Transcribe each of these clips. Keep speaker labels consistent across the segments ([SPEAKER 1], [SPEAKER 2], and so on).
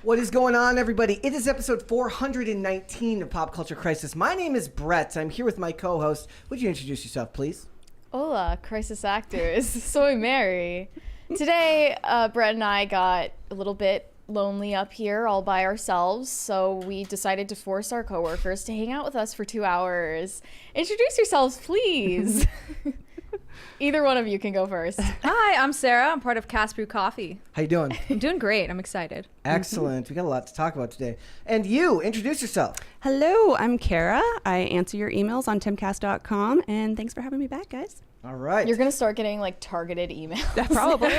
[SPEAKER 1] What is going on, everybody? It is episode 419 of Pop Culture Crisis. My name is Brett. I'm here with my co-host. Would you introduce yourself, please?
[SPEAKER 2] Hola, crisis actors. Soy Mary. Today, Brett and I got a little bit lonely up here all by ourselves, so we decided to force our coworkers to hang out with us for 2 hours. Introduce yourselves, please. Either one of you can go first.
[SPEAKER 3] Hi, I'm Sarah. I'm part of Cast Brew Coffee.
[SPEAKER 1] How you doing?
[SPEAKER 3] I'm doing great. I'm excited.
[SPEAKER 1] Excellent. We got a lot to talk about today. And you, introduce yourself.
[SPEAKER 4] Hello, I'm Kara. I answer your emails on timcast.com, and thanks for having me back, guys.
[SPEAKER 1] All right.
[SPEAKER 2] You're going to start getting, like, targeted emails.
[SPEAKER 4] Probably.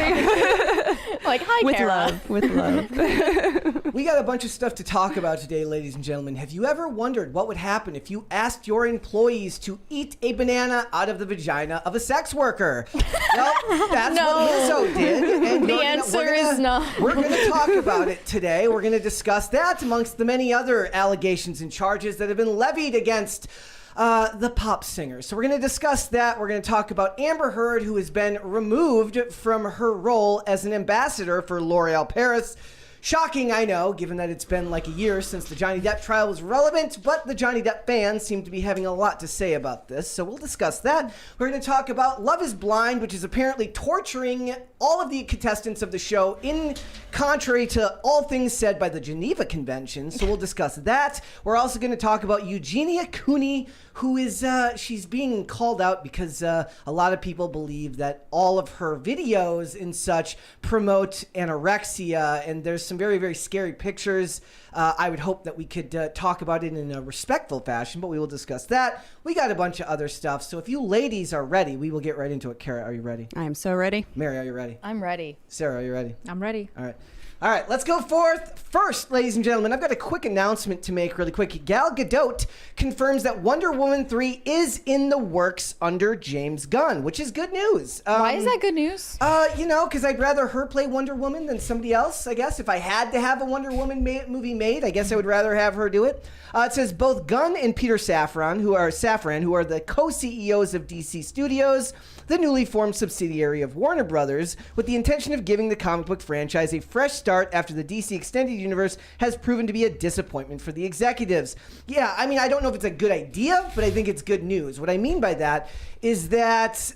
[SPEAKER 2] Like, hi,
[SPEAKER 4] with
[SPEAKER 2] Kara.
[SPEAKER 4] love. With love.
[SPEAKER 1] We got a bunch of stuff to talk about today, ladies and gentlemen. Have you ever wondered what would happen if you asked your employees to eat a banana out of the vagina of a sex worker? Well, that's what Lizzo did. And
[SPEAKER 2] The answer is no.
[SPEAKER 1] We're going to talk about it today. We're going to discuss that amongst the many other allegations and charges that have been levied against the pop singer. So we're going to discuss that. We're going to talk about Amber Heard, who has been removed from her role as an ambassador for L'Oreal Paris. Shocking, I know, given that it's been like a year since the Johnny Depp trial was relevant, but the Johnny Depp fans seem to be having a lot to say about this, so we'll discuss that. We're going to talk about Love is Blind, which is apparently torturing all of the contestants of the show in contrary to all things said by the Geneva Convention, so we'll discuss that. We're also going to talk about Eugenia Cooney, who is, she's being called out because a lot of people believe that all of her videos and such promote anorexia, and there's some very, very scary pictures. I would hope that we could talk about it in a respectful fashion, but we will discuss that. We got a bunch of other stuff, so if you ladies are ready, we will get right into it. Kara, are you ready?
[SPEAKER 4] I am so ready.
[SPEAKER 1] Mary, are you ready?
[SPEAKER 2] I'm ready.
[SPEAKER 1] Sarah, are you ready?
[SPEAKER 3] I'm ready.
[SPEAKER 1] All right, let's go forth. First, ladies and gentlemen, I've got a quick announcement to make really quick. Gal Gadot confirms that Wonder Woman 3 is in the works under James Gunn, which is good news.
[SPEAKER 2] Why is that good news?
[SPEAKER 1] You know, because I'd rather her play Wonder Woman than somebody else, I guess. If I had to have a Wonder Woman movie made, I guess I would rather have her do it. It says both Gunn and Peter Safran, who are the co-CEOs of DC Studios, the newly formed subsidiary of Warner Brothers, with the intention of giving the comic book franchise a fresh start after the DC Extended Universe has proven to be a disappointment for the executives. Yeah, I mean, I don't know if it's a good idea, but I think it's good news. What I mean by that is that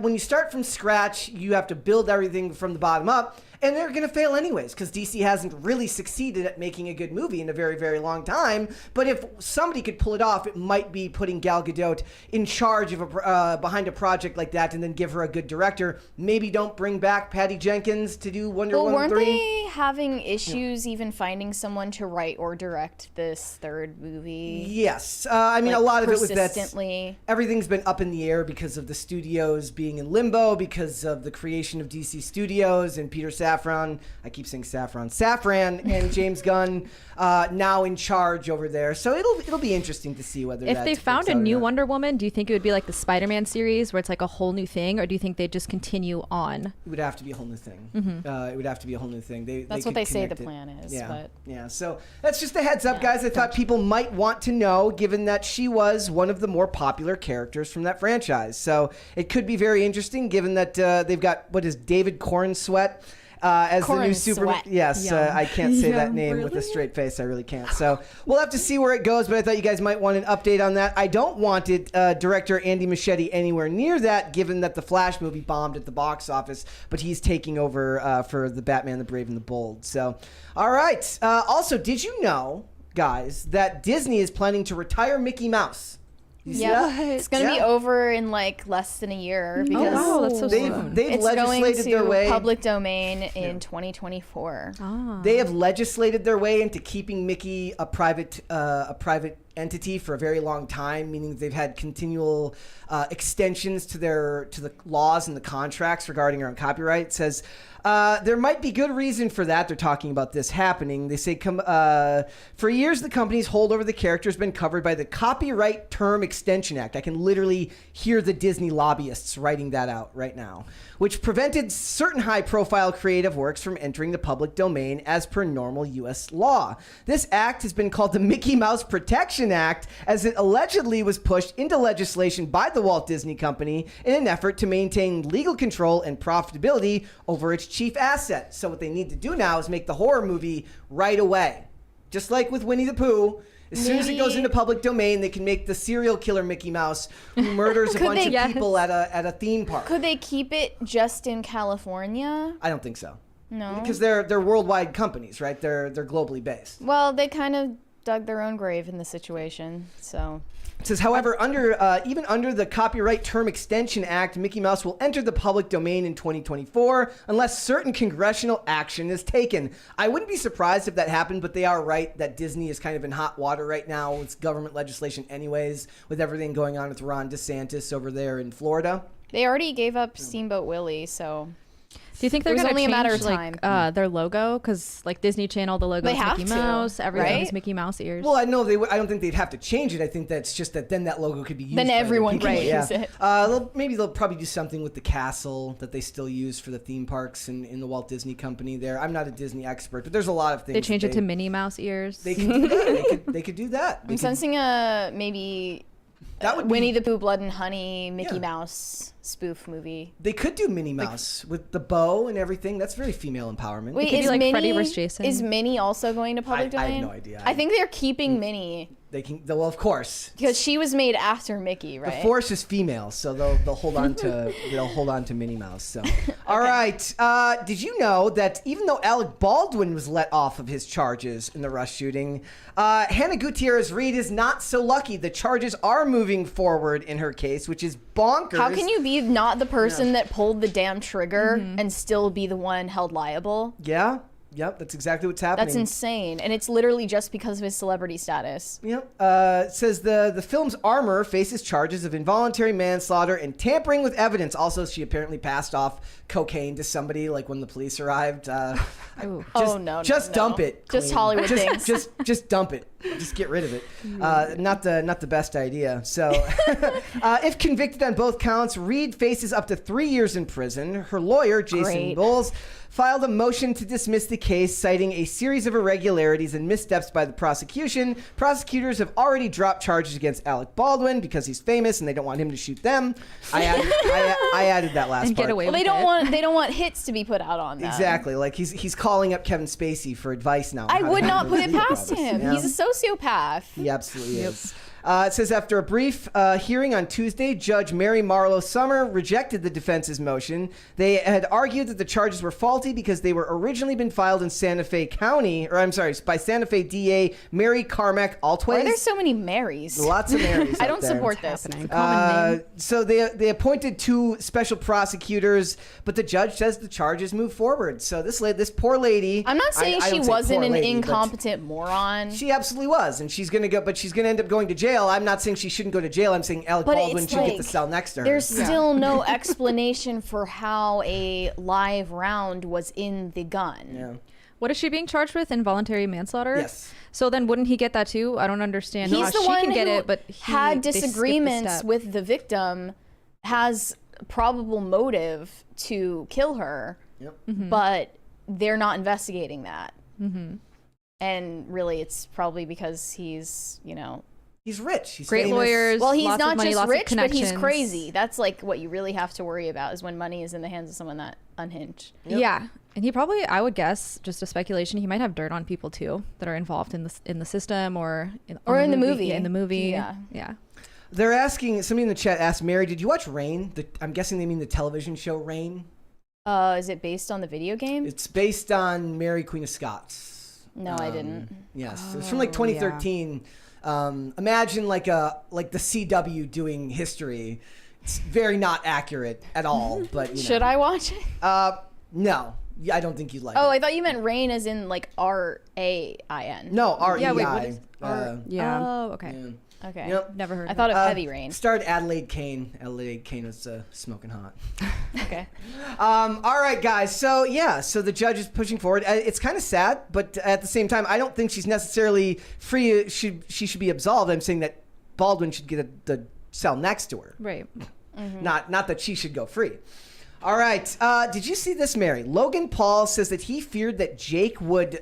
[SPEAKER 1] when you start from scratch, you have to build everything from the bottom up. And they're going to fail anyways, because DC hasn't really succeeded at making a good movie in a very, very long time. But if somebody could pull it off, it might be putting Gal Gadot in charge of behind a project like that, and then give her a good director. Maybe don't bring back Patty Jenkins to do Wonder Woman 3.
[SPEAKER 2] Weren't they having issues even finding someone to write or direct this third movie?
[SPEAKER 1] Yes. I mean, like, a lot of it was that everything's been up in the air because of the studios being in limbo, because of the creation of DC Studios and Peter Safran, I keep saying Safran and James Gunn now in charge over there. So it'll be interesting to see whether
[SPEAKER 3] if they found a new Wonder Woman, do you think it would be like the Spider-Man series where it's like a whole new thing, or do you think they'd just continue on?
[SPEAKER 1] It would have to be a whole new thing. It would have to be a whole new thing.
[SPEAKER 2] That's what they say the plan is.
[SPEAKER 1] Yeah.
[SPEAKER 2] But
[SPEAKER 1] yeah. So that's just a heads up, guys. I thought people might want to know, given that she was one of the more popular characters from that franchise. So it could be very interesting, given that they've got David Cornsweet as the new Superman. Yes, I can't say that name with a straight face. I really can't. So we'll have to see where it goes, but I thought you guys might want an update on that. I don't want director Andy Muschietti anywhere near that, given that the Flash movie bombed at the box office, but he's taking over for the Batman, the Brave and the Bold. So, all right. Also, did you know, guys, that Disney is planning to retire Mickey Mouse?
[SPEAKER 2] Yeah, it's going to be over in like less than a year because
[SPEAKER 3] that's so soon.
[SPEAKER 1] They've legislated their way
[SPEAKER 2] public domain in 2024.
[SPEAKER 1] They have legislated their way into keeping Mickey a private entity for a very long time, meaning that they've had continual extensions to the laws and the contracts regarding our own copyright. It says there might be good reason for that. They're talking about this happening. They say, for years, the company's hold over the character has been covered by the Copyright Term Extension Act. I can literally hear the Disney lobbyists writing that out right now, which prevented certain high-profile creative works from entering the public domain as per normal U.S. law. This act has been called the Mickey Mouse Protection Extension Act, as it allegedly was pushed into legislation by the Walt Disney Company in an effort to maintain legal control and profitability over its chief asset. So what they need to do now is make the horror movie right away. Just like with Winnie the Pooh, as soon as it goes into public domain, they can make the serial killer Mickey Mouse who murders a bunch of people at a theme park.
[SPEAKER 2] Could they keep it just in California?
[SPEAKER 1] I don't think so.
[SPEAKER 2] No.
[SPEAKER 1] Because they're worldwide companies, right? They're globally based.
[SPEAKER 2] Well, they kind of dug their own grave in the situation, so...
[SPEAKER 1] It says, however, even under the Copyright Term Extension Act, Mickey Mouse will enter the public domain in 2024 unless certain congressional action is taken. I wouldn't be surprised if that happened, but they are right that Disney is kind of in hot water right now with government legislation anyways, with everything going on with Ron DeSantis over there in Florida.
[SPEAKER 2] They already gave up Steamboat Willie, so...
[SPEAKER 3] Do you think they're
[SPEAKER 2] It was
[SPEAKER 3] going to
[SPEAKER 2] only a
[SPEAKER 3] change
[SPEAKER 2] matter of time.
[SPEAKER 3] their logo? Because like Disney Channel, the logo
[SPEAKER 2] They
[SPEAKER 3] is
[SPEAKER 2] have
[SPEAKER 3] Mickey
[SPEAKER 2] to,
[SPEAKER 3] Mouse. Everything is
[SPEAKER 2] right?
[SPEAKER 3] Mickey Mouse ears.
[SPEAKER 1] Well, I know I don't think they'd have to change it. I think that's just that then that logo could be used.
[SPEAKER 2] Then
[SPEAKER 1] by other
[SPEAKER 2] everyone
[SPEAKER 1] people.
[SPEAKER 2] can use it.
[SPEAKER 1] Maybe they'll probably do something with the castle that they still use for the theme parks in the Walt Disney Company there. I'm not a Disney expert, but there's a lot of things.
[SPEAKER 3] they change it to Minnie Mouse ears.
[SPEAKER 1] They can do that. They could do that.
[SPEAKER 2] I'm sensing a maybe
[SPEAKER 1] That would
[SPEAKER 2] Winnie
[SPEAKER 1] be,
[SPEAKER 2] the Pooh, Blood and Honey, Mickey
[SPEAKER 1] Yeah.
[SPEAKER 2] Mouse spoof movie.
[SPEAKER 1] They could do Minnie Mouse with the bow and everything. That's very female empowerment.
[SPEAKER 2] Wait,
[SPEAKER 3] could
[SPEAKER 2] is
[SPEAKER 3] be like
[SPEAKER 2] Minnie,
[SPEAKER 3] Freddy vs. Jason.
[SPEAKER 2] Is Minnie also going to public
[SPEAKER 1] I have
[SPEAKER 2] domain?
[SPEAKER 1] no idea.
[SPEAKER 2] I think they're keeping Minnie
[SPEAKER 1] They can. Well, of course.
[SPEAKER 2] because she was made after Mickey, right?
[SPEAKER 1] The Force is female, so they'll hold on to Minnie Mouse. So, all right. Did you know that even though Alec Baldwin was let off of his charges in the Rush shooting, Hannah Gutierrez Reed is not so lucky. The charges are moving forward in her case, which is bonkers.
[SPEAKER 2] How can you be not the person that pulled the damn trigger and still be the one held liable?
[SPEAKER 1] Yeah. Yep. That's exactly what's happening.
[SPEAKER 2] That's insane, and it's literally just because of his celebrity status.
[SPEAKER 1] Yep. It says the film's armor faces charges of involuntary manslaughter and tampering with evidence. Also, she apparently passed off cocaine to somebody, like when the police arrived. Just dump it.
[SPEAKER 2] Just
[SPEAKER 1] Queen.
[SPEAKER 2] Hollywood things.
[SPEAKER 1] Just dump it. Just get rid of it. Not the best idea. So, if convicted on both counts, Reed faces up to 3 years in prison. Her lawyer, Jason
[SPEAKER 2] Great.
[SPEAKER 1] Bowles, filed a motion to dismiss the case, citing a series of irregularities and missteps by the prosecution. Prosecutors have already dropped charges against Alec Baldwin because he's famous and they don't want him to shoot them. I added that last
[SPEAKER 3] And
[SPEAKER 1] part.
[SPEAKER 3] get away
[SPEAKER 2] Well,
[SPEAKER 3] with
[SPEAKER 2] they don't want hits to be put out on them.
[SPEAKER 1] Exactly. Like he's calling up Kevin Spacey for advice now. on
[SPEAKER 2] I
[SPEAKER 1] how to
[SPEAKER 2] would not
[SPEAKER 1] handle
[SPEAKER 2] put
[SPEAKER 1] his
[SPEAKER 2] it
[SPEAKER 1] legal
[SPEAKER 2] past
[SPEAKER 1] problems.
[SPEAKER 2] him.
[SPEAKER 1] Yeah.
[SPEAKER 2] He's a sociopath.
[SPEAKER 1] He absolutely is. It says after a brief hearing on Tuesday, Judge Mary Marlowe Summer rejected the defense's motion. They had argued that the charges were faulty because they were originally been filed in Santa Fe County, by Santa Fe DA Mary Carmack Altways.
[SPEAKER 2] Why are there so many Marys?
[SPEAKER 1] Lots of Marys.
[SPEAKER 2] I
[SPEAKER 1] out
[SPEAKER 2] don't
[SPEAKER 1] there.
[SPEAKER 2] support this.
[SPEAKER 3] Common name.
[SPEAKER 1] So they appointed 2 special prosecutors, but the judge says the charges move forward. So this poor lady.
[SPEAKER 2] I'm not saying
[SPEAKER 1] I
[SPEAKER 2] she
[SPEAKER 1] don't say
[SPEAKER 2] wasn't
[SPEAKER 1] poor
[SPEAKER 2] an
[SPEAKER 1] lady, but
[SPEAKER 2] incompetent moron.
[SPEAKER 1] She absolutely was, and she's gonna end up going to jail. I'm not saying she shouldn't go to jail. I'm saying Alec
[SPEAKER 2] But
[SPEAKER 1] Baldwin
[SPEAKER 2] it's
[SPEAKER 1] should get
[SPEAKER 2] like,
[SPEAKER 1] the cell next to her.
[SPEAKER 2] There's still no explanation for how a live round was in the gun.
[SPEAKER 1] Yeah.
[SPEAKER 3] What is she being charged with? Involuntary manslaughter?
[SPEAKER 1] Yes.
[SPEAKER 3] So then wouldn't he get that too? I don't understand.
[SPEAKER 2] He's
[SPEAKER 3] how
[SPEAKER 2] the
[SPEAKER 3] she
[SPEAKER 2] one
[SPEAKER 3] can get
[SPEAKER 2] who
[SPEAKER 3] it, but
[SPEAKER 2] had
[SPEAKER 3] they skip the
[SPEAKER 2] disagreements
[SPEAKER 3] step.
[SPEAKER 2] with the victim, has probable motive to kill her,
[SPEAKER 1] Yep.
[SPEAKER 2] but they're not investigating that. And really, it's probably because he's,
[SPEAKER 1] He's rich. He's
[SPEAKER 3] Great
[SPEAKER 1] famous.
[SPEAKER 3] lawyers.
[SPEAKER 2] well, he's
[SPEAKER 3] lots
[SPEAKER 2] not
[SPEAKER 3] of money,
[SPEAKER 2] just
[SPEAKER 3] lots of
[SPEAKER 2] rich, but he's
[SPEAKER 3] connections.
[SPEAKER 2] crazy. That's like what you really have to worry about is when money is in the hands of someone that unhinged.
[SPEAKER 1] Yep.
[SPEAKER 3] Yeah, and he probably, I would guess, just a speculation, he might have dirt on people too that are involved in the system or in
[SPEAKER 2] the movie.
[SPEAKER 3] Yeah, in the movie.
[SPEAKER 2] Yeah.
[SPEAKER 1] They're asking. Somebody in the chat asked Mary, "Did you watch Rain?" I'm guessing they mean the television show Rain.
[SPEAKER 2] Is it based on the video game?
[SPEAKER 1] It's based on Mary Queen of Scots.
[SPEAKER 2] No, I didn't.
[SPEAKER 1] Yes, it's from like 2013. Imagine like the CW doing history. It's very not accurate at all. But
[SPEAKER 2] Should I watch it?
[SPEAKER 1] No, I don't think you'd like
[SPEAKER 2] Oh,
[SPEAKER 1] it.
[SPEAKER 2] I thought you meant rain as in like RAIN.
[SPEAKER 1] No, REI.
[SPEAKER 3] Yeah, wait, what is
[SPEAKER 4] Yeah.
[SPEAKER 3] Oh, okay.
[SPEAKER 1] Yeah.
[SPEAKER 2] Okay.
[SPEAKER 1] Yep.
[SPEAKER 3] Never heard
[SPEAKER 2] I
[SPEAKER 3] of
[SPEAKER 2] thought
[SPEAKER 3] it.
[SPEAKER 2] of Heavy Rain.
[SPEAKER 1] Starred Adelaide Kane. Adelaide Kane was smoking hot.
[SPEAKER 2] Okay.
[SPEAKER 1] All right, guys. So the judge is pushing forward. It's kind of sad, but at the same time, I don't think she's necessarily free. She should be absolved. I'm saying that Baldwin should get the cell next to her.
[SPEAKER 3] Right.
[SPEAKER 1] Not that she should go free. All right. Did you see this, Mary? Logan Paul says that he feared that Jake would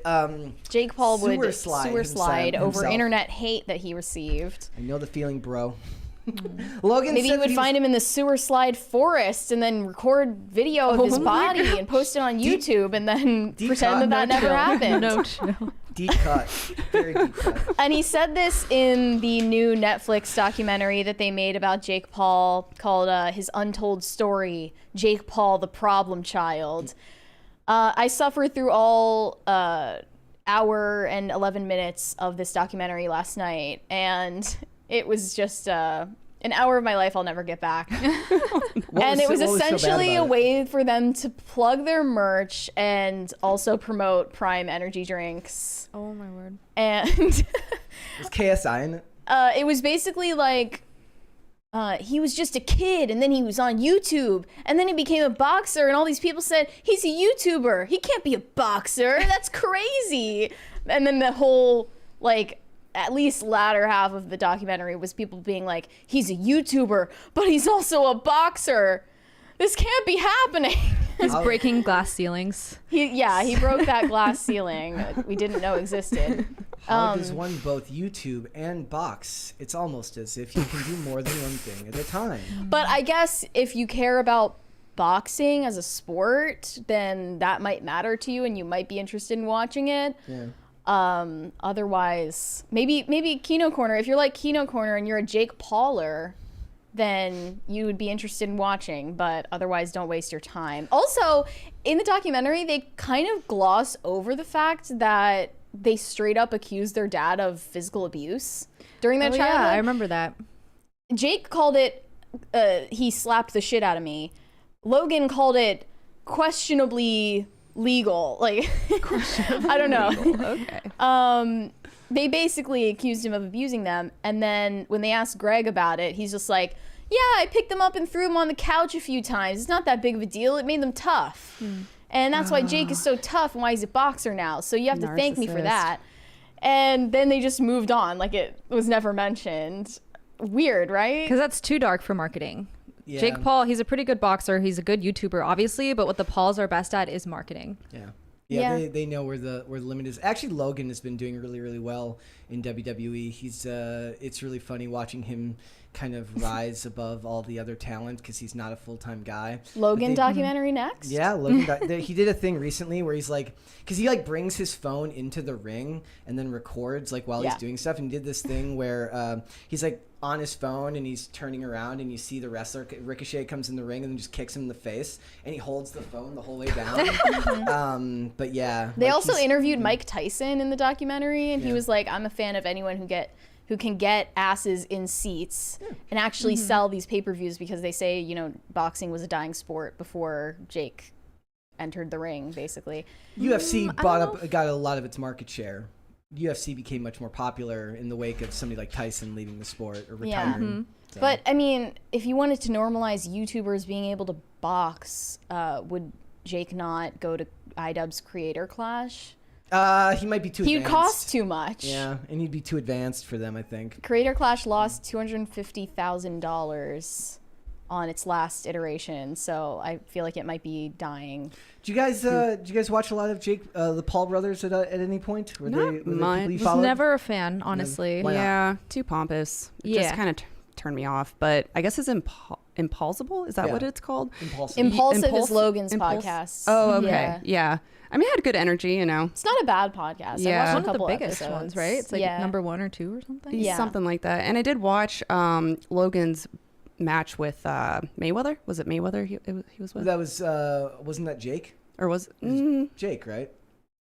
[SPEAKER 2] Jake Paul would
[SPEAKER 1] sewer
[SPEAKER 2] slide over
[SPEAKER 1] himself.
[SPEAKER 2] internet hate that he received.
[SPEAKER 1] I know the feeling, bro. Logan
[SPEAKER 2] Maybe
[SPEAKER 1] said
[SPEAKER 2] he would find him in the sewer slide forest and then record video of his body and post it on YouTube and then
[SPEAKER 1] deep
[SPEAKER 2] pretend
[SPEAKER 1] cut,
[SPEAKER 2] that
[SPEAKER 1] no
[SPEAKER 2] never
[SPEAKER 1] chill.
[SPEAKER 2] happened.
[SPEAKER 3] No chill.
[SPEAKER 1] deep cut. Very deep cut.
[SPEAKER 2] And he said this in the new Netflix documentary that they made about Jake Paul called His Untold Story, Jake Paul, the Problem Child. I suffered through all hour and 11 minutes of this documentary last night, and it was just an hour of my life I'll never get back. And it was essentially a way for them to plug their merch and also promote Prime energy drinks.
[SPEAKER 3] Oh my word.
[SPEAKER 2] And
[SPEAKER 1] Was KSI in it?
[SPEAKER 2] it was basically like he was just a kid and then he was on YouTube and then he became a boxer and all these people said, he's a YouTuber. He can't be a boxer. That's crazy. And then the whole, like, at least latter half of the documentary was people being like, he's a YouTuber, but he's also a boxer. This can't be happening.
[SPEAKER 3] He's breaking glass ceilings.
[SPEAKER 2] He broke that glass ceiling that we didn't know existed.
[SPEAKER 1] How does one both YouTube and box? It's almost as if you can do more than one thing at a time.
[SPEAKER 2] But I guess if you care about boxing as a sport, then that might matter to you and you might be interested in watching it.
[SPEAKER 1] Yeah.
[SPEAKER 2] Otherwise, maybe Kino Corner. If you're like Kino Corner and you're a Jake Pauler, then you would be interested in watching, but otherwise don't waste your time. Also, in the documentary, they kind of gloss over the fact that they straight up accused their dad of physical abuse during their childhood.
[SPEAKER 3] Yeah, I remember that.
[SPEAKER 2] Jake called it, he slapped the shit out of me. Logan called it questionably legal. Like, I don't know.
[SPEAKER 4] Okay.
[SPEAKER 2] They basically accused him of abusing them. And then when they asked Greg about it, he's just like, yeah, I picked them up and threw them on the couch a few times. It's not that big of a deal. It made them tough. And that's why Jake is so tough and why he's a boxer now. So you have to thank me for
[SPEAKER 4] Narcissist.
[SPEAKER 2] that. And then they just moved on. Like, it was never mentioned. Weird, right?
[SPEAKER 3] Because that's too dark for marketing.
[SPEAKER 1] Yeah.
[SPEAKER 3] Jake Paul, he's a pretty good boxer. He's a good YouTuber, obviously, but what the Pauls are best at is marketing.
[SPEAKER 1] Yeah.
[SPEAKER 2] Yeah.
[SPEAKER 1] They know where the limit is. Actually, Logan has been doing really, really well in WWE. He's it's really funny watching him kind of rise above all the other talent because he's not a full-time guy.
[SPEAKER 2] Logan documentary next?
[SPEAKER 1] Yeah, Logan. He did a thing recently where he's like, because he like brings his phone into the ring and then records like while he's doing stuff. And he did this thing where he's like on his phone and he's turning around and you see the wrestler Ricochet comes in the ring and then just kicks him in the face and he holds the phone the whole way down. But yeah,
[SPEAKER 2] They
[SPEAKER 1] like,
[SPEAKER 2] also
[SPEAKER 1] he's-
[SPEAKER 2] interviewed Mike Tyson in the documentary, and he
[SPEAKER 1] Yeah.
[SPEAKER 2] was like, I'm a fan of anyone who can get asses in seats and actually sell these pay-per-views, because they say, you know, boxing was a dying sport before Jake entered the ring, basically.
[SPEAKER 1] UFC got a lot of its market share. UFC became much more popular in the wake of somebody like Tyson leaving the sport or
[SPEAKER 2] Yeah.
[SPEAKER 1] retiring. So.
[SPEAKER 2] But I mean, if you wanted to normalize YouTubers being able to box, would Jake not go to iDubbbz Creator Clash?
[SPEAKER 1] He might be too
[SPEAKER 2] He would
[SPEAKER 1] advanced.
[SPEAKER 2] cost too much.
[SPEAKER 1] Yeah, and he'd be too advanced for them, I think.
[SPEAKER 2] Creator Clash lost $250,000 on its last iteration, so I feel like it might be dying.
[SPEAKER 1] Do you guys watch a lot of the Paul brothers at any point? Were
[SPEAKER 4] Not
[SPEAKER 1] they people
[SPEAKER 4] much.
[SPEAKER 1] you
[SPEAKER 3] Was
[SPEAKER 1] followed?
[SPEAKER 3] never a fan, honestly.
[SPEAKER 1] Why not?
[SPEAKER 4] Yeah, too pompous. It just
[SPEAKER 3] Yeah.
[SPEAKER 4] kind of turned me off. But I guess it's Impulsible. Is that
[SPEAKER 1] Yeah.
[SPEAKER 4] what it's called?
[SPEAKER 1] Impulsive.
[SPEAKER 2] Impulsive is Logan's
[SPEAKER 4] Impulse-
[SPEAKER 2] podcast.
[SPEAKER 4] Oh, okay.
[SPEAKER 2] Yeah.
[SPEAKER 4] Yeah. I mean, it had good energy, you know.
[SPEAKER 2] It's not a bad podcast.
[SPEAKER 4] Yeah.
[SPEAKER 2] I watched a
[SPEAKER 3] One of the
[SPEAKER 2] couple
[SPEAKER 3] biggest
[SPEAKER 2] episodes.
[SPEAKER 3] ones, right? It's like
[SPEAKER 2] yeah.
[SPEAKER 3] number 1 or 2 or something.
[SPEAKER 2] Yeah.
[SPEAKER 4] Something like that. And I did watch Logan's match with Mayweather. Was it Mayweather he was with?
[SPEAKER 1] That was wasn't that Jake?
[SPEAKER 4] Or was
[SPEAKER 1] Jake, right?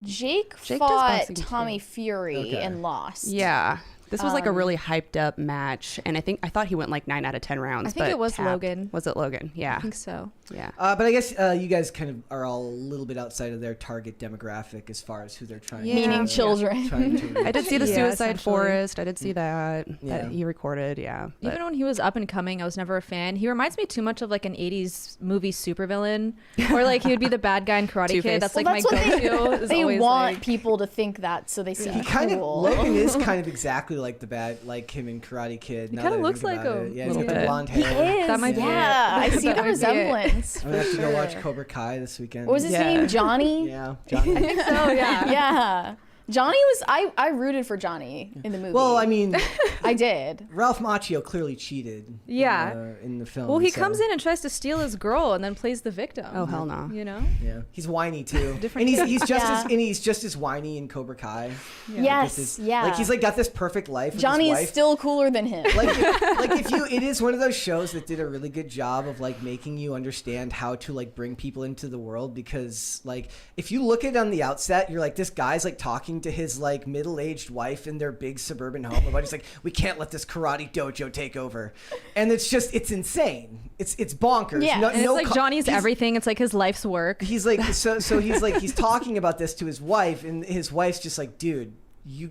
[SPEAKER 2] Jake
[SPEAKER 4] Jake does
[SPEAKER 2] fought
[SPEAKER 4] boxing, too.
[SPEAKER 2] Tommy Fury
[SPEAKER 1] Okay.
[SPEAKER 2] and lost.
[SPEAKER 4] Yeah. This was like a really hyped up match, and I thought he went like 9 out of 10 rounds.
[SPEAKER 3] I think
[SPEAKER 4] but
[SPEAKER 3] it was
[SPEAKER 4] tapped.
[SPEAKER 3] Logan.
[SPEAKER 4] Was it Logan? Yeah.
[SPEAKER 3] I think so.
[SPEAKER 4] Yeah.
[SPEAKER 1] But I guess you guys kind of are all a little bit outside of their target demographic as far as who they're trying.
[SPEAKER 3] Yeah.
[SPEAKER 2] Meaning
[SPEAKER 1] to,
[SPEAKER 2] children.
[SPEAKER 1] Trying to reach.
[SPEAKER 4] I did see the
[SPEAKER 3] Yeah,
[SPEAKER 4] Suicide
[SPEAKER 3] essentially.
[SPEAKER 4] Forest. I did see that
[SPEAKER 1] Yeah.
[SPEAKER 4] he recorded. Yeah. But
[SPEAKER 3] Even when he was up and coming, I was never a fan. He reminds me too much of like an 80s movie supervillain, or like he would be the bad guy in Karate
[SPEAKER 4] Two-Face.
[SPEAKER 3] Kid. That's
[SPEAKER 2] Well,
[SPEAKER 3] like
[SPEAKER 2] that's
[SPEAKER 3] my
[SPEAKER 2] what
[SPEAKER 3] go-to. is
[SPEAKER 2] they
[SPEAKER 3] always,
[SPEAKER 2] want
[SPEAKER 3] like-
[SPEAKER 2] people to think that, so they seem
[SPEAKER 1] He kind of
[SPEAKER 2] cool.
[SPEAKER 1] Logan is kind of exactly like the bad, like him in Karate Kid.
[SPEAKER 3] He
[SPEAKER 1] now
[SPEAKER 3] kinda
[SPEAKER 1] that I
[SPEAKER 3] looks
[SPEAKER 1] think
[SPEAKER 3] like
[SPEAKER 1] about
[SPEAKER 3] him
[SPEAKER 1] it. Yeah,
[SPEAKER 3] a
[SPEAKER 1] he's got
[SPEAKER 3] little
[SPEAKER 1] the
[SPEAKER 3] bit.
[SPEAKER 1] blonde
[SPEAKER 2] He
[SPEAKER 1] hair.
[SPEAKER 2] is.
[SPEAKER 3] That might be
[SPEAKER 2] yeah, I see
[SPEAKER 3] That
[SPEAKER 2] the
[SPEAKER 3] might be it.
[SPEAKER 2] resemblance.
[SPEAKER 1] I'm gonna have to go watch
[SPEAKER 2] Sure.
[SPEAKER 1] Cobra Kai this weekend.
[SPEAKER 2] What was his
[SPEAKER 4] Yeah.
[SPEAKER 2] name? Johnny?
[SPEAKER 1] Yeah, Johnny.
[SPEAKER 3] So yeah.
[SPEAKER 2] Yeah. Johnny was I rooted for Johnny in the movie.
[SPEAKER 1] Well, I mean,
[SPEAKER 2] I did.
[SPEAKER 1] Ralph Macchio clearly cheated.
[SPEAKER 3] Yeah.
[SPEAKER 1] In the film.
[SPEAKER 3] Well, he
[SPEAKER 1] so-
[SPEAKER 3] comes in and tries to steal his girl and then plays the victim.
[SPEAKER 4] Oh, hell no.
[SPEAKER 3] You know?
[SPEAKER 1] Yeah, he's whiny too,
[SPEAKER 3] Different
[SPEAKER 1] and he's just
[SPEAKER 2] Yeah.
[SPEAKER 1] he's just as whiny in Cobra Kai.
[SPEAKER 2] Yes,
[SPEAKER 1] This is-
[SPEAKER 2] yeah.
[SPEAKER 1] Like he's like got this perfect life. With
[SPEAKER 2] Johnny
[SPEAKER 1] his
[SPEAKER 2] is
[SPEAKER 1] wife.
[SPEAKER 2] still cooler than him.
[SPEAKER 1] It is one of those shows that did a really good job of like making you understand how to like bring people into the world, because like if you look at it on the outset, you're like, this guy's like talking to his like middle-aged wife in their big suburban home about, he's like, we can't let this karate dojo take over, and it's insane. It's bonkers.
[SPEAKER 2] Yeah.
[SPEAKER 3] And it's like Johnny's everything. It's like his life's work.
[SPEAKER 1] He's like he's talking about this to his wife, and his wife's just like, dude, you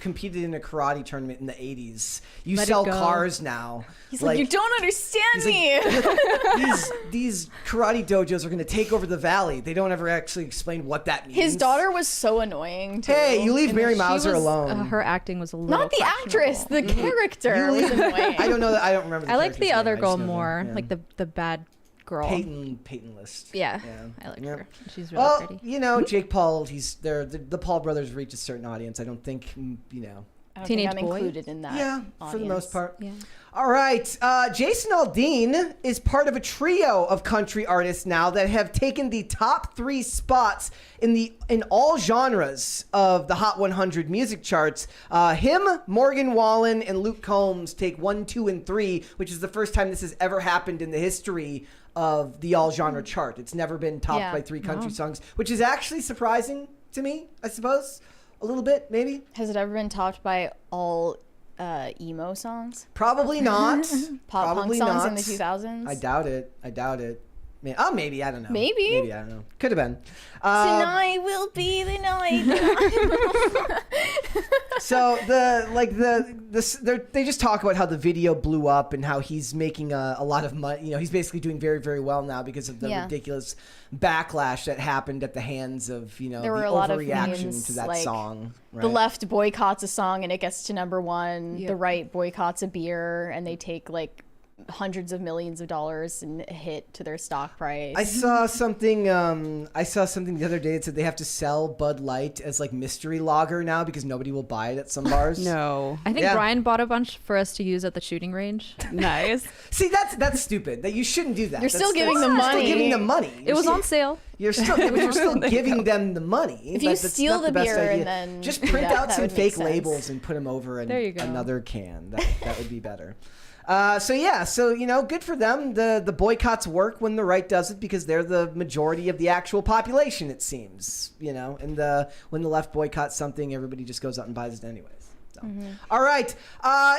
[SPEAKER 1] competed in a karate tournament in the 80s. You
[SPEAKER 3] Let it
[SPEAKER 1] sell
[SPEAKER 3] go.
[SPEAKER 1] cars now.
[SPEAKER 2] He's like, you don't understand
[SPEAKER 1] he's
[SPEAKER 2] me.
[SPEAKER 1] these karate dojos are going to take over the valley. They don't ever actually explain what that means.
[SPEAKER 2] His daughter was so annoying too.
[SPEAKER 1] Hey, you leave
[SPEAKER 2] in the
[SPEAKER 1] Mary
[SPEAKER 2] sh-
[SPEAKER 1] Mauser
[SPEAKER 3] She was-
[SPEAKER 1] alone.
[SPEAKER 3] her acting was a little
[SPEAKER 2] Not the actress, the character
[SPEAKER 1] You
[SPEAKER 2] was
[SPEAKER 1] leave-
[SPEAKER 2] annoying.
[SPEAKER 1] I don't know. I don't remember.
[SPEAKER 3] I liked the
[SPEAKER 1] character's
[SPEAKER 3] other
[SPEAKER 1] name. I
[SPEAKER 3] girl
[SPEAKER 1] just know
[SPEAKER 3] more,
[SPEAKER 1] yeah.
[SPEAKER 3] like the bad girl.
[SPEAKER 1] Peyton List.
[SPEAKER 3] Yeah,
[SPEAKER 1] Yeah.
[SPEAKER 3] I like
[SPEAKER 1] Yeah.
[SPEAKER 3] her. She's really
[SPEAKER 1] Well,
[SPEAKER 3] pretty.
[SPEAKER 1] you know, Jake Paul, he's there. The Paul brothers reach a certain audience. I don't think, you know.
[SPEAKER 2] I don't
[SPEAKER 3] Teenage
[SPEAKER 2] think I'm
[SPEAKER 3] boy?
[SPEAKER 2] included in that.
[SPEAKER 1] Yeah, for the
[SPEAKER 2] audience.
[SPEAKER 1] most part.
[SPEAKER 3] Yeah.
[SPEAKER 1] All right. Jason Aldean is part of a trio of country artists now that have taken the top 3 spots in all genres of the Hot 100 music charts. Him, Morgan Wallen, and Luke Combs take 1, 2, and 3, which is the first time this has ever happened in the history of the all genre chart. It's never been topped
[SPEAKER 2] Yeah.
[SPEAKER 1] by 3 country songs, which is actually surprising to me, I suppose. A little bit, maybe.
[SPEAKER 2] Has it ever been topped by all emo songs?
[SPEAKER 1] Probably not.
[SPEAKER 2] Pop
[SPEAKER 1] Probably
[SPEAKER 2] punk songs
[SPEAKER 1] not.
[SPEAKER 2] in the 2000s?
[SPEAKER 1] I doubt it. Maybe. I don't know.
[SPEAKER 2] Maybe.
[SPEAKER 1] Maybe. I don't know. Could have been.
[SPEAKER 2] Tonight will be the night.
[SPEAKER 1] So they just talk about how the video blew up and how he's making a lot of money. You know, he's basically doing very, very well now because of the
[SPEAKER 2] Yeah.
[SPEAKER 1] ridiculous backlash that happened at the hands of, you know,
[SPEAKER 2] There
[SPEAKER 1] the
[SPEAKER 2] were a lot of
[SPEAKER 1] overreaction
[SPEAKER 2] memes,
[SPEAKER 1] to that
[SPEAKER 2] like,
[SPEAKER 1] song. Right?
[SPEAKER 2] The left boycotts a song and it gets to number 1.
[SPEAKER 3] Yep.
[SPEAKER 2] The right boycotts a beer and they take like hundreds of millions of dollars and a hit to their stock price.
[SPEAKER 1] I saw something the other day that said they have to sell Bud Light as like mystery lager now because nobody will buy it at some bars.
[SPEAKER 4] No.
[SPEAKER 3] I think
[SPEAKER 1] Yeah.
[SPEAKER 3] Brian bought a bunch for us to use at the shooting range.
[SPEAKER 4] Nice.
[SPEAKER 1] See, that's stupid. That you shouldn't do that.
[SPEAKER 2] You're still
[SPEAKER 1] That's-
[SPEAKER 2] giving them
[SPEAKER 1] you're still
[SPEAKER 2] money.
[SPEAKER 1] giving them money.
[SPEAKER 3] It was on sale.
[SPEAKER 1] You're still giving them the money.
[SPEAKER 2] If you
[SPEAKER 1] That's
[SPEAKER 2] steal
[SPEAKER 1] not
[SPEAKER 2] the
[SPEAKER 1] best
[SPEAKER 2] beer and
[SPEAKER 1] idea.
[SPEAKER 2] then
[SPEAKER 1] just
[SPEAKER 2] do
[SPEAKER 1] print
[SPEAKER 2] that,
[SPEAKER 1] out
[SPEAKER 2] that
[SPEAKER 1] some
[SPEAKER 2] would make
[SPEAKER 1] fake
[SPEAKER 2] sense.
[SPEAKER 1] labels and put them over
[SPEAKER 3] There you go.
[SPEAKER 1] another can. That would be better. So you know, good for them. The boycotts work when the right does it because they're the majority of the actual population, it seems. You know, and when the left boycotts something, everybody just goes out and buys it anyways. So. All right.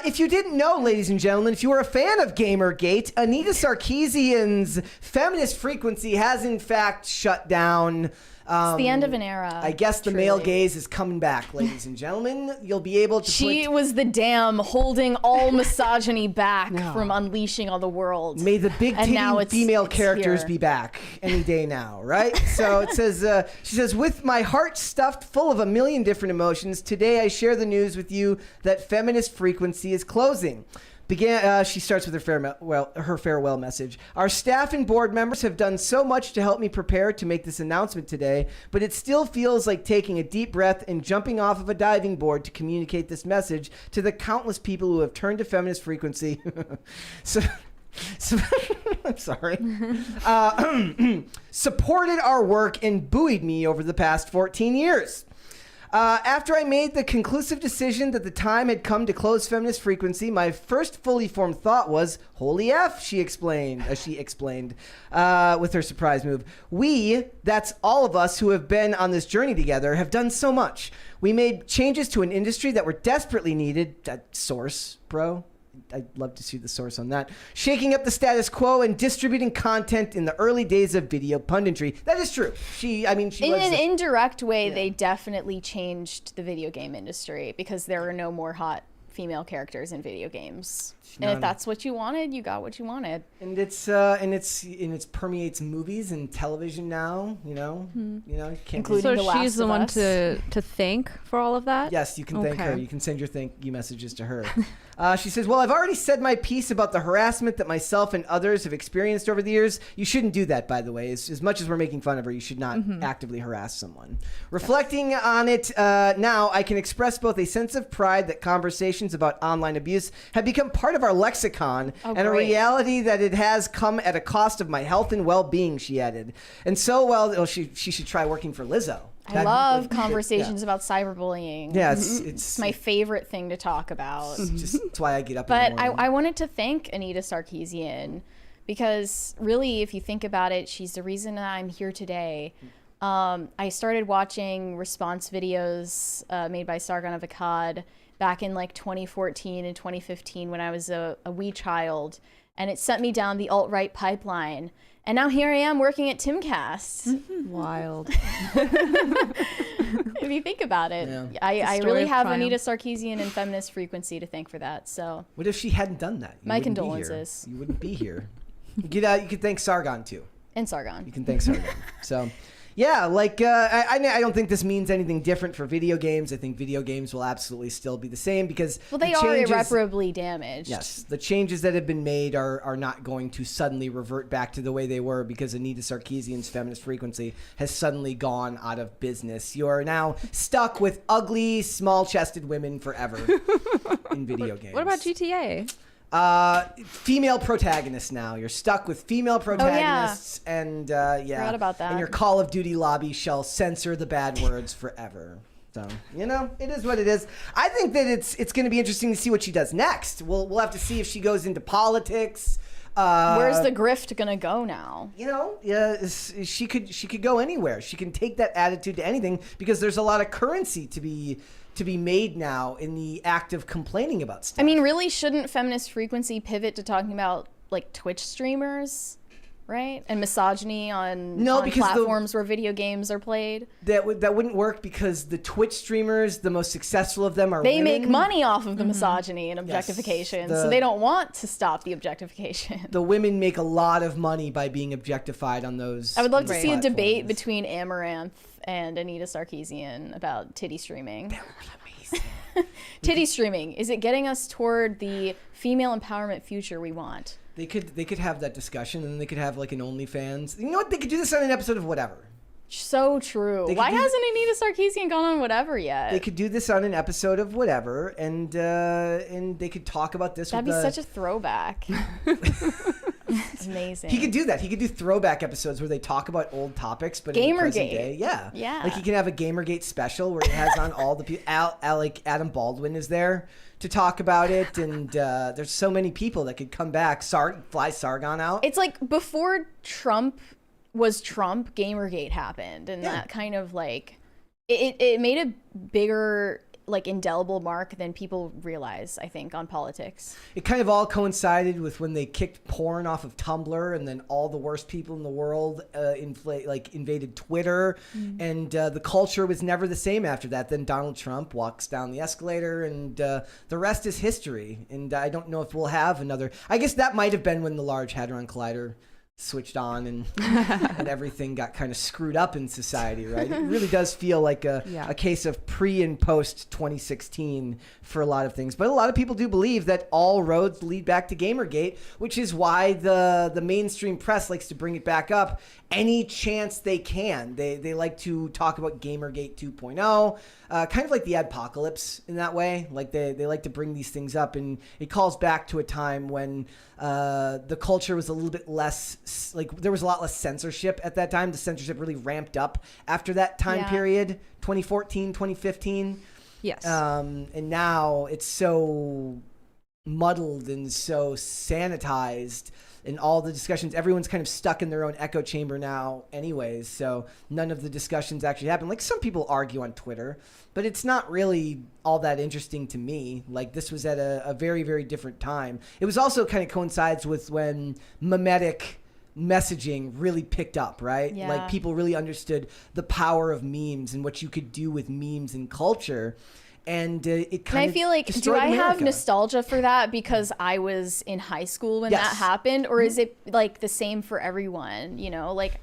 [SPEAKER 1] If you didn't know, ladies and gentlemen, if you were a fan of Gamergate, Anita Sarkeesian's feminist frequency has in fact shut down.
[SPEAKER 2] It's the end of an era.
[SPEAKER 1] I guess the
[SPEAKER 2] truly.
[SPEAKER 1] male gaze is coming back, ladies and gentlemen. You'll be able to
[SPEAKER 2] She
[SPEAKER 1] put...
[SPEAKER 2] was the dam holding all misogyny back from unleashing on the world.
[SPEAKER 1] May the big
[SPEAKER 2] And now
[SPEAKER 1] titty
[SPEAKER 2] it's-
[SPEAKER 1] female
[SPEAKER 2] it's
[SPEAKER 1] characters
[SPEAKER 2] here.
[SPEAKER 1] be back any day now, right? So it says, she says, with my heart stuffed full of a million different emotions, today I share the news with you that feminist frequency is closing. She starts with her farewell message. Our staff and board members have done so much to help me prepare to make this announcement today, but it still feels like taking a deep breath and jumping off of a diving board to communicate this message to the countless people who have turned to feminist frequency. So I'm sorry. Supported our work and buoyed me over the past 14 years. After I made the conclusive decision that the time had come to close feminist frequency, my first fully formed thought was, holy F, she explained, with her surprise move. That's all of us who have been on this journey together, have done so much. We made changes to an industry that were desperately needed. Source, bro. I'd love to see the source on that. Shaking up the status quo and distributing content in the early days of video punditry. That is true. She
[SPEAKER 2] In
[SPEAKER 1] was...
[SPEAKER 2] an indirect way, they definitely changed the video game industry because there are no more hot female characters in video games.
[SPEAKER 1] She's
[SPEAKER 2] And if
[SPEAKER 1] not-
[SPEAKER 2] that's what you wanted, you got what you wanted.
[SPEAKER 1] And it's permeates movies and television now. You know, you can't.
[SPEAKER 2] Including
[SPEAKER 3] So
[SPEAKER 2] The Last
[SPEAKER 3] she's the
[SPEAKER 2] of
[SPEAKER 3] one
[SPEAKER 2] Us.
[SPEAKER 3] to thank for all of that?
[SPEAKER 1] Yes, you can thank her.
[SPEAKER 3] Okay.
[SPEAKER 1] You can send your thank you messages to her. She says, well, I've already said my piece about the harassment that myself and others have experienced over the years. You shouldn't do that, by the way. As much as we're making fun of her, you should not actively harass someone. Reflecting on it now, I can express both a sense of pride that conversations about online abuse have become part of our lexicon and a
[SPEAKER 2] great.
[SPEAKER 1] reality that it has come at a cost of my health and well-being, she added. And so, well, she should try working for Lizzo.
[SPEAKER 2] I love conversations about cyberbullying.
[SPEAKER 1] Yeah,
[SPEAKER 2] It's my favorite thing to talk about.
[SPEAKER 1] it's why I get up
[SPEAKER 2] But
[SPEAKER 1] in the morning.
[SPEAKER 2] I wanted to thank Anita Sarkeesian because really, if you think about it, she's the reason that I'm here today. I started watching response videos made by Sargon of Akkad back in like 2014 and 2015 when I was a wee child, and it sent me down the alt-right pipeline. And now here I am working at Timcast.
[SPEAKER 4] Wild.
[SPEAKER 2] If you think about it,
[SPEAKER 1] Yeah.
[SPEAKER 2] I
[SPEAKER 3] story
[SPEAKER 2] really
[SPEAKER 3] of
[SPEAKER 2] have
[SPEAKER 3] triumph.
[SPEAKER 2] Anita Sarkeesian and Feminist Frequency to thank for that. So
[SPEAKER 1] What if she hadn't done that? You
[SPEAKER 2] My
[SPEAKER 1] wouldn't be here.
[SPEAKER 2] condolences.
[SPEAKER 1] You wouldn't be here. You could thank Sargon too.
[SPEAKER 2] and Sargon.
[SPEAKER 1] You can thank Sargon. So, yeah, like I don't think this means anything different for video games. I think video games will absolutely still be the same because
[SPEAKER 2] Well, they
[SPEAKER 1] the
[SPEAKER 2] are
[SPEAKER 1] changes-
[SPEAKER 2] irreparably damaged.
[SPEAKER 1] Yes, the changes that have been made are not going to suddenly revert back to the way they were because Anita Sarkeesian's Feminist Frequency has suddenly gone out of business. You are now stuck with ugly, small-chested women forever in video games.
[SPEAKER 3] What about GTA?
[SPEAKER 1] Female protagonists now. You're stuck with female protagonists, and yeah,
[SPEAKER 2] Forgot about that.
[SPEAKER 1] And your Call of Duty lobby shall censor the bad words forever. So it is what it is. I think that it's going to be interesting to see what she does next. We'll have to see if she goes into politics.
[SPEAKER 2] Where's the grift gonna go now?
[SPEAKER 1] She could go anywhere. She can take that attitude to anything because there's a lot of currency to be made now in the act of complaining about stuff.
[SPEAKER 2] I mean, really, shouldn't Feminist Frequency pivot to talking about like Twitch streamers, right? And misogyny on
[SPEAKER 1] because
[SPEAKER 2] platforms where video games are played.
[SPEAKER 1] that wouldn't work because the Twitch streamers, the most successful of them are
[SPEAKER 2] They
[SPEAKER 1] women.
[SPEAKER 2] make money off of the misogyny and objectification, so they don't want to stop the objectification.
[SPEAKER 1] The women make a lot of money by being objectified on those.
[SPEAKER 2] I would love to see a
[SPEAKER 1] platforms.
[SPEAKER 2] debate between Amaranth and Anita Sarkeesian about titty streaming.
[SPEAKER 1] That would be amazing.
[SPEAKER 2] Titty streaming, is it getting us toward the female empowerment future we want?
[SPEAKER 1] They could have that discussion, and then they could have like an OnlyFans. You know what? They could do this on an episode of whatever.
[SPEAKER 2] So true.
[SPEAKER 1] They could
[SPEAKER 2] Why
[SPEAKER 1] do-
[SPEAKER 2] hasn't Anita Sarkeesian gone on whatever yet?
[SPEAKER 1] They could do this on an episode of whatever, and they could talk about this.
[SPEAKER 2] That'd be
[SPEAKER 1] with
[SPEAKER 2] such a throwback. Amazing.
[SPEAKER 1] He could do that. He could do throwback episodes where they talk about old topics, but in the present
[SPEAKER 2] Gamergate.
[SPEAKER 1] day. Yeah.
[SPEAKER 2] Yeah.
[SPEAKER 1] Like he can have a Gamergate special where he has on all the people. Like Adam Baldwin is there to talk about it, and there's so many people that could come back. Fly Sargon out.
[SPEAKER 2] It's like before Trump was Trump, Gamergate happened, and
[SPEAKER 1] Yeah.
[SPEAKER 2] that kind of like it made a bigger like indelible mark than people realize, I think, on politics.
[SPEAKER 1] It kind of all coincided with when they kicked porn off of Tumblr, and then all the worst people in the world invaded Twitter, and the culture was never the same after that. Then Donald Trump walks down the escalator, and the rest is history. And I don't know if we'll have another. I guess that might have been when the Large Hadron Collider switched on and and everything got kind of screwed up in society, right? It really does feel like a case of pre and post 2016 for a lot of things. But a lot of people do believe that all roads lead back to Gamergate, which is why the mainstream press likes to bring it back up any chance they can. They like to talk about Gamergate 2.0, kind of like the adpocalypse in that way. Like they like to bring these things up, and it calls back to a time when the culture was a little bit less, like there was a lot less censorship at that time. The censorship really ramped up after that time
[SPEAKER 2] Yeah.
[SPEAKER 1] period, 2014, 2015.
[SPEAKER 3] Yes.
[SPEAKER 1] And now it's so muddled and so sanitized in all the discussions. Everyone's kind of stuck in their own echo chamber now anyways, so none of the discussions actually happen. Like some people argue on Twitter, but it's not really all that interesting to me. Like this was at a very, very different time. It was also kind of coincides with when memetic messaging really picked up, right?
[SPEAKER 2] Yeah.
[SPEAKER 1] Like people really understood the power of memes and what you could do with memes in culture. and it
[SPEAKER 2] And
[SPEAKER 1] kind
[SPEAKER 2] I
[SPEAKER 1] of
[SPEAKER 2] feel like, do
[SPEAKER 1] destroyed
[SPEAKER 2] I have
[SPEAKER 1] America.
[SPEAKER 2] nostalgia for that because I was in high school when
[SPEAKER 1] Yes.
[SPEAKER 2] that happened? Or is it like the same for everyone? You know, like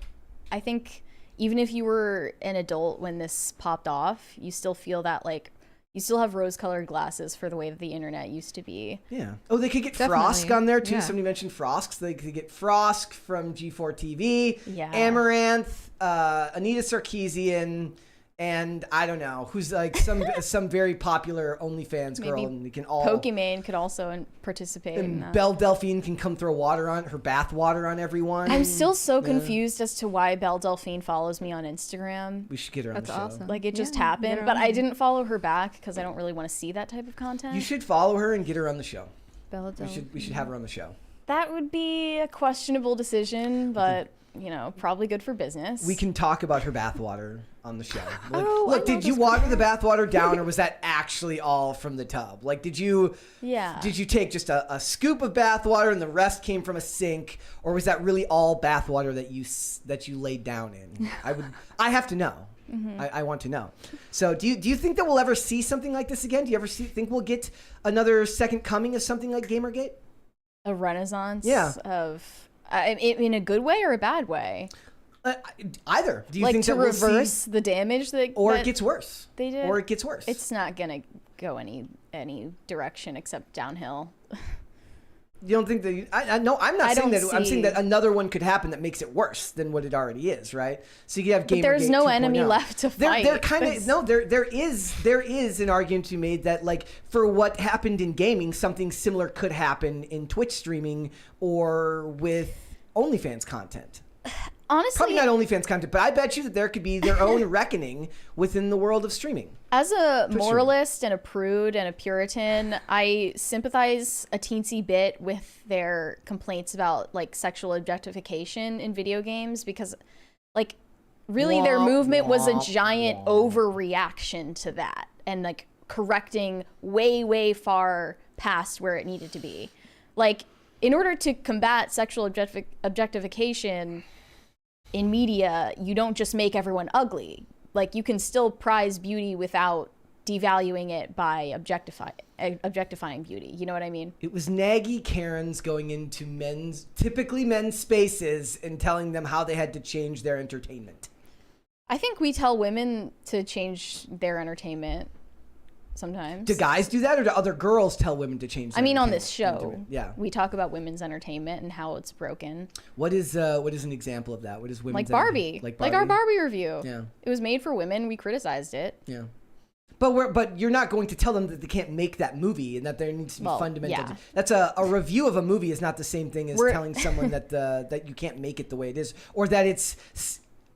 [SPEAKER 2] I think even if you were an adult when this popped off, you still feel that like you still have rose-colored glasses for the way that the internet used to be.
[SPEAKER 1] Yeah. Oh, they could get
[SPEAKER 3] Definitely.
[SPEAKER 1] Frosk on there too.
[SPEAKER 3] Yeah.
[SPEAKER 1] Somebody mentioned Frosk. They could get Frosk from G4 TV.
[SPEAKER 2] Yeah.
[SPEAKER 1] Amaranth, Anita Sarkeesian, and I don't know who's like some very popular OnlyFans girl,
[SPEAKER 2] Maybe
[SPEAKER 1] and we can all.
[SPEAKER 2] Pokimane could also participate in
[SPEAKER 1] And
[SPEAKER 2] that.
[SPEAKER 1] Belle Delphine can come throw her bath water on everyone.
[SPEAKER 2] I'm still so confused as to why Belle Delphine follows me on Instagram.
[SPEAKER 1] We should get her on
[SPEAKER 3] That's
[SPEAKER 1] the show.
[SPEAKER 3] awesome.
[SPEAKER 2] Like it just
[SPEAKER 3] Yeah, get
[SPEAKER 2] happened,
[SPEAKER 3] her
[SPEAKER 2] but
[SPEAKER 3] on
[SPEAKER 2] I
[SPEAKER 3] there.
[SPEAKER 2] didn't follow her back because I don't really want to see that type of content.
[SPEAKER 1] You should follow her and get her on the show.
[SPEAKER 3] Bella
[SPEAKER 1] We should have her on the show.
[SPEAKER 2] That would be a questionable decision, but you know, probably good for business.
[SPEAKER 1] We can talk about her bathwater on the show. Like,
[SPEAKER 2] Oh, I
[SPEAKER 1] look,
[SPEAKER 2] love
[SPEAKER 1] did you
[SPEAKER 2] this
[SPEAKER 1] water the bathwater down, or was that actually all from the tub? Like, did you take just a scoop of bathwater and the rest came from a sink, or was that really all bathwater that you laid down in? I have to know.
[SPEAKER 2] Mm-hmm.
[SPEAKER 1] I want to know. So, do you think that we'll ever see something like this again? Do you ever think we'll get another second coming of something like Gamergate?
[SPEAKER 2] a renaissance
[SPEAKER 1] Yeah.
[SPEAKER 2] of in a good way or a bad way?
[SPEAKER 1] Either. Do you
[SPEAKER 2] Like
[SPEAKER 1] think
[SPEAKER 2] to
[SPEAKER 1] that we'll see,
[SPEAKER 2] reverse the damage that
[SPEAKER 1] or
[SPEAKER 2] that
[SPEAKER 1] it gets worse?
[SPEAKER 2] they did?
[SPEAKER 1] Or it gets worse.
[SPEAKER 2] It's not gonna go any direction except downhill.
[SPEAKER 1] You don't think that? No, I'm not
[SPEAKER 2] I
[SPEAKER 1] saying
[SPEAKER 2] don't
[SPEAKER 1] that. I'm saying
[SPEAKER 2] see-
[SPEAKER 1] that another one could happen that makes it worse than what it already is, right? So you could have Gamergate.
[SPEAKER 2] But there's no enemy
[SPEAKER 1] 2.0.
[SPEAKER 2] left to
[SPEAKER 1] They're
[SPEAKER 2] fight.
[SPEAKER 1] kind of
[SPEAKER 2] There's-
[SPEAKER 1] no. There is an argument to be made that like for what happened in gaming, something similar could happen in Twitch streaming or with OnlyFans content.
[SPEAKER 2] Honestly,
[SPEAKER 1] Probably not OnlyFans content, but I bet you that there could be their own reckoning within the world of streaming.
[SPEAKER 2] as a
[SPEAKER 1] For sure.
[SPEAKER 2] moralist and a prude and a Puritan, I sympathize a teensy bit with their complaints about like sexual objectification in video games because, like, really their
[SPEAKER 1] Womp,
[SPEAKER 2] movement was a
[SPEAKER 1] womp,
[SPEAKER 2] giant
[SPEAKER 1] womp.
[SPEAKER 2] overreaction to that and like correcting way far past where it needed to be. Like, in order to combat sexual objectification in media, you don't just make everyone ugly. Like, you can still prize beauty without devaluing it by objectifying beauty. You know what I mean?
[SPEAKER 1] It was naggy Karens going into typically men's spaces and telling them how they had to change their entertainment.
[SPEAKER 2] I think we tell women to change their entertainment sometimes.
[SPEAKER 1] Do guys do that, or do other girls tell women to change?
[SPEAKER 2] I mean, on this
[SPEAKER 1] entertainment?
[SPEAKER 2] show,
[SPEAKER 1] Yeah.
[SPEAKER 2] we talk about women's entertainment and how it's broken.
[SPEAKER 1] What is an example of that? What is women's
[SPEAKER 2] Like Barbie.
[SPEAKER 1] entertainment?
[SPEAKER 2] Like our Barbie review.
[SPEAKER 1] Yeah.
[SPEAKER 2] It was made for women. We criticized it.
[SPEAKER 1] Yeah. But you're not going to tell them that they can't make that movie and that there needs to be
[SPEAKER 2] Well,
[SPEAKER 1] fundamental.
[SPEAKER 2] yeah.
[SPEAKER 1] That's a review of a movie is not the same thing as
[SPEAKER 2] We're-
[SPEAKER 1] telling someone that that you can't make it the way it is, or that it's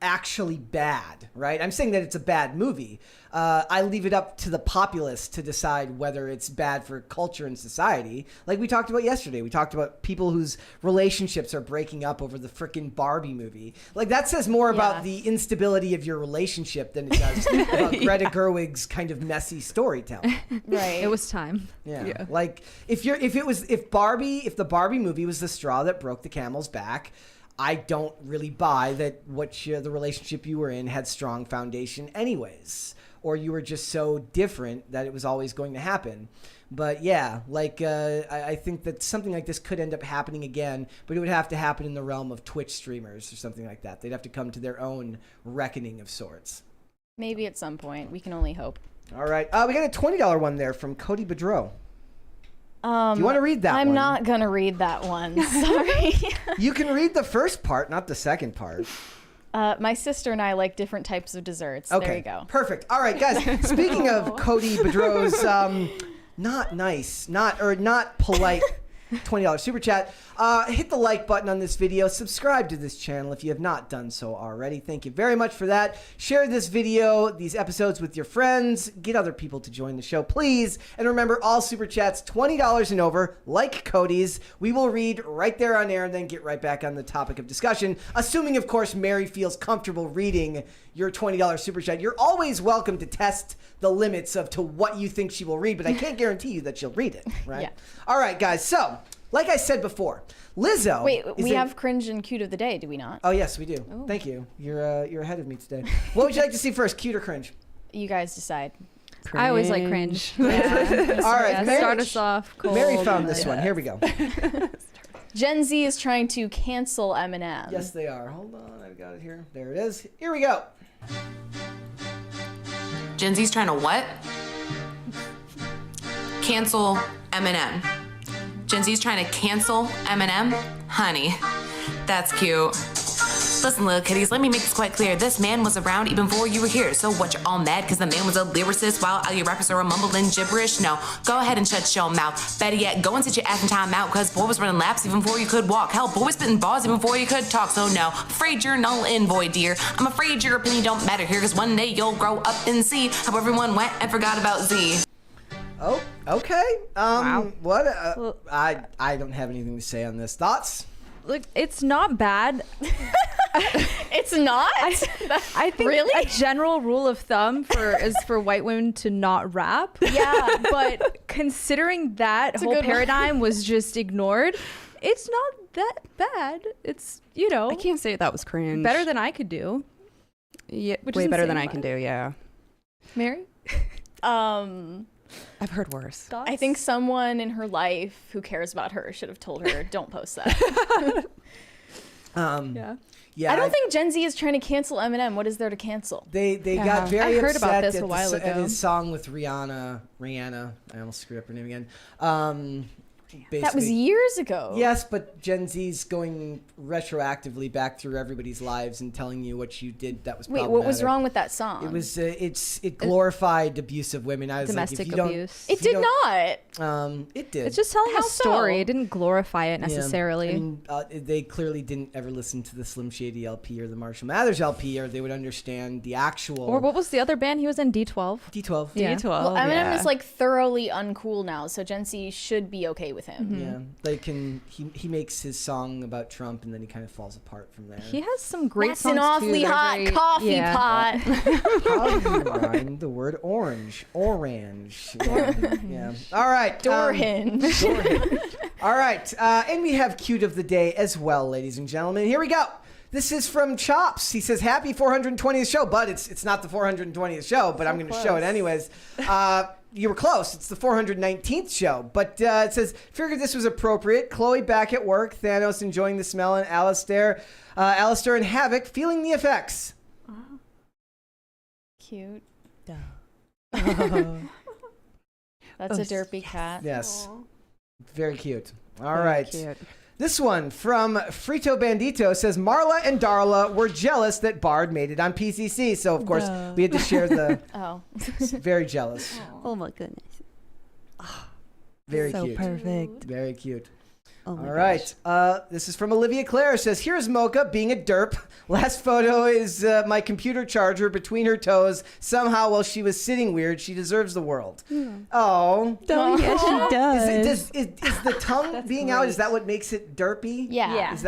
[SPEAKER 1] actually bad, right? I'm saying that it's a bad movie. I leave it up to the populace to decide whether it's bad for culture and society. Like we talked about yesterday. We talked about people whose relationships are breaking up over the frickin' Barbie movie. Like that says more about
[SPEAKER 2] Yeah.
[SPEAKER 1] the instability of your relationship than it does about Greta Gerwig's kind of messy storytelling.
[SPEAKER 2] Right.
[SPEAKER 3] It was time.
[SPEAKER 1] Yeah. Like if the Barbie movie was the straw that broke the camel's back, I don't really buy that the relationship you were in had strong foundation anyways, or you were just so different that it was always going to happen. But yeah, like I think that something like this could end up happening again, but it would have to happen in the realm of Twitch streamers or something like that. They'd have to come to their own reckoning of sorts.
[SPEAKER 2] Maybe at some point. We can only hope.
[SPEAKER 1] All right. We got a $20 one there from Cody Bedreau. Do you want to read that one?
[SPEAKER 2] I'm not going to read that one. Sorry.
[SPEAKER 1] You can read the first part, not the second part.
[SPEAKER 2] My sister and I like different types of desserts.
[SPEAKER 1] Okay.
[SPEAKER 2] There you go.
[SPEAKER 1] Perfect. All right, guys. Speaking of Cody Bedreau's not polite $20 super chat, hit the like button on this video. Subscribe to this channel if you have not done so already. Thank you very much for that. Share this video, these episodes with your friends. Get other people to join the show, please. And remember, all super chats $20 and over, like Cody's, we will read right there on air and then get right back on the topic of discussion. Assuming, of course, Mary feels comfortable reading your $20 super chat. You're always welcome to test the limits of to what you think she will read, but I can't guarantee you that she'll read it, right?
[SPEAKER 2] Yeah.
[SPEAKER 1] All right, guys. So, like I said before, Lizzo.
[SPEAKER 2] Wait,
[SPEAKER 1] is
[SPEAKER 2] we
[SPEAKER 1] in-
[SPEAKER 2] have cringe and cute of the day, do we not?
[SPEAKER 1] Oh yes, we do. Thank you. You're ahead of me today. What would you like to see first, cute or cringe?
[SPEAKER 2] You guys decide.
[SPEAKER 3] I always like cringe.
[SPEAKER 1] All right,
[SPEAKER 3] Yeah,
[SPEAKER 1] Mary,
[SPEAKER 3] start us off cold.
[SPEAKER 1] Mary found this one. Here we go.
[SPEAKER 2] Gen Z is trying to cancel Eminem.
[SPEAKER 1] Yes, they are. Hold on, I've got it here. There it is. Here we go.
[SPEAKER 5] Gen Z's trying to what? Cancel Eminem. Gen Z's trying to cancel Eminem? Honey, that's cute. Listen, little kitties, let me make this quite clear. This man was around even before you were here. So what, you're all mad because the man was a lyricist while all your rappers are mumbling gibberish? No, go ahead and shut your mouth. Better yet, go and sit your ass in time out because boy was running laps even before you could walk. Hell, boy was spitting bars even before you could talk. So no, afraid you're null and void, dear. I'm afraid your opinion don't matter here because one day you'll grow up and see how everyone went and forgot about Z.
[SPEAKER 1] Oh, okay.
[SPEAKER 4] Wow.
[SPEAKER 1] What? I don't have anything to say on this. Thoughts?
[SPEAKER 3] Look, it's not bad.
[SPEAKER 2] It's not?
[SPEAKER 3] I think
[SPEAKER 2] Really?
[SPEAKER 3] a general rule of thumb is for white women to not rap.
[SPEAKER 2] Yeah.
[SPEAKER 3] But considering that
[SPEAKER 2] a
[SPEAKER 3] whole
[SPEAKER 2] good one.
[SPEAKER 3] paradigm was just ignored, it's not that bad. It's,
[SPEAKER 4] I can't say that was cringe.
[SPEAKER 3] better than I could do.
[SPEAKER 4] Yeah,
[SPEAKER 3] which
[SPEAKER 4] way
[SPEAKER 3] isn't
[SPEAKER 4] better
[SPEAKER 3] saying
[SPEAKER 4] than I
[SPEAKER 3] much.
[SPEAKER 4] can do. Yeah,
[SPEAKER 3] Mary?
[SPEAKER 4] I've heard worse.
[SPEAKER 3] Thoughts?
[SPEAKER 2] I think someone in her life who cares about her should have told her, don't post that.
[SPEAKER 3] Yeah.
[SPEAKER 1] Yeah.
[SPEAKER 2] I don't think Gen Z is trying to cancel Eminem. What is there to cancel?
[SPEAKER 1] They got very
[SPEAKER 3] I heard
[SPEAKER 1] upset
[SPEAKER 3] about this
[SPEAKER 1] at
[SPEAKER 3] a while
[SPEAKER 1] at
[SPEAKER 3] ago.
[SPEAKER 1] his song with Rihanna. I almost screwed up her name again.
[SPEAKER 2] That was
[SPEAKER 1] Basically-
[SPEAKER 2] years ago.
[SPEAKER 1] Yes, but Gen Z's going retroactively back through everybody's lives and telling you what you did that was
[SPEAKER 2] Wait,
[SPEAKER 1] problematic.
[SPEAKER 2] what was wrong with that song?
[SPEAKER 1] It was it glorified abusive women. I was
[SPEAKER 3] Domestic
[SPEAKER 1] like, if you don't,
[SPEAKER 3] abuse.
[SPEAKER 2] It did not.
[SPEAKER 1] It did.
[SPEAKER 3] It's just telling
[SPEAKER 2] How
[SPEAKER 3] a story.
[SPEAKER 2] so?
[SPEAKER 3] It didn't glorify it
[SPEAKER 1] Yeah.
[SPEAKER 3] necessarily.
[SPEAKER 1] I mean, they clearly didn't ever listen to the Slim Shady LP or the Marshall Mathers LP, or they would understand the actual.
[SPEAKER 3] Or what was the other band he was in? D12.
[SPEAKER 1] D12.
[SPEAKER 3] Yeah.
[SPEAKER 4] D12.
[SPEAKER 2] Well, Eminem
[SPEAKER 4] yeah.
[SPEAKER 2] is like thoroughly uncool now, so Gen Z should be okay with him.
[SPEAKER 3] Mm-hmm.
[SPEAKER 1] Yeah, they can. He makes his song about Trump, and then he kind of falls apart from there.
[SPEAKER 3] He has some great
[SPEAKER 2] That's
[SPEAKER 3] songs
[SPEAKER 2] an awfully
[SPEAKER 3] too. They're
[SPEAKER 2] hot
[SPEAKER 3] very-
[SPEAKER 2] coffee
[SPEAKER 3] yeah.
[SPEAKER 2] pot.
[SPEAKER 1] How do you rhyme the word orange? Orange. Yeah. All right.
[SPEAKER 2] Door hinge.
[SPEAKER 1] Door hinge. All right. And we have cute of the day as well, ladies and gentlemen. Here we go. This is from Chops. He says, happy 420th show, but it's not the 420th show, but I'm going to show it anyways. You were close. It's the 419th show. But it says, figured this was appropriate. Chloe back at work. Thanos enjoying the smell. And Alistair and Havoc feeling the effects.
[SPEAKER 2] Cute.
[SPEAKER 4] Duh.
[SPEAKER 2] That's a derpy cat.
[SPEAKER 1] Yes. Very cute. All
[SPEAKER 4] Very
[SPEAKER 1] right.
[SPEAKER 4] cute.
[SPEAKER 1] This one from Frito Bandito says, Marla and Darla were jealous that Bard made it on PCC. So, of course, we had to share the...
[SPEAKER 2] Oh.
[SPEAKER 1] Very jealous.
[SPEAKER 4] Oh my goodness.
[SPEAKER 1] Very
[SPEAKER 4] So
[SPEAKER 1] cute.
[SPEAKER 4] perfect.
[SPEAKER 1] Very cute.
[SPEAKER 4] Oh my
[SPEAKER 1] All right. This is from Olivia Clare. Says, here's Mocha being a derp. Last photo is my computer charger between her toes. Somehow, while she was sitting weird, she deserves the world. Oh.
[SPEAKER 4] Oh, yes, she does.
[SPEAKER 1] Is the tongue being out, is that what makes it derpy?
[SPEAKER 2] Yeah.
[SPEAKER 3] Yeah.
[SPEAKER 1] Is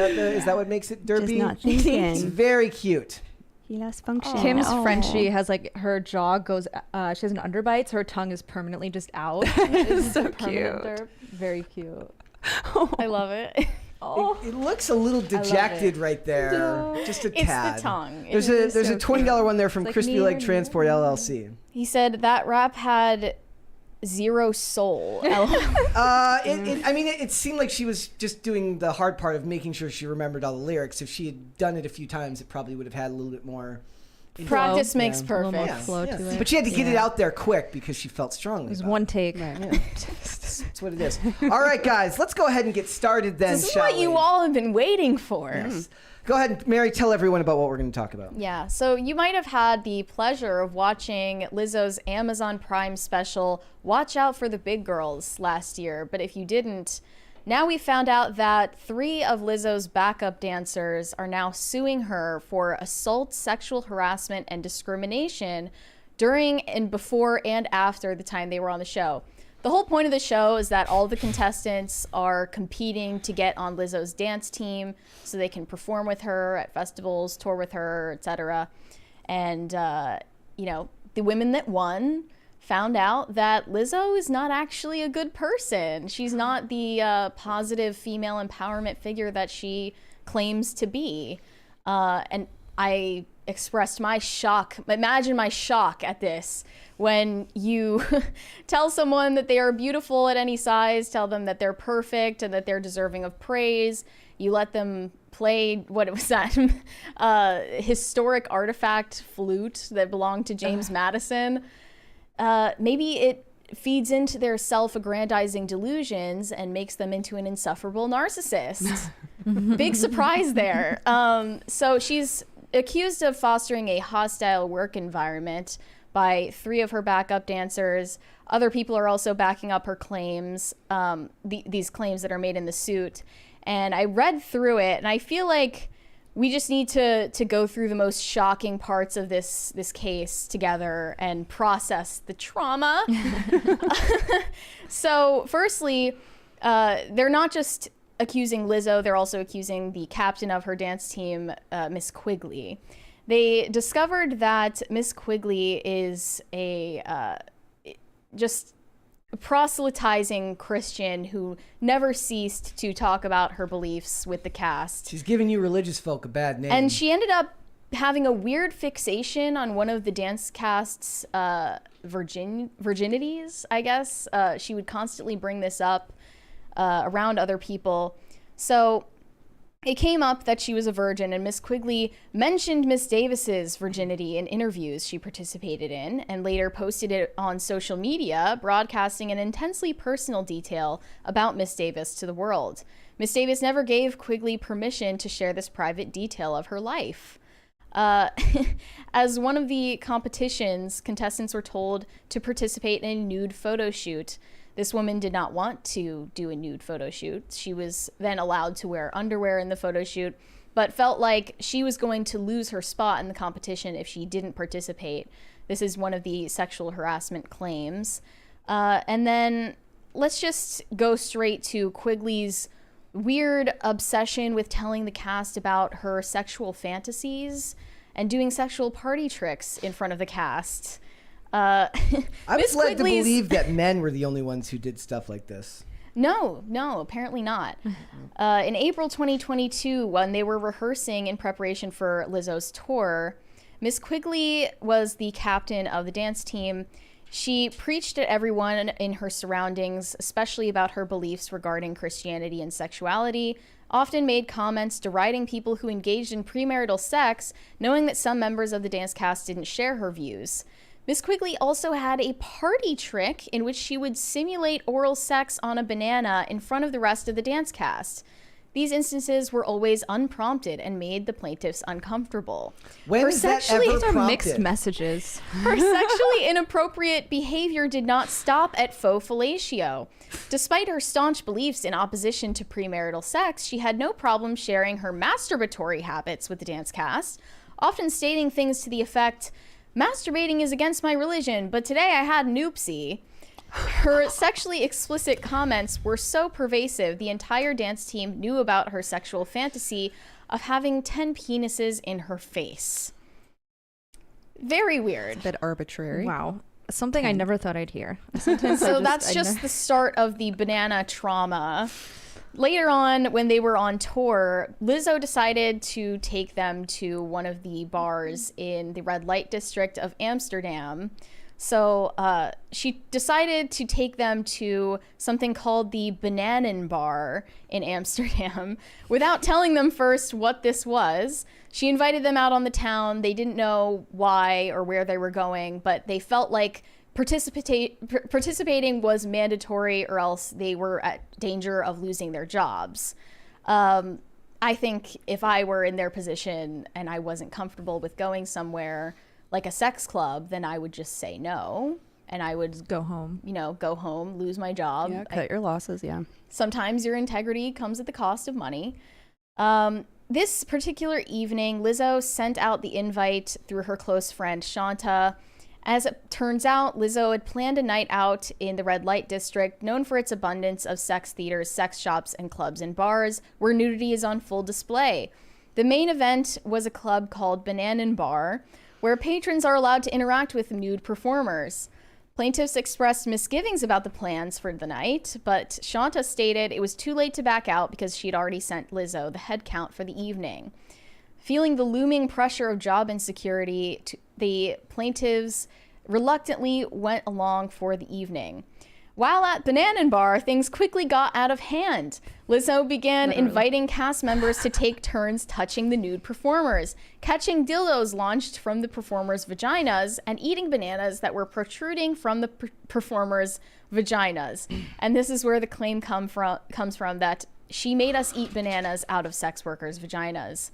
[SPEAKER 1] that what makes it derpy?
[SPEAKER 6] Just not
[SPEAKER 1] It's
[SPEAKER 6] thinking.
[SPEAKER 1] very cute.
[SPEAKER 6] He lost function.
[SPEAKER 3] Kim's
[SPEAKER 6] Oh.
[SPEAKER 3] Frenchie has like her jaw goes. She has an underbite, so her tongue is permanently just out. It's
[SPEAKER 4] So
[SPEAKER 3] a permanent
[SPEAKER 4] cute.
[SPEAKER 3] derp. Very cute.
[SPEAKER 2] I love it.
[SPEAKER 3] Oh,
[SPEAKER 1] It looks a little dejected right there.
[SPEAKER 3] No.
[SPEAKER 1] Just a
[SPEAKER 2] It's the
[SPEAKER 1] tad.
[SPEAKER 2] tongue.
[SPEAKER 1] There's
[SPEAKER 2] It
[SPEAKER 1] a
[SPEAKER 2] is
[SPEAKER 1] there's
[SPEAKER 2] so
[SPEAKER 1] a $20 one there from
[SPEAKER 3] like
[SPEAKER 1] Crispy
[SPEAKER 3] near
[SPEAKER 1] Leg
[SPEAKER 3] and
[SPEAKER 1] Transport
[SPEAKER 3] near.
[SPEAKER 1] LLC.
[SPEAKER 2] He said that rap had zero soul.
[SPEAKER 1] It seemed like she was just doing the hard part of making sure she remembered all the lyrics. If she had done it a few times, it probably would have had a little bit more.
[SPEAKER 2] Practice makes
[SPEAKER 1] Yeah.
[SPEAKER 3] a little more
[SPEAKER 2] perfect.
[SPEAKER 3] flow to it.
[SPEAKER 1] But she had to get it
[SPEAKER 3] Yeah.
[SPEAKER 1] out there quick because she felt strongly.
[SPEAKER 3] It was
[SPEAKER 1] about
[SPEAKER 3] one take.
[SPEAKER 1] Yeah. That's what it is. All right, guys, let's go ahead and get started then,
[SPEAKER 2] This is
[SPEAKER 1] shall
[SPEAKER 2] what
[SPEAKER 1] we?
[SPEAKER 2] you all have been waiting for.
[SPEAKER 1] Yes. Go ahead, Mary, tell everyone about what we're going to talk about.
[SPEAKER 2] Yeah, so you might have had the pleasure of watching Lizzo's Amazon Prime special, Watch Out for the Big Girls, last year. But if you didn't, now we found out that 3 of Lizzo's backup dancers are now suing her for assault, sexual harassment, and discrimination during and before and after the time they were on the show. The whole point of the show is that all the contestants are competing to get on Lizzo's dance team so they can perform with her at festivals, tour with her, etc. And, the women that won found out that Lizzo is not actually a good person. She's not the positive female empowerment figure that she claims to be. And I expressed my shock. Imagine my shock at this when you tell someone that they are beautiful at any size, tell them that they're perfect and that they're deserving of praise. You let them play, what was that, historic artifact flute that belonged to James Madison. Maybe it feeds into their self-aggrandizing delusions and makes them into an insufferable narcissist. Big surprise there. So she's accused of fostering a hostile work environment by 3 of her backup dancers. Other people are also backing up her claims, these claims that are made in the suit. And I read through it, and I feel like we just need to go through the most shocking parts of this case together and process the trauma. So firstly, they're not just accusing Lizzo, they're also accusing the captain of her dance team, Miss Quigley. They discovered that Miss Quigley is a just proselytizing Christian who never ceased to talk about her beliefs with the cast.
[SPEAKER 1] She's giving you religious folk a bad name.
[SPEAKER 2] And she ended up having a weird fixation on one of the dance cast's virginities, I guess. She would constantly bring this up around other people. So it came up that she was a virgin, and Miss Quigley mentioned Miss Davis's virginity in interviews she participated in, and later posted it on social media, broadcasting an intensely personal detail about Miss Davis to the world. Miss Davis never gave Quigley permission to share this private detail of her life. As one of the competitions, contestants were told to participate in a nude photo shoot. This woman did not want to do a nude photo shoot. She was then allowed to wear underwear in the photo shoot, but felt like she was going to lose her spot in the competition if she didn't participate. This is one of the sexual harassment claims. And then let's just go straight to Quigley's weird obsession with telling the cast about her sexual fantasies and doing sexual party tricks in front of the cast.
[SPEAKER 1] I was led to believe that men were the only ones who did stuff like this.
[SPEAKER 2] No, apparently not. In April 2022, when they were rehearsing in preparation for Lizzo's tour, Miss Quigley was the captain of the dance team. She preached at everyone in her surroundings, especially about her beliefs regarding Christianity and sexuality, often made comments deriding people who engaged in premarital sex, knowing that some members of the dance cast didn't share her views. Miss Quigley also had a party trick in which she would simulate oral sex on a banana in front of the rest of the dance cast. These instances were always unprompted and made the plaintiffs uncomfortable.
[SPEAKER 1] When is that ever
[SPEAKER 3] These are
[SPEAKER 1] prompted?
[SPEAKER 3] mixed messages.
[SPEAKER 2] Her sexually inappropriate behavior did not stop at faux fellatio. Despite her staunch beliefs in opposition to premarital sex, she had no problem sharing her masturbatory habits with the dance cast, often stating things to the effect, "Masturbating is against my religion, but today I had an oopsie." Her sexually explicit comments were so pervasive, the entire dance team knew about her sexual fantasy of having 10 penises in her face. Very weird.
[SPEAKER 4] A bit arbitrary.
[SPEAKER 3] Wow. Something I never thought I'd hear.
[SPEAKER 2] So that's just the start of the banana trauma. Later on, when they were on tour, Lizzo decided to take them to one of the bars in the red light district of Amsterdam. So she decided to take them to something called the Bananen Bar in Amsterdam without telling them first what this was. She invited them out on the town. They didn't know why or where they were going, but they felt like participating was mandatory or else they were at danger of losing their jobs. I think if I were in their position and I wasn't comfortable with going somewhere like a sex club, then I would just say no. And I would
[SPEAKER 3] Go home.
[SPEAKER 2] go home, lose my job.
[SPEAKER 4] Yeah, cut your losses, yeah.
[SPEAKER 2] Sometimes your integrity comes at the cost of money. This particular evening, Lizzo sent out the invite through her close friend Shanta. As it turns out, Lizzo had planned a night out in the red light district, known for its abundance of sex theaters, sex shops, and clubs and bars, where nudity is on full display. The main event was a club called Bananen Bar, where patrons are allowed to interact with nude performers. Plaintiffs expressed misgivings about the plans for the night, but Shanta stated it was too late to back out because she had already sent Lizzo the head count for the evening. Feeling the looming pressure of job insecurity, the plaintiffs reluctantly went along for the evening. While at Banana Bar, things quickly got out of hand. Lizzo began inviting cast members to take turns touching the nude performers, catching dildos launched from the performers' vaginas, and eating bananas that were protruding from the performers' vaginas. And this is where the claim comes from that she made us eat bananas out of sex workers' vaginas.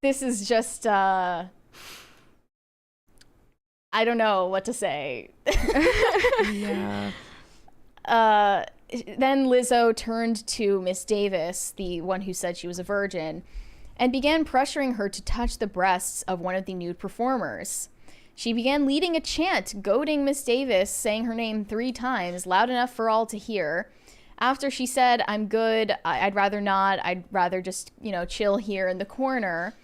[SPEAKER 2] This is just... I don't know what to say.
[SPEAKER 4] Yeah.
[SPEAKER 2] Then Lizzo turned to Miss Davis, the one who said she was a virgin, and began pressuring her to touch the breasts of one of the nude performers. She began leading a chant, goading Miss Davis, saying her name 3 times, loud enough for all to hear. After she said, "I'm good, I'd rather not, I'd rather just, chill here in the corner,"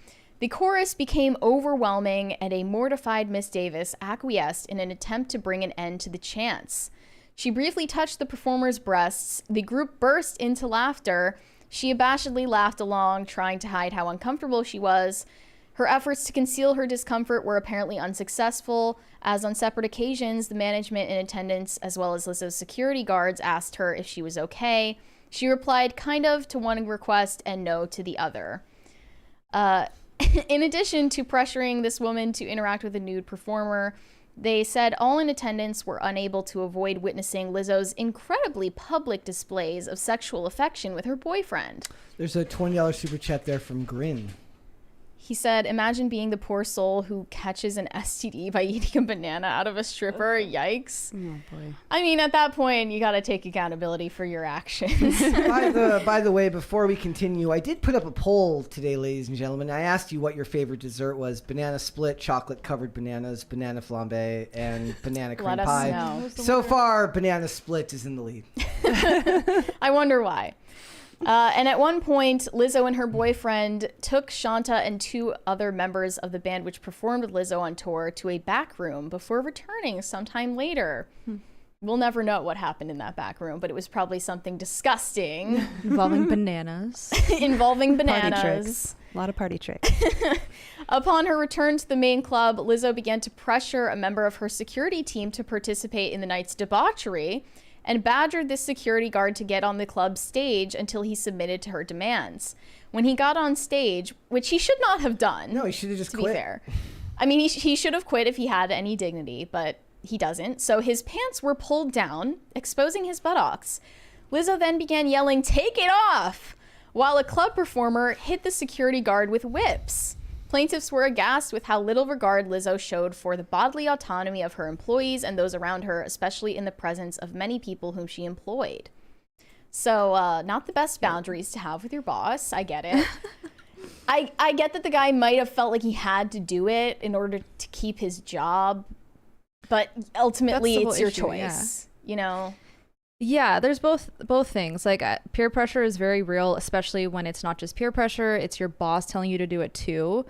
[SPEAKER 2] the chorus became overwhelming, and a mortified Miss Davis acquiesced in an attempt to bring an end to the chants. She briefly touched the performer's breasts. The group burst into laughter. She abashedly laughed along, trying to hide how uncomfortable she was. Her efforts to conceal her discomfort were apparently unsuccessful, as on separate occasions, the management in attendance, as well as Lizzo's security guards, asked her if she was okay. She replied kind of to one request and no to the other. In addition to pressuring this woman to interact with a nude performer, they said all in attendance were unable to avoid witnessing Lizzo's incredibly public displays of sexual affection with her boyfriend.
[SPEAKER 1] There's a $20 super chat there from Grin.
[SPEAKER 2] He said, "Imagine being the poor soul who catches an STD by eating a banana out of a stripper. Yikes."
[SPEAKER 4] Oh boy.
[SPEAKER 2] I mean, at that point, you got to take accountability for your actions.
[SPEAKER 1] By the way, before we continue, I did put up a poll today, ladies and gentlemen. I asked you what your favorite dessert was: banana split, chocolate covered bananas, banana flambe, and banana cream
[SPEAKER 2] Let us
[SPEAKER 1] pie.
[SPEAKER 2] know.
[SPEAKER 1] So far, banana split is in the lead.
[SPEAKER 2] I wonder why. And at one point, Lizzo and her boyfriend took Shanta and 2 other members of the band which performed with Lizzo on tour to a back room before returning sometime later. We'll never know what happened in that back room, but it was probably something disgusting.
[SPEAKER 3] Involving bananas.
[SPEAKER 2] Involving
[SPEAKER 4] Party
[SPEAKER 2] bananas.
[SPEAKER 4] tricks. A lot of party tricks.
[SPEAKER 2] Upon her return to the main club, Lizzo began to pressure a member of her security team to participate in the night's debauchery, and badgered this security guard to get on the club stage until he submitted to her demands. When he got on stage, which he should not have done.
[SPEAKER 1] No, he should have just
[SPEAKER 2] to
[SPEAKER 1] quit.
[SPEAKER 2] be fair. I mean, he should have quit if he had any dignity, but he doesn't. So his pants were pulled down, exposing his buttocks. Lizzo then began yelling, "Take it off!" while a club performer hit the security guard with whips. Plaintiffs were aghast with how little regard Lizzo showed for the bodily autonomy of her employees and those around her, especially in the presence of many people whom she employed. So, not the best boundaries to have with your boss. I get it. I get that the guy might have felt like he had to do it in order to keep his job, but ultimately
[SPEAKER 3] That's the
[SPEAKER 2] it's
[SPEAKER 3] whole
[SPEAKER 2] your
[SPEAKER 3] issue,
[SPEAKER 2] choice, you know?
[SPEAKER 3] Yeah, there's both things. Like peer pressure is very real, especially when it's not just peer pressure, it's your boss telling you to do it too.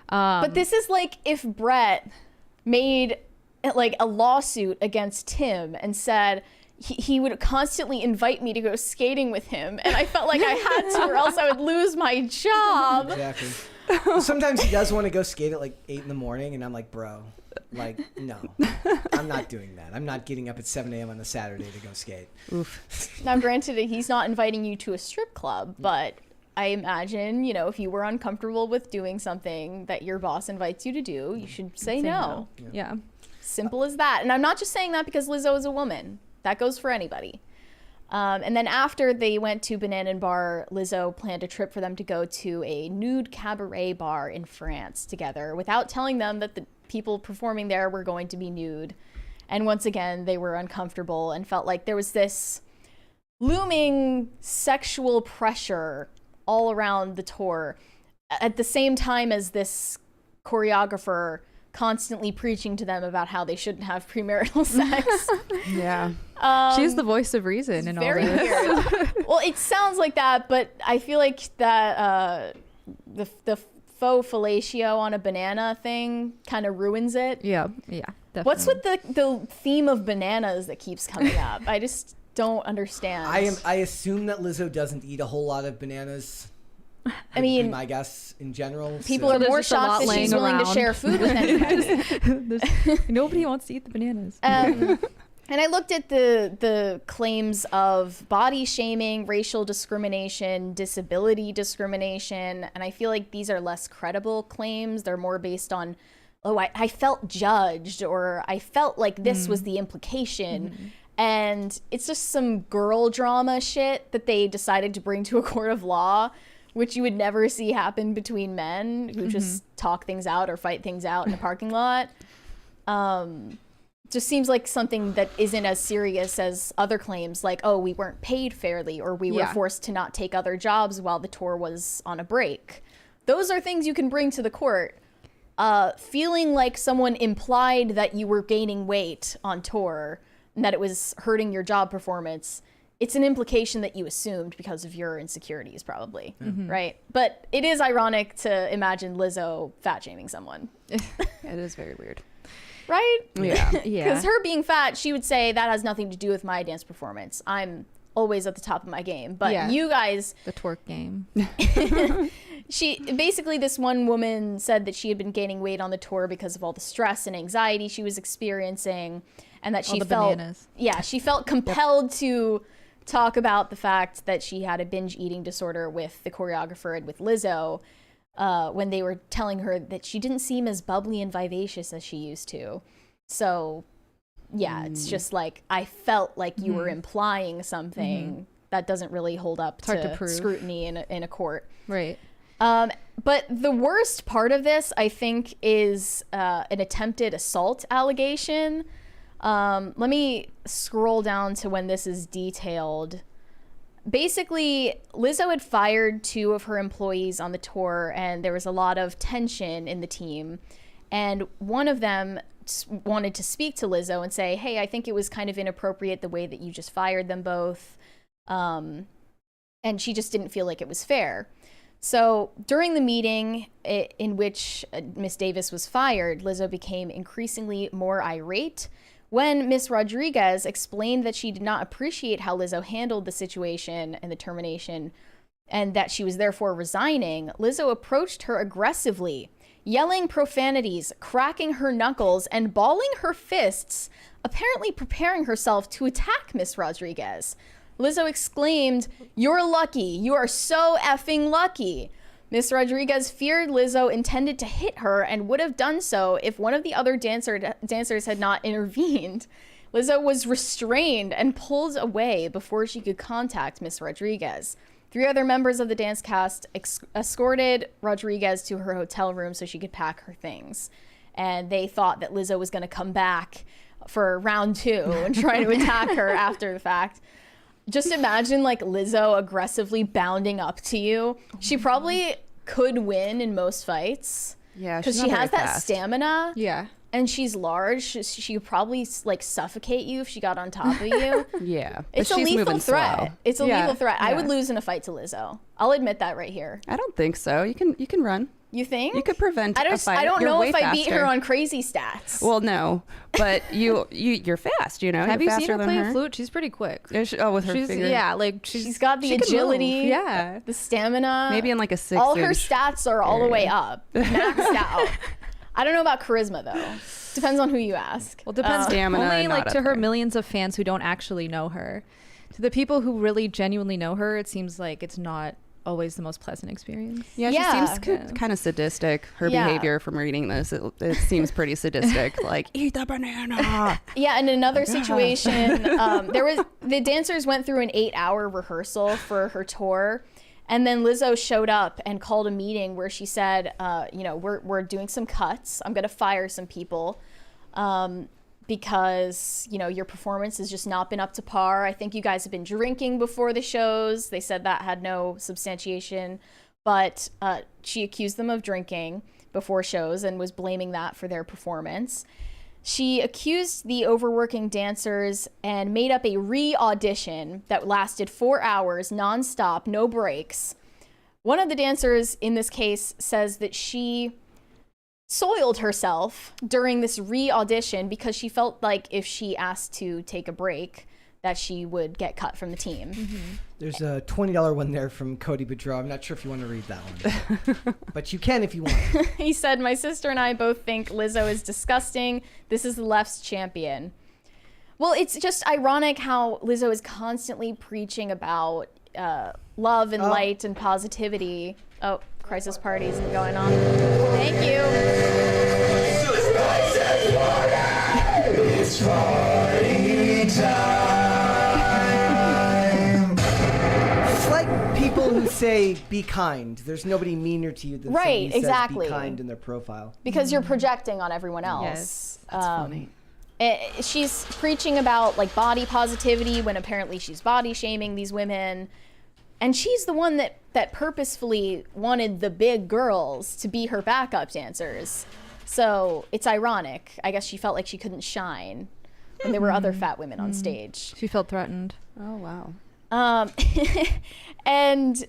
[SPEAKER 2] But this is like if Brett made like a lawsuit against Tim and said he would constantly invite me to go skating with him, and I felt like I had to or else I would lose my job.
[SPEAKER 1] Exactly. Sometimes he does want to go skate at like 8 in the morning, and I'm like, bro, like, no, I'm not doing that. I'm not getting up at 7 a.m. on a Saturday to go skate.
[SPEAKER 4] Oof.
[SPEAKER 2] Now, granted, he's not inviting you to a strip club, but I imagine, if you were uncomfortable with doing something that your boss invites you to do, you should say no.
[SPEAKER 3] Yeah.
[SPEAKER 2] Simple as that. And I'm not just saying that because Lizzo is a woman. That goes for anybody. And then after they went to Banana Bar, Lizzo planned a trip for them to go to a nude cabaret bar in France together without telling them that the people performing there were going to be nude. And once again, they were uncomfortable and felt like there was this looming sexual pressure all around the tour at the same time as this choreographer constantly preaching to them about how they shouldn't have premarital sex.
[SPEAKER 4] Yeah.
[SPEAKER 3] She's the voice of reason in all
[SPEAKER 2] Very
[SPEAKER 3] this.
[SPEAKER 2] weird. Well, it sounds like that, but I feel like that the faux fellatio on a banana thing kind of ruins it.
[SPEAKER 3] Yeah, definitely.
[SPEAKER 2] What's with the theme of bananas that keeps coming up? I just don't understand.
[SPEAKER 1] I assume that Lizzo doesn't eat a whole lot of bananas.
[SPEAKER 2] I mean,
[SPEAKER 1] my guess in general.
[SPEAKER 2] people
[SPEAKER 1] so.
[SPEAKER 2] are more
[SPEAKER 3] There's just a lot
[SPEAKER 2] shocked that she's
[SPEAKER 3] laying
[SPEAKER 2] willing to
[SPEAKER 3] around.
[SPEAKER 2] share food with anybody.
[SPEAKER 3] Nobody wants to eat the bananas.
[SPEAKER 2] And I looked at the claims of body shaming, racial discrimination, disability discrimination, and I feel like these are less credible claims. They're more based on, oh, I felt judged, or I felt like this was the implication. And it's just some girl drama shit that they decided to bring to a court of law, which you would never see happen between men who just talk things out or fight things out in a parking lot. Just seems like something that isn't as serious as other claims, like, oh, we weren't paid fairly, or we were forced to not take other jobs while the tour was on a break. Those are things you can bring to the court. Feeling like someone implied that you were gaining weight on tour and that it was hurting your job performance, it's an implication that you assumed because of your insecurities, probably, right? But it is ironic to imagine Lizzo fat shaming someone.
[SPEAKER 4] It is very weird.
[SPEAKER 2] Right?
[SPEAKER 4] Yeah.
[SPEAKER 2] Because her being fat, she would say that has nothing to do with my dance performance. I'm always at the top of my game. But you guys,
[SPEAKER 3] The twerk game.
[SPEAKER 2] this one woman said that she had been gaining weight on the tour because of all the stress and anxiety she was experiencing, and that she felt,
[SPEAKER 3] bananas.
[SPEAKER 2] she felt compelled to talk about the fact that she had a binge eating disorder with the choreographer and with Lizzo. When they were telling her that she didn't seem as bubbly and vivacious as she used to. So, it's just like, I felt like you were implying something that doesn't really hold up
[SPEAKER 3] hard to
[SPEAKER 2] to
[SPEAKER 3] prove.
[SPEAKER 2] scrutiny in a court.
[SPEAKER 3] Right.
[SPEAKER 2] But the worst part of this, I think, is an attempted assault allegation. Let me scroll down to when this is detailed. Basically, Lizzo had fired 2 of her employees on the tour, and there was a lot of tension in the team. And one of them wanted to speak to Lizzo and say, hey, I think it was kind of inappropriate the way that you just fired them both. And she just didn't feel like it was fair. So during the meeting in which Miss Davis was fired, Lizzo became increasingly more irate. When Miss Rodriguez explained that she did not appreciate how Lizzo handled the situation and the termination, and that she was therefore resigning, Lizzo approached her aggressively, yelling profanities, cracking her knuckles, and balling her fists, apparently preparing herself to attack Miss Rodriguez. Lizzo exclaimed, "You're lucky. You are so effing lucky." Miss Rodriguez feared Lizzo intended to hit her and would have done so if one of the other dancers had not intervened. Lizzo was restrained and pulled away before she could contact Miss Rodriguez. 3 other members of the dance cast escorted Rodriguez to her hotel room so she could pack her things. And they thought that Lizzo was going to come back for round 2 and try to attack her after the fact. Just imagine like Lizzo aggressively bounding up to you. She probably could win in most fights.
[SPEAKER 4] Yeah,
[SPEAKER 2] because
[SPEAKER 4] she's
[SPEAKER 2] she
[SPEAKER 4] not
[SPEAKER 2] has
[SPEAKER 4] very
[SPEAKER 2] that
[SPEAKER 4] fast.
[SPEAKER 2] stamina.
[SPEAKER 3] Yeah.
[SPEAKER 2] And she's large. She would probably like suffocate you if she got on top of you.
[SPEAKER 4] Yeah. But
[SPEAKER 2] It's a
[SPEAKER 4] she's
[SPEAKER 2] lethal
[SPEAKER 4] moving
[SPEAKER 2] threat.
[SPEAKER 4] slow.
[SPEAKER 2] It's a
[SPEAKER 3] Yeah,
[SPEAKER 2] lethal threat. I
[SPEAKER 3] yeah.
[SPEAKER 2] would lose in a fight to Lizzo. I'll admit that right here.
[SPEAKER 4] I don't think so. You can run.
[SPEAKER 2] You think?
[SPEAKER 4] You could prevent
[SPEAKER 2] I
[SPEAKER 4] a
[SPEAKER 2] don't.
[SPEAKER 4] fight.
[SPEAKER 2] I don't
[SPEAKER 4] You're
[SPEAKER 2] know
[SPEAKER 4] way
[SPEAKER 2] if I beat her
[SPEAKER 4] faster.
[SPEAKER 2] on crazy stats.
[SPEAKER 4] Well, no, but you're fast. You know,
[SPEAKER 3] Have
[SPEAKER 4] you're
[SPEAKER 3] you seen
[SPEAKER 4] faster
[SPEAKER 3] her
[SPEAKER 4] than
[SPEAKER 3] play
[SPEAKER 4] her.
[SPEAKER 3] a flute? She's pretty quick.
[SPEAKER 4] Is she- Oh, with her
[SPEAKER 3] She's
[SPEAKER 4] finger.
[SPEAKER 2] she's got the
[SPEAKER 4] she can
[SPEAKER 2] agility.
[SPEAKER 4] move.
[SPEAKER 3] Yeah.
[SPEAKER 2] The stamina.
[SPEAKER 4] Maybe in like a 6
[SPEAKER 2] all her
[SPEAKER 4] inch
[SPEAKER 2] stats are all the way up, maxed out. I don't know about charisma though. Depends on who you ask.
[SPEAKER 3] Well, depends.
[SPEAKER 4] Stamina,
[SPEAKER 3] Only
[SPEAKER 4] not
[SPEAKER 3] like
[SPEAKER 4] up
[SPEAKER 3] to her
[SPEAKER 4] there.
[SPEAKER 3] millions of fans who don't actually know her. To the people who really genuinely know her, it seems like it's not always the most pleasant experience.
[SPEAKER 4] Yeah,
[SPEAKER 2] Yeah.
[SPEAKER 4] she seems kind of sadistic. Her
[SPEAKER 2] Yeah.
[SPEAKER 4] behavior from reading this, it seems pretty sadistic. Like, eat the banana.
[SPEAKER 2] Yeah, in another situation, the dancers went through an 8-hour rehearsal for her tour, and then Lizzo showed up and called a meeting where she said, we're doing some cuts. I'm gonna fire some people because your performance has just not been up to par. I think you guys have been drinking before the shows. They said that had no substantiation, but she accused them of drinking before shows and was blaming that for their performance. She accused the overworking dancers and made up a re-audition that lasted 4 hours nonstop, no breaks. One of the dancers in this case says that she soiled herself during this re-audition because she felt like if she asked to take a break, that she would get cut from the team.
[SPEAKER 1] There's a $20 one there from Cody Boudreau. I'm not sure if you want to read that one, but you can if you want.
[SPEAKER 2] He said, "My sister and I both think Lizzo is disgusting. This is the left's champion." Well, it's just ironic how Lizzo is constantly preaching about love and light and positivity. Oh, crisis parties going on. Thank you.
[SPEAKER 6] It's party time.
[SPEAKER 1] It's like people who say "be kind." There's nobody meaner to you than
[SPEAKER 2] Right,
[SPEAKER 1] somebody who
[SPEAKER 2] exactly.
[SPEAKER 1] says "be kind" in their profile.
[SPEAKER 2] Because you're projecting on everyone else.
[SPEAKER 4] Yes, that's funny.
[SPEAKER 2] She's preaching about like body positivity when apparently she's body shaming these women. And she's the one that purposefully wanted the big girls to be her backup dancers. So it's ironic. I guess she felt like she couldn't shine when there were other fat women on stage.
[SPEAKER 3] She felt threatened.
[SPEAKER 4] Oh, wow.
[SPEAKER 2] And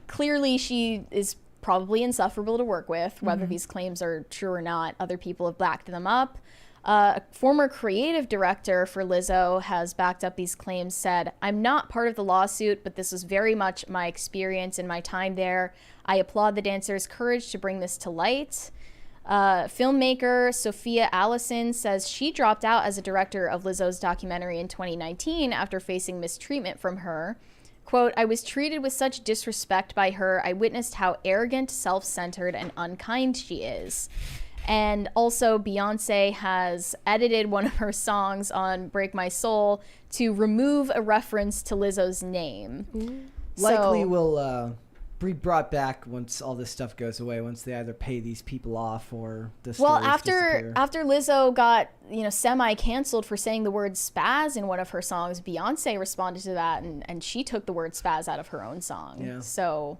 [SPEAKER 2] clearly she is probably insufferable to work with, whether these claims are true or not. Other people have backed them up. A former creative director for Lizzo has backed up these claims, said, "I'm not part of the lawsuit, but this was very much my experience in my time there. I applaud the dancers' courage to bring this to light." Filmmaker Sophia Allison says she dropped out as a director of Lizzo's documentary in 2019 after facing mistreatment from her. Quote, "I was treated with such disrespect by her. I witnessed how arrogant, self-centered, and unkind she is." And also Beyonce has edited one of her songs on Break My Soul to remove a reference to Lizzo's name.
[SPEAKER 1] Likely
[SPEAKER 2] So-
[SPEAKER 1] will be brought back once all this stuff goes away. Once they either pay these people off or the
[SPEAKER 2] Well,
[SPEAKER 1] stories disappear.
[SPEAKER 2] after Lizzo got, semi-canceled for saying the word spaz in one of her songs, Beyonce responded to that and she took the word spaz out of her own song.
[SPEAKER 1] Yeah.
[SPEAKER 2] So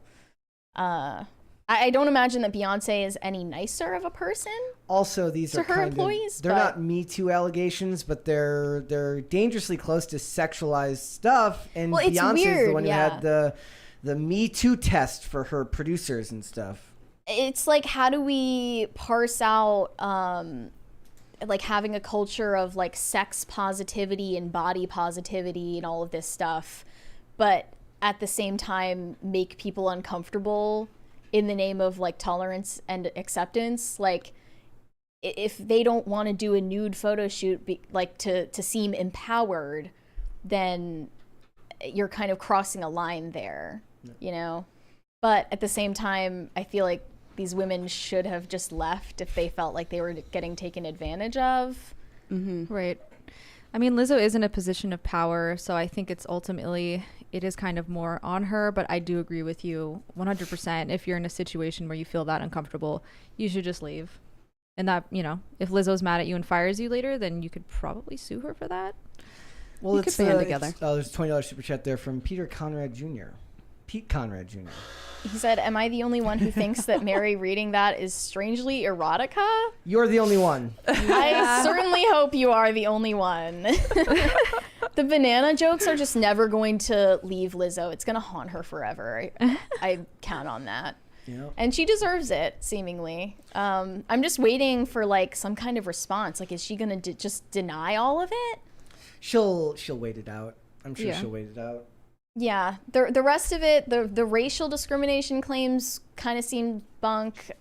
[SPEAKER 2] I don't imagine that Beyonce is any nicer of a person.
[SPEAKER 1] Also, these
[SPEAKER 2] to
[SPEAKER 1] are
[SPEAKER 2] her
[SPEAKER 1] kind
[SPEAKER 2] employees,
[SPEAKER 1] of, they're
[SPEAKER 2] but-
[SPEAKER 1] not Me Too allegations, but they're dangerously close to sexualized stuff. And
[SPEAKER 2] Well, it's
[SPEAKER 1] Beyonce's the
[SPEAKER 2] weird,
[SPEAKER 1] one
[SPEAKER 2] yeah.
[SPEAKER 1] who had the Me Too test for her producers and stuff.
[SPEAKER 2] It's like, how do we parse out like having a culture of like sex positivity and body positivity and all of this stuff, but at the same time make people uncomfortable in the name of like tolerance and acceptance? Like, if they don't want to do a nude photo shoot to seem empowered, then you're kind of crossing a line there, But at the same time, I feel like these women should have just left if they felt like they were getting taken advantage of.
[SPEAKER 3] Right. I mean, Lizzo is in a position of power, so I think it is kind of more on her, but I do agree with you 100%. If you're in a situation where you feel that uncomfortable, you should just leave. And that, if Lizzo's mad at you and fires you later, then you could probably sue her for that.
[SPEAKER 1] Well,
[SPEAKER 4] You could band together.
[SPEAKER 1] There's a $20 super chat there from Peter Conrad Jr. Pete Conrad Jr.
[SPEAKER 2] He said, "Am I the only one who thinks that Mary reading that is strangely erotica?"
[SPEAKER 1] You're the only one.
[SPEAKER 2] I certainly hope you are the only one. The banana jokes are just never going to leave Lizzo. It's going to haunt her forever. I count on that.
[SPEAKER 1] Yep.
[SPEAKER 2] And she deserves it, seemingly. I'm just waiting for like some kind of response. Like, is she going to just deny all of it?
[SPEAKER 1] She'll wait it out. I'm sure
[SPEAKER 3] Yeah.
[SPEAKER 1] she'll wait it out.
[SPEAKER 2] Yeah, the rest of it, the racial discrimination claims kind of seemed bunk.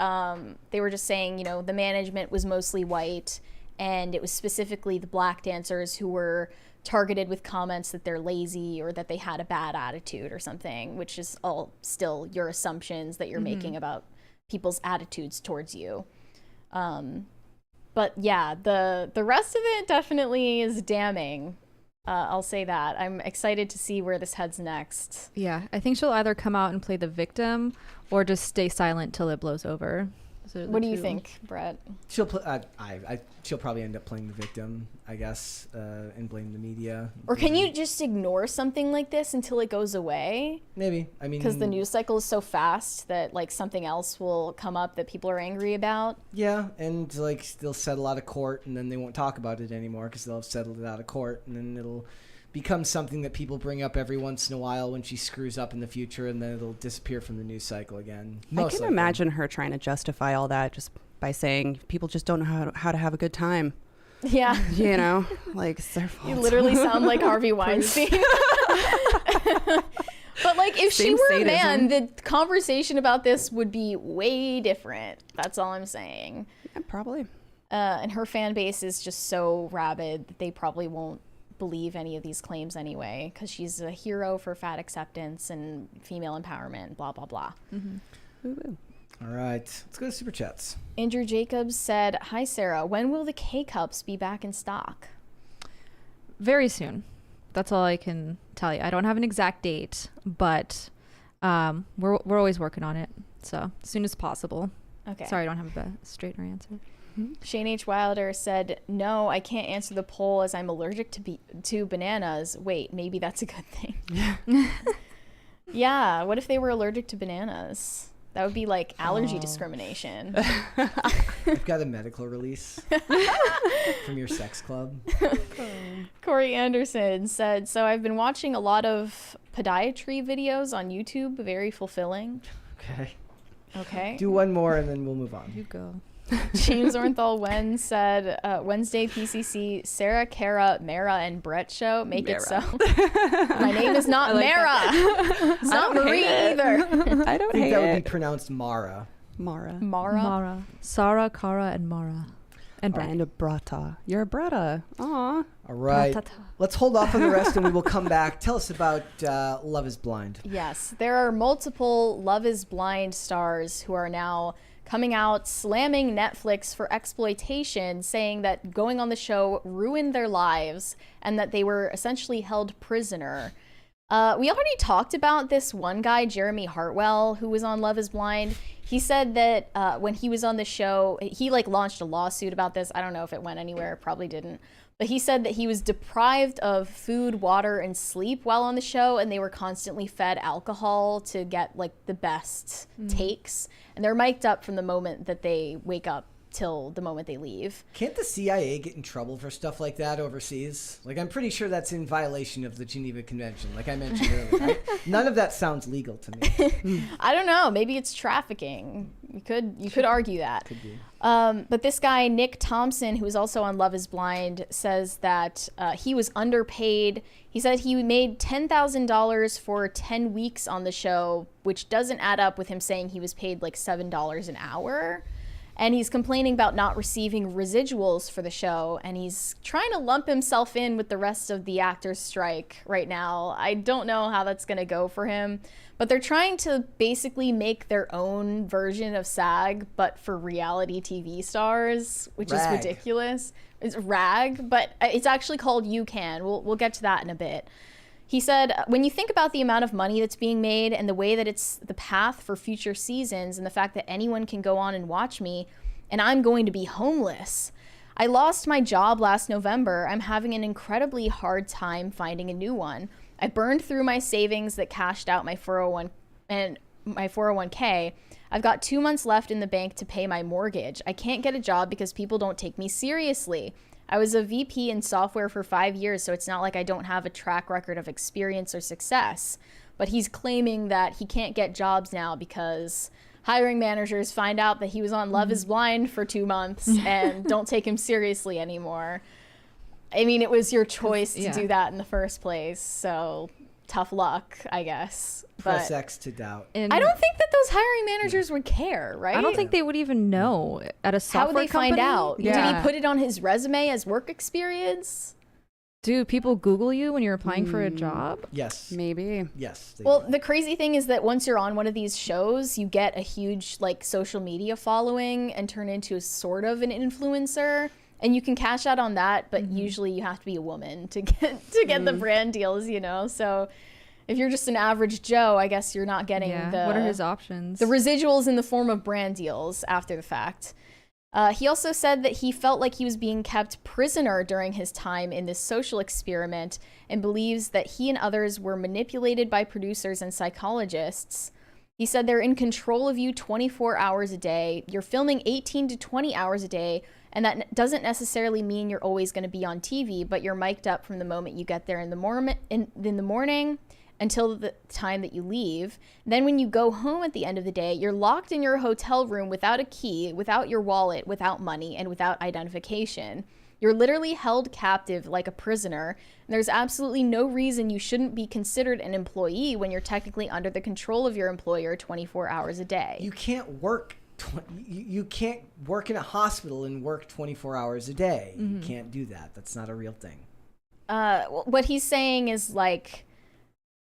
[SPEAKER 2] They were just saying, the management was mostly white, and it was specifically the black dancers who were targeted with comments that they're lazy or that they had a bad attitude or something, which is all still your assumptions that you're making about people's attitudes towards you. But yeah, the rest of it definitely is damning. I'll say that. I'm excited to see where this heads next.
[SPEAKER 3] Yeah, I think she'll either come out and play the victim or just stay silent till it blows over. Those are the
[SPEAKER 2] What do you
[SPEAKER 3] two.
[SPEAKER 2] think, Brett?
[SPEAKER 1] She'll she'll probably end up playing the victim, I guess, and blame the media.
[SPEAKER 2] Or can you just ignore something like this until it goes away?
[SPEAKER 1] Maybe. I mean,
[SPEAKER 2] Because the news cycle is so fast that like something else will come up that people are angry about.
[SPEAKER 1] Yeah, and like they'll settle out of court, and then they won't talk about it anymore because they'll have settled it out of court, and then it'll become something that people bring up every once in a while when she screws up in the future, and then it'll disappear from the news cycle again.
[SPEAKER 4] I
[SPEAKER 1] Most
[SPEAKER 4] can
[SPEAKER 1] likely.
[SPEAKER 4] imagine her trying to justify all that just by saying people just don't know how to have a good time.
[SPEAKER 2] Yeah.
[SPEAKER 4] You know, like it's their fault.
[SPEAKER 2] You literally sound like Harvey Weinstein. But like if she
[SPEAKER 4] Same
[SPEAKER 2] were
[SPEAKER 4] sadism.
[SPEAKER 2] a man, the conversation about this would be way different. That's all I'm saying.
[SPEAKER 4] Yeah, probably.
[SPEAKER 2] And her fan base is just so rabid that they probably won't believe any of these claims anyway, because she's a hero for fat acceptance and female empowerment, blah, blah, blah.
[SPEAKER 4] Woo-woo.
[SPEAKER 1] All right, let's go to Super Chats.
[SPEAKER 2] Andrew Jacobs said, "Hi, Sarah. When will the K-Cups be back in stock?"
[SPEAKER 3] Very soon. That's all I can tell you. I don't have an exact date, but we're always working on it. So as soon as possible.
[SPEAKER 2] Okay.
[SPEAKER 3] Sorry, I don't have a straighter answer.
[SPEAKER 2] Shane H. Wilder said, "No, I can't answer the poll as I'm allergic to bananas." Wait, maybe that's a good thing. Yeah, what if they were allergic to bananas? That would be like allergy discrimination.
[SPEAKER 1] I've got a medical release from your sex club.
[SPEAKER 2] Corey Anderson said, "So I've been watching a lot of podiatry videos on YouTube. Very fulfilling."
[SPEAKER 1] Okay.
[SPEAKER 2] Okay.
[SPEAKER 1] Do one more and then we'll move on.
[SPEAKER 3] You go.
[SPEAKER 2] James Ornthal Wen said, Wednesday PCC, Sarah, Kara, Mara, and Brett show. Make it so. My name is not Mara. It's not Marie either.
[SPEAKER 4] I don't
[SPEAKER 1] I think
[SPEAKER 4] hate
[SPEAKER 1] that would be
[SPEAKER 4] it.
[SPEAKER 1] pronounced Mara.
[SPEAKER 4] Mara.
[SPEAKER 2] Mara.
[SPEAKER 3] Sarah, Kara, and Mara. And Brett.
[SPEAKER 4] And a Brata. You're a Brata. Aw.
[SPEAKER 1] All right.
[SPEAKER 3] Bratata.
[SPEAKER 1] Let's hold off on the rest and we will come back. Tell us about Love is Blind.
[SPEAKER 2] Yes, there are multiple Love is Blind stars who are now coming out slamming Netflix for exploitation, saying that going on the show ruined their lives and that they were essentially held prisoner. We already talked about this one guy, Jeremy Hartwell, who was on Love is Blind. He said that when he was on the show, he like launched a lawsuit about this. I don't know if it went anywhere, probably didn't. But he said that he was deprived of food, water, and sleep while on the show, and they were constantly fed alcohol to get like the best takes. And they're mic'd up from the moment that they wake up till the moment they leave.
[SPEAKER 1] Can't the CIA get in trouble for stuff like that overseas? Like, I'm pretty sure that's in violation of the Geneva Convention, like I mentioned earlier. None of that sounds legal to me.
[SPEAKER 2] I don't know. Maybe it's trafficking. You could argue that.
[SPEAKER 1] Could be.
[SPEAKER 2] But this guy, Nick Thompson, who is also on Love is Blind, says that he was underpaid. He said he made $10,000 for 10 weeks on the show, which doesn't add up with him saying he was paid like $7 an hour. And he's complaining about not receiving residuals for the show, and he's trying to lump himself in with the rest of the actors' strike right now. I don't know how that's going to go for him, but they're trying to basically make their own version of SAG, but for reality TV stars, which is
[SPEAKER 1] Rag.
[SPEAKER 2] ridiculous. It's RAG, but it's actually called You Can. We'll get to that in a bit. He said, when you think about the amount of money that's being made and the way that it's the path for future seasons and the fact that anyone can go on and watch me and I'm going to be homeless. I lost my job last November. I'm having an incredibly hard time finding a new one. I burned through my savings that cashed out my 401k. I've got 2 months left in the bank to pay my mortgage. I can't get a job because people don't take me seriously. I was a VP in software for 5 years, so it's not like I don't have a track record of experience or success. But he's claiming that he can't get jobs now because hiring managers find out that he was on Love is Blind for 2 months and don't take him seriously anymore. I mean, it was your choice to do that in the first place, so tough luck, I guess.
[SPEAKER 1] Press
[SPEAKER 2] But
[SPEAKER 1] X to doubt.
[SPEAKER 3] And
[SPEAKER 2] I don't think that those hiring managers would care, right?
[SPEAKER 3] I don't think they would even know at a
[SPEAKER 2] How
[SPEAKER 3] software
[SPEAKER 2] would they find
[SPEAKER 3] company.
[SPEAKER 2] out? Did he put it on his resume as work experience?
[SPEAKER 3] Do people Google you when you're applying for a job?
[SPEAKER 1] Yes.
[SPEAKER 4] Maybe.
[SPEAKER 1] Yes. they
[SPEAKER 2] Well,
[SPEAKER 1] do.
[SPEAKER 2] the crazy thing is that once you're on one of these shows, you get a huge like social media following and turn into a sort of an influencer, and you can cash out on that. But usually, you have to be a woman to get the brand deals, you know. So if you're just an average Joe, I guess you're not getting the
[SPEAKER 3] What are his options?
[SPEAKER 2] the residuals in the form of brand deals after the fact. He also said that he felt like he was being kept prisoner during his time in this social experiment and believes that he and others were manipulated by producers and psychologists. He said they're in control of you 24 hours a day. You're filming 18 to 20 hours a day, and that doesn't necessarily mean you're always going to be on TV, but you're mic'd up from the moment you get there in the morning until the time that you leave. Then when you go home at the end of the day, you're locked in your hotel room without a key, without your wallet, without money, and without identification. You're literally held captive like a prisoner, and there's absolutely no reason you shouldn't be considered an employee when you're technically under the control of your employer 24 hours a day.
[SPEAKER 1] You can't work. You can't work in a hospital and work 24 hours a day. You can't do that. That's not a real thing.
[SPEAKER 2] What he's saying is like,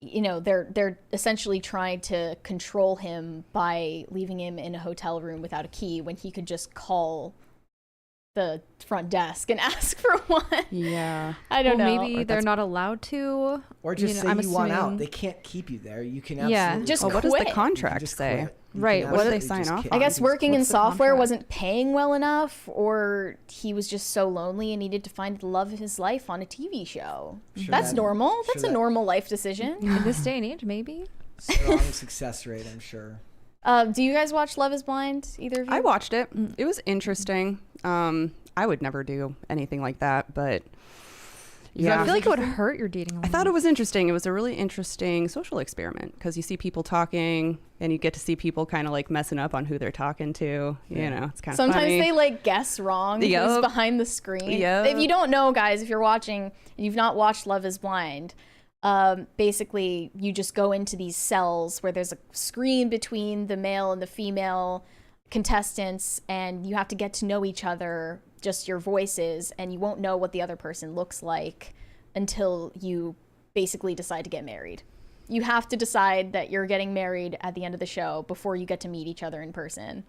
[SPEAKER 2] you know, they're essentially trying to control him by leaving him in a hotel room without a key when he could just call the front desk and ask for one.
[SPEAKER 4] Yeah.
[SPEAKER 2] I don't know.
[SPEAKER 3] Maybe they're not allowed to.
[SPEAKER 1] Or just say
[SPEAKER 3] I'm
[SPEAKER 1] you want out.
[SPEAKER 3] assuming-
[SPEAKER 1] They can't keep you there. You can
[SPEAKER 3] Yeah.
[SPEAKER 1] absolutely
[SPEAKER 2] Just
[SPEAKER 4] Well, what does
[SPEAKER 2] quit.
[SPEAKER 4] the
[SPEAKER 1] You can
[SPEAKER 4] contract
[SPEAKER 1] just
[SPEAKER 4] say?
[SPEAKER 1] quit. You
[SPEAKER 3] Right,
[SPEAKER 1] can
[SPEAKER 3] what do they
[SPEAKER 1] absolutely
[SPEAKER 4] sign
[SPEAKER 1] just
[SPEAKER 4] off
[SPEAKER 1] quit.
[SPEAKER 4] on?
[SPEAKER 2] I guess working in
[SPEAKER 3] What's the
[SPEAKER 2] software
[SPEAKER 3] contract?
[SPEAKER 2] wasn't paying well enough, or he was just so lonely and needed to find the love of his life on a TV show.
[SPEAKER 1] Sure
[SPEAKER 2] That's
[SPEAKER 1] that-
[SPEAKER 2] normal.
[SPEAKER 1] sure
[SPEAKER 2] That's a
[SPEAKER 1] that-
[SPEAKER 2] normal life decision.
[SPEAKER 3] In this day and age, maybe.
[SPEAKER 1] Strong success rate, I'm sure.
[SPEAKER 2] Do you guys watch Love is Blind? Either of you?
[SPEAKER 4] I watched it. It was interesting. I would never do anything like that, but yeah.
[SPEAKER 3] I feel like it would hurt your dating life.
[SPEAKER 4] I thought it was interesting. It was a really interesting social experiment because you see people talking and you get to see people kind of like messing up on who they're talking to. You know, it's kind of
[SPEAKER 2] Sometimes
[SPEAKER 4] funny.
[SPEAKER 2] they like guess wrong who's
[SPEAKER 4] Yup.
[SPEAKER 2] behind the screen.
[SPEAKER 4] Yup.
[SPEAKER 2] If you don't know, guys, if you're watching and you've not watched Love is Blind, basically you just go into these cells where there's a screen between the male and the female contestants, and you have to get to know each other, just your voices, and you won't know what the other person looks like until you basically decide to get married. You have to decide that you're getting married at the end of the show before you get to meet each other in person.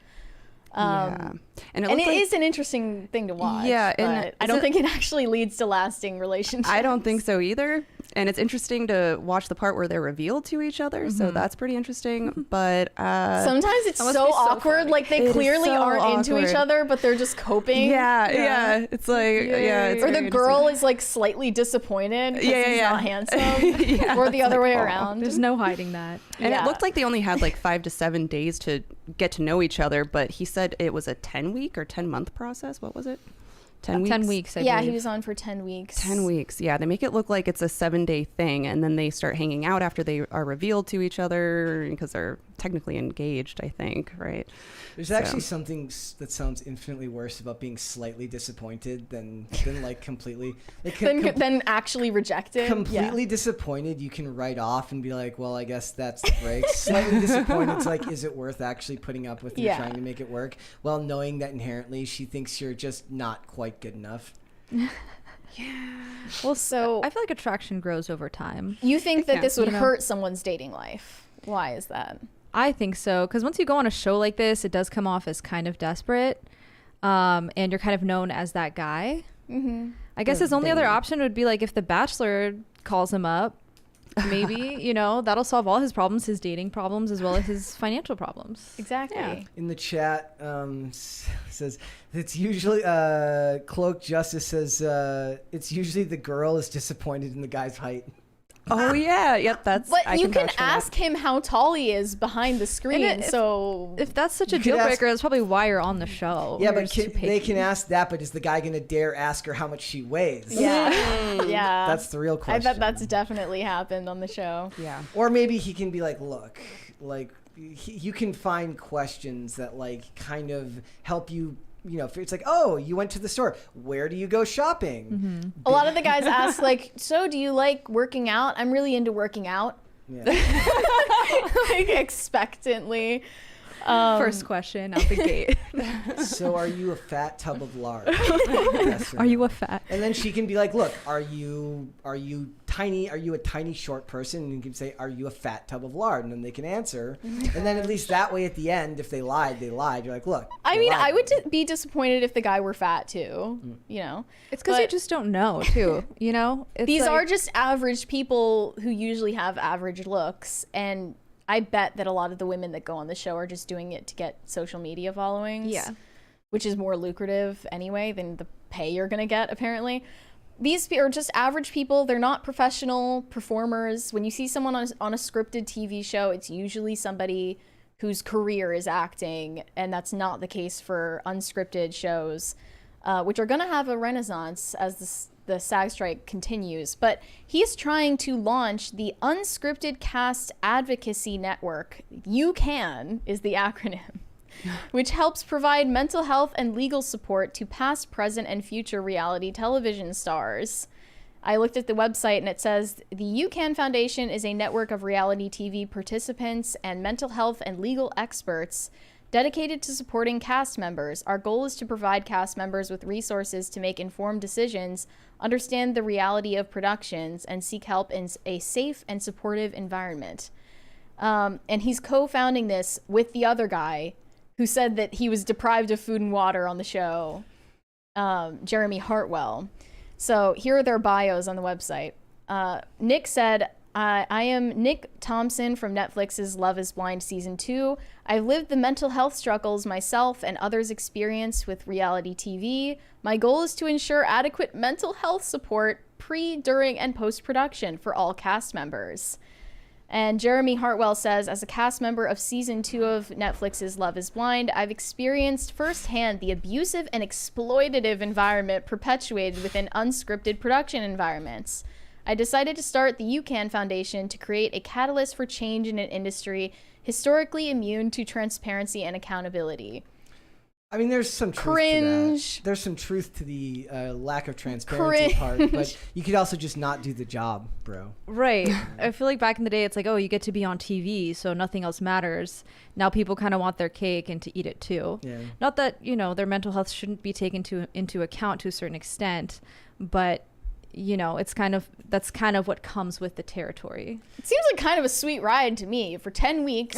[SPEAKER 4] Yeah. And it
[SPEAKER 2] And
[SPEAKER 4] looked
[SPEAKER 2] it
[SPEAKER 4] like,
[SPEAKER 2] is an interesting thing to watch.
[SPEAKER 4] Yeah, and
[SPEAKER 2] but I don't think it actually leads to lasting relationships.
[SPEAKER 4] I don't think so either. And it's interesting to watch the part where they're revealed to each other. So that's pretty interesting. But
[SPEAKER 2] Sometimes it's
[SPEAKER 3] must
[SPEAKER 2] so
[SPEAKER 3] be so
[SPEAKER 2] awkward.
[SPEAKER 3] funny.
[SPEAKER 2] Like they
[SPEAKER 4] It is
[SPEAKER 2] clearly
[SPEAKER 4] so
[SPEAKER 2] aren't into each
[SPEAKER 4] awkward.
[SPEAKER 2] other, but they're just coping.
[SPEAKER 4] yeah. It's like, it's
[SPEAKER 2] Or
[SPEAKER 4] very
[SPEAKER 2] the girl is like slightly disappointed because
[SPEAKER 4] Yeah,
[SPEAKER 2] he's
[SPEAKER 4] yeah.
[SPEAKER 2] not handsome.
[SPEAKER 4] Yeah,
[SPEAKER 2] or the
[SPEAKER 4] it's
[SPEAKER 2] other
[SPEAKER 4] like,
[SPEAKER 2] way
[SPEAKER 4] oh.
[SPEAKER 2] around.
[SPEAKER 3] There's no hiding that.
[SPEAKER 4] And
[SPEAKER 2] Yeah.
[SPEAKER 4] it looked like they only had like 5 to 7 days to get to know each other, but he said it was a 10-week or 10-month process. What was it? 10 weeks?
[SPEAKER 3] 10 weeks, I
[SPEAKER 2] yeah,
[SPEAKER 3] believe.
[SPEAKER 2] he was on for 10 weeks.
[SPEAKER 4] 10 weeks. Yeah, they make it look like it's a 7-day thing, and then they start hanging out after they are revealed to each other because they're technically engaged, I think, right?
[SPEAKER 1] There's actually something that sounds infinitely worse about being slightly disappointed than like completely. It can,
[SPEAKER 2] Then actually rejected.
[SPEAKER 1] completely disappointed, you can write off and be like, well, I guess that's the break. Slightly disappointed, it's like, is it worth actually putting up with and
[SPEAKER 2] Yeah.
[SPEAKER 1] trying to make it work? Well, knowing that inherently she thinks you're just not quite good enough.
[SPEAKER 2] Well, so
[SPEAKER 3] I feel like attraction grows over time.
[SPEAKER 2] you think that
[SPEAKER 4] Yeah,
[SPEAKER 2] this would
[SPEAKER 3] you know.
[SPEAKER 2] hurt someone's dating life? Why is that?
[SPEAKER 3] I think so, because once you go on a show like this, it does come off as kind of desperate, and you're kind of known as that guy.
[SPEAKER 2] Mm-hmm.
[SPEAKER 3] I guess
[SPEAKER 1] The
[SPEAKER 3] his only other
[SPEAKER 1] bane.
[SPEAKER 3] option would be like if The Bachelor calls him up, maybe, you know, that'll solve all his problems, his dating problems, as well as his financial problems.
[SPEAKER 2] Exactly.
[SPEAKER 4] Yeah.
[SPEAKER 1] In the chat, says it's usually Cloak Justice says it's usually the girl is disappointed in the guy's height.
[SPEAKER 4] Oh, yeah. Yep, that's...
[SPEAKER 2] But
[SPEAKER 4] I
[SPEAKER 2] you can
[SPEAKER 4] vouch for that.
[SPEAKER 2] ask him how tall he is behind the screen.
[SPEAKER 3] if-
[SPEAKER 2] So
[SPEAKER 3] If that's such a
[SPEAKER 1] You could
[SPEAKER 3] deal
[SPEAKER 1] ask-
[SPEAKER 3] breaker, that's probably why you're on the show.
[SPEAKER 1] Yeah,
[SPEAKER 3] You're
[SPEAKER 1] but
[SPEAKER 3] just too
[SPEAKER 1] they
[SPEAKER 3] picky.
[SPEAKER 1] can ask that, but is the guy going to dare ask her how much she weighs?
[SPEAKER 2] yeah, yeah.
[SPEAKER 1] That's the real
[SPEAKER 2] I
[SPEAKER 1] question.
[SPEAKER 2] bet that's definitely happened on the show.
[SPEAKER 4] Yeah.
[SPEAKER 1] Or maybe he can be like, look, like you can find questions that like kind of help you. You know, if it's like, oh, you went to the store. Where do you go shopping?
[SPEAKER 2] A lot of the guys ask like, so do you like working out? I'm really into working out.
[SPEAKER 1] Yeah.
[SPEAKER 2] Like expectantly.
[SPEAKER 3] First question out the gate.
[SPEAKER 1] So are you a fat tub of lard? Yes or
[SPEAKER 3] Are you
[SPEAKER 1] no?
[SPEAKER 3] a fat?
[SPEAKER 1] And then she can be like, look, are you tiny? Are you a tiny short person? And you can say, are you a fat tub of lard? And then they can answer. And then at least that way at the end, if they lied, they lied. You're like, look.
[SPEAKER 2] I
[SPEAKER 1] they
[SPEAKER 2] mean,
[SPEAKER 1] lied
[SPEAKER 2] I would
[SPEAKER 1] to me.
[SPEAKER 2] be disappointed if the guy were fat too. You know,
[SPEAKER 3] It's because you
[SPEAKER 2] But-
[SPEAKER 3] just don't know, too. You know? It's
[SPEAKER 2] these
[SPEAKER 3] like-
[SPEAKER 2] are just average people who usually have average looks, and I bet that a lot of the women that go on the show are just doing it to get social media followings.
[SPEAKER 3] Yeah.
[SPEAKER 2] Which is more lucrative anyway than the pay you're gonna get, apparently. These are just average people. They're not professional performers. When you see someone on a scripted TV show, it's usually somebody whose career is acting, and that's not the case for unscripted shows, which are gonna have a renaissance as the SAG strike continues. But he's trying to launch the Unscripted Cast Advocacy Network. UCAN is the acronym. which helps provide mental health and legal support to past, present, and future reality television stars. I looked at the website and it says the UCAN Foundation is a network of reality TV participants and mental health and legal experts dedicated to supporting cast members. Our goal is to provide cast members with resources to make informed decisions, understand the reality of productions, and seek help in a safe and supportive environment. And he's co-founding this with the other guy who said that he was deprived of food and water on the show, Jeremy Hartwell. So here are their bios on the website. Nick said, I am Nick Thompson from Netflix's Love is Blind Season 2. I've lived the mental health struggles myself and others experience with reality TV. My goal is to ensure adequate mental health support pre, during, and post-production for all cast members. And Jeremy Hartwell says, as a cast member of Season 2 of Netflix's Love is Blind, I've experienced firsthand the abusive and exploitative environment perpetuated within unscripted production environments. I decided to start the UCAN Foundation to create a catalyst for change in an industry historically immune to transparency and accountability.
[SPEAKER 1] I mean, there's some truth
[SPEAKER 2] Cringe.
[SPEAKER 1] to that. There's some truth to the lack of transparency part, but you could also just not do the job, bro.
[SPEAKER 3] Right. I feel like back in the day, it's like, oh, you get to be on TV, so nothing else matters. Now people kind of want their cake and to eat it too.
[SPEAKER 1] Yeah.
[SPEAKER 3] Not that, their mental health shouldn't be taken into account to a certain extent, but that's kind of what comes with the territory.
[SPEAKER 2] It seems like kind of a sweet ride to me. For 10 weeks,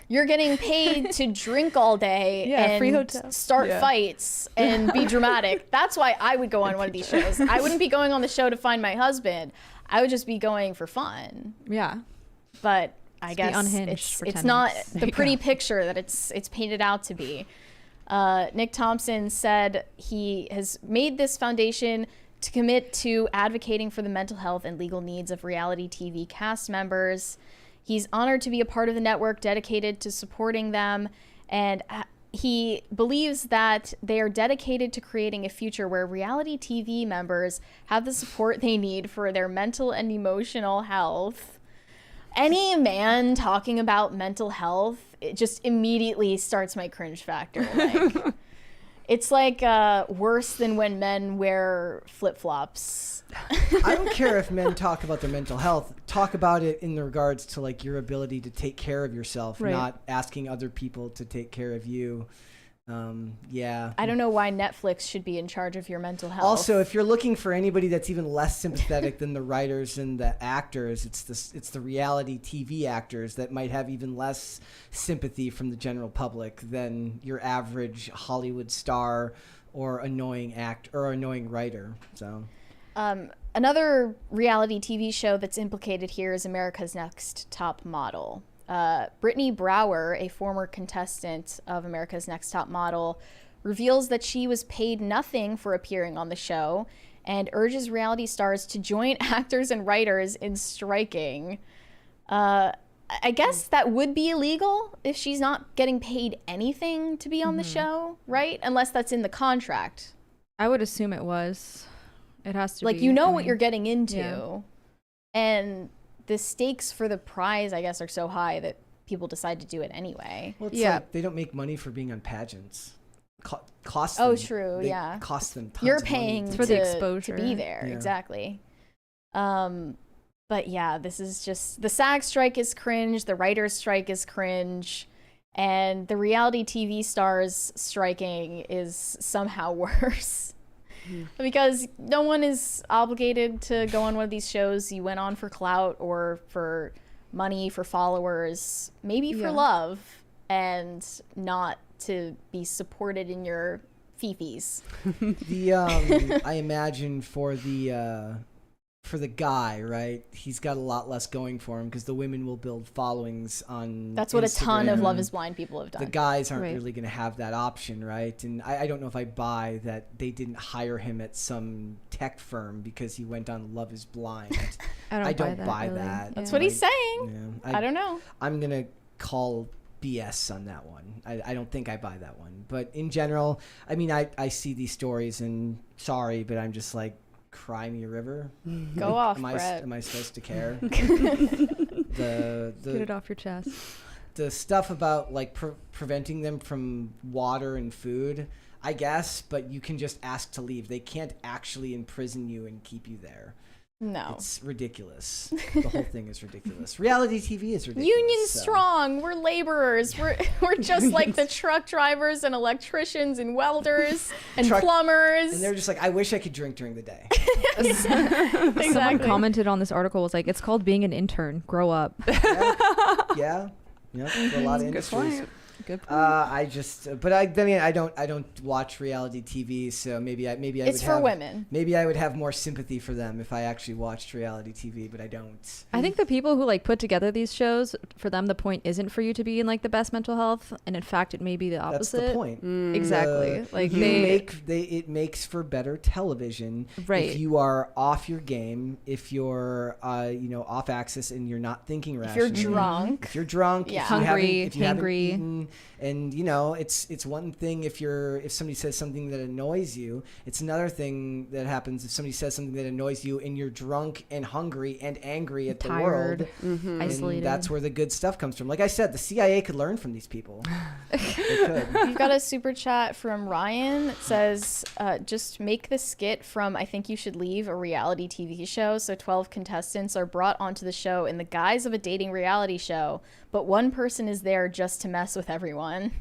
[SPEAKER 2] you're getting paid to drink all day and
[SPEAKER 3] free hotel.
[SPEAKER 2] start fights and be dramatic. That's why I would go on one of these shows. I wouldn't be going on the show to find my husband. I would just be going for fun.
[SPEAKER 3] Yeah.
[SPEAKER 2] But I guess it's not the pretty picture that it's painted out to be. Nick Thompson said he has made this foundation to commit to advocating for the mental health and legal needs of reality TV cast members. He's honored to be a part of the network dedicated to supporting them, and he believes that they are dedicated to creating a future where reality TV members have the support they need for their mental and emotional health. Any man talking about mental health, it just immediately starts my cringe factor. Like, it's like worse than when men wear flip-flops.
[SPEAKER 1] I don't care if men talk about their mental health. Talk about it in regards to like your ability to take care of yourself,
[SPEAKER 3] right.
[SPEAKER 1] Not asking other people to take care of you. Yeah.
[SPEAKER 2] I don't know why Netflix should be in charge of your mental health.
[SPEAKER 1] Also, if you're looking for anybody that's even less sympathetic than the writers and the actors, it's the reality TV actors that might have even less sympathy from the general public than your average Hollywood star or annoying writer. So,
[SPEAKER 2] another reality TV show that's implicated here is America's Next Top Model. Brittany Brower, a former contestant of America's Next Top Model, reveals that she was paid nothing for appearing on the show and urges reality stars to join actors and writers in striking. I guess that would be illegal if she's not getting paid anything to be on the show, right? Unless that's in the contract.
[SPEAKER 3] I would assume it was. It has to
[SPEAKER 2] be. Like, what you're getting into. Yeah. And the stakes for the prize, I guess, are so high that people decide to do it anyway.
[SPEAKER 1] Well, it's like they don't make money for being on pageants. Cost them.
[SPEAKER 2] Oh, true. Yeah.
[SPEAKER 1] Cost them tons
[SPEAKER 2] You're
[SPEAKER 1] of
[SPEAKER 2] paying
[SPEAKER 1] money
[SPEAKER 3] for the exposure
[SPEAKER 2] to be there.
[SPEAKER 1] Yeah.
[SPEAKER 2] Exactly. But yeah, this is just the SAG strike is cringe. The writers' strike is cringe. And the reality TV stars striking is somehow worse. Because no one is obligated to go on one of these shows. You went on for clout or for money, for followers, maybe for love, and not to be supported in your fifis.
[SPEAKER 1] I imagine for the guy, right? He's got a lot less going for him because the women will build followings on
[SPEAKER 2] That's what
[SPEAKER 1] Instagram.
[SPEAKER 2] A ton of Love is Blind people have done.
[SPEAKER 1] The guys aren't really going to have that option, right? And I don't know if I buy that they didn't hire him at some tech firm because he went on Love is Blind. I don't buy that.
[SPEAKER 2] That's what he's saying.
[SPEAKER 1] Yeah,
[SPEAKER 2] I don't know.
[SPEAKER 1] I'm going to call BS on that one. I don't think I buy that one. But in general, I mean, I see these stories and sorry, but I'm just like, cry me a river.
[SPEAKER 2] Go off, Brett.
[SPEAKER 1] Am I supposed to care?
[SPEAKER 3] Get it off your chest.
[SPEAKER 1] the stuff about like preventing them from water and food, I guess, but you can just ask to leave. They can't actually imprison you and keep you there.
[SPEAKER 2] No.
[SPEAKER 1] It's ridiculous. The whole thing is ridiculous. Reality TV is ridiculous.
[SPEAKER 2] Union
[SPEAKER 1] so.
[SPEAKER 2] strong. We're laborers. We're just like the truck drivers and electricians and welders and plumbers.
[SPEAKER 1] And they're just like, I wish I could drink during the day.
[SPEAKER 2] Exactly.
[SPEAKER 3] Someone commented on this article, was like, it's called being an intern. Grow up.
[SPEAKER 1] Yeah. For a lot of industries.
[SPEAKER 4] Good point.
[SPEAKER 1] But I don't watch reality TV, so maybe I
[SPEAKER 2] It's for women.
[SPEAKER 1] Maybe I would have more sympathy for them if I actually watched reality TV, but I don't.
[SPEAKER 3] I think the people who like put together these shows, for them the point isn't for you to be in like the best mental health, and in fact it may be the opposite.
[SPEAKER 1] That's the point.
[SPEAKER 3] Exactly. Like
[SPEAKER 1] it makes for better television.
[SPEAKER 3] Right.
[SPEAKER 1] If you are off your game, if you're off axis and you're not thinking rationally.
[SPEAKER 2] If you're drunk.
[SPEAKER 1] If you're drunk,
[SPEAKER 2] Yeah.
[SPEAKER 3] Hungry,
[SPEAKER 1] if you haven't
[SPEAKER 3] hangry.
[SPEAKER 1] eaten, and it's one thing if somebody says something that annoys you. It's another thing that happens if somebody says something that annoys you and you're drunk and hungry and angry at
[SPEAKER 3] Tired,
[SPEAKER 1] the world. And
[SPEAKER 3] isolated.
[SPEAKER 1] that's where the good stuff comes from. Like I said, the CIA could learn from these people. They could.
[SPEAKER 2] We've got a super chat from Ryan that says, just make the skit from I Think You Should Leave, a reality TV show. So 12 contestants are brought onto the show in the guise of a dating reality show, but one person is there just to mess with everyone.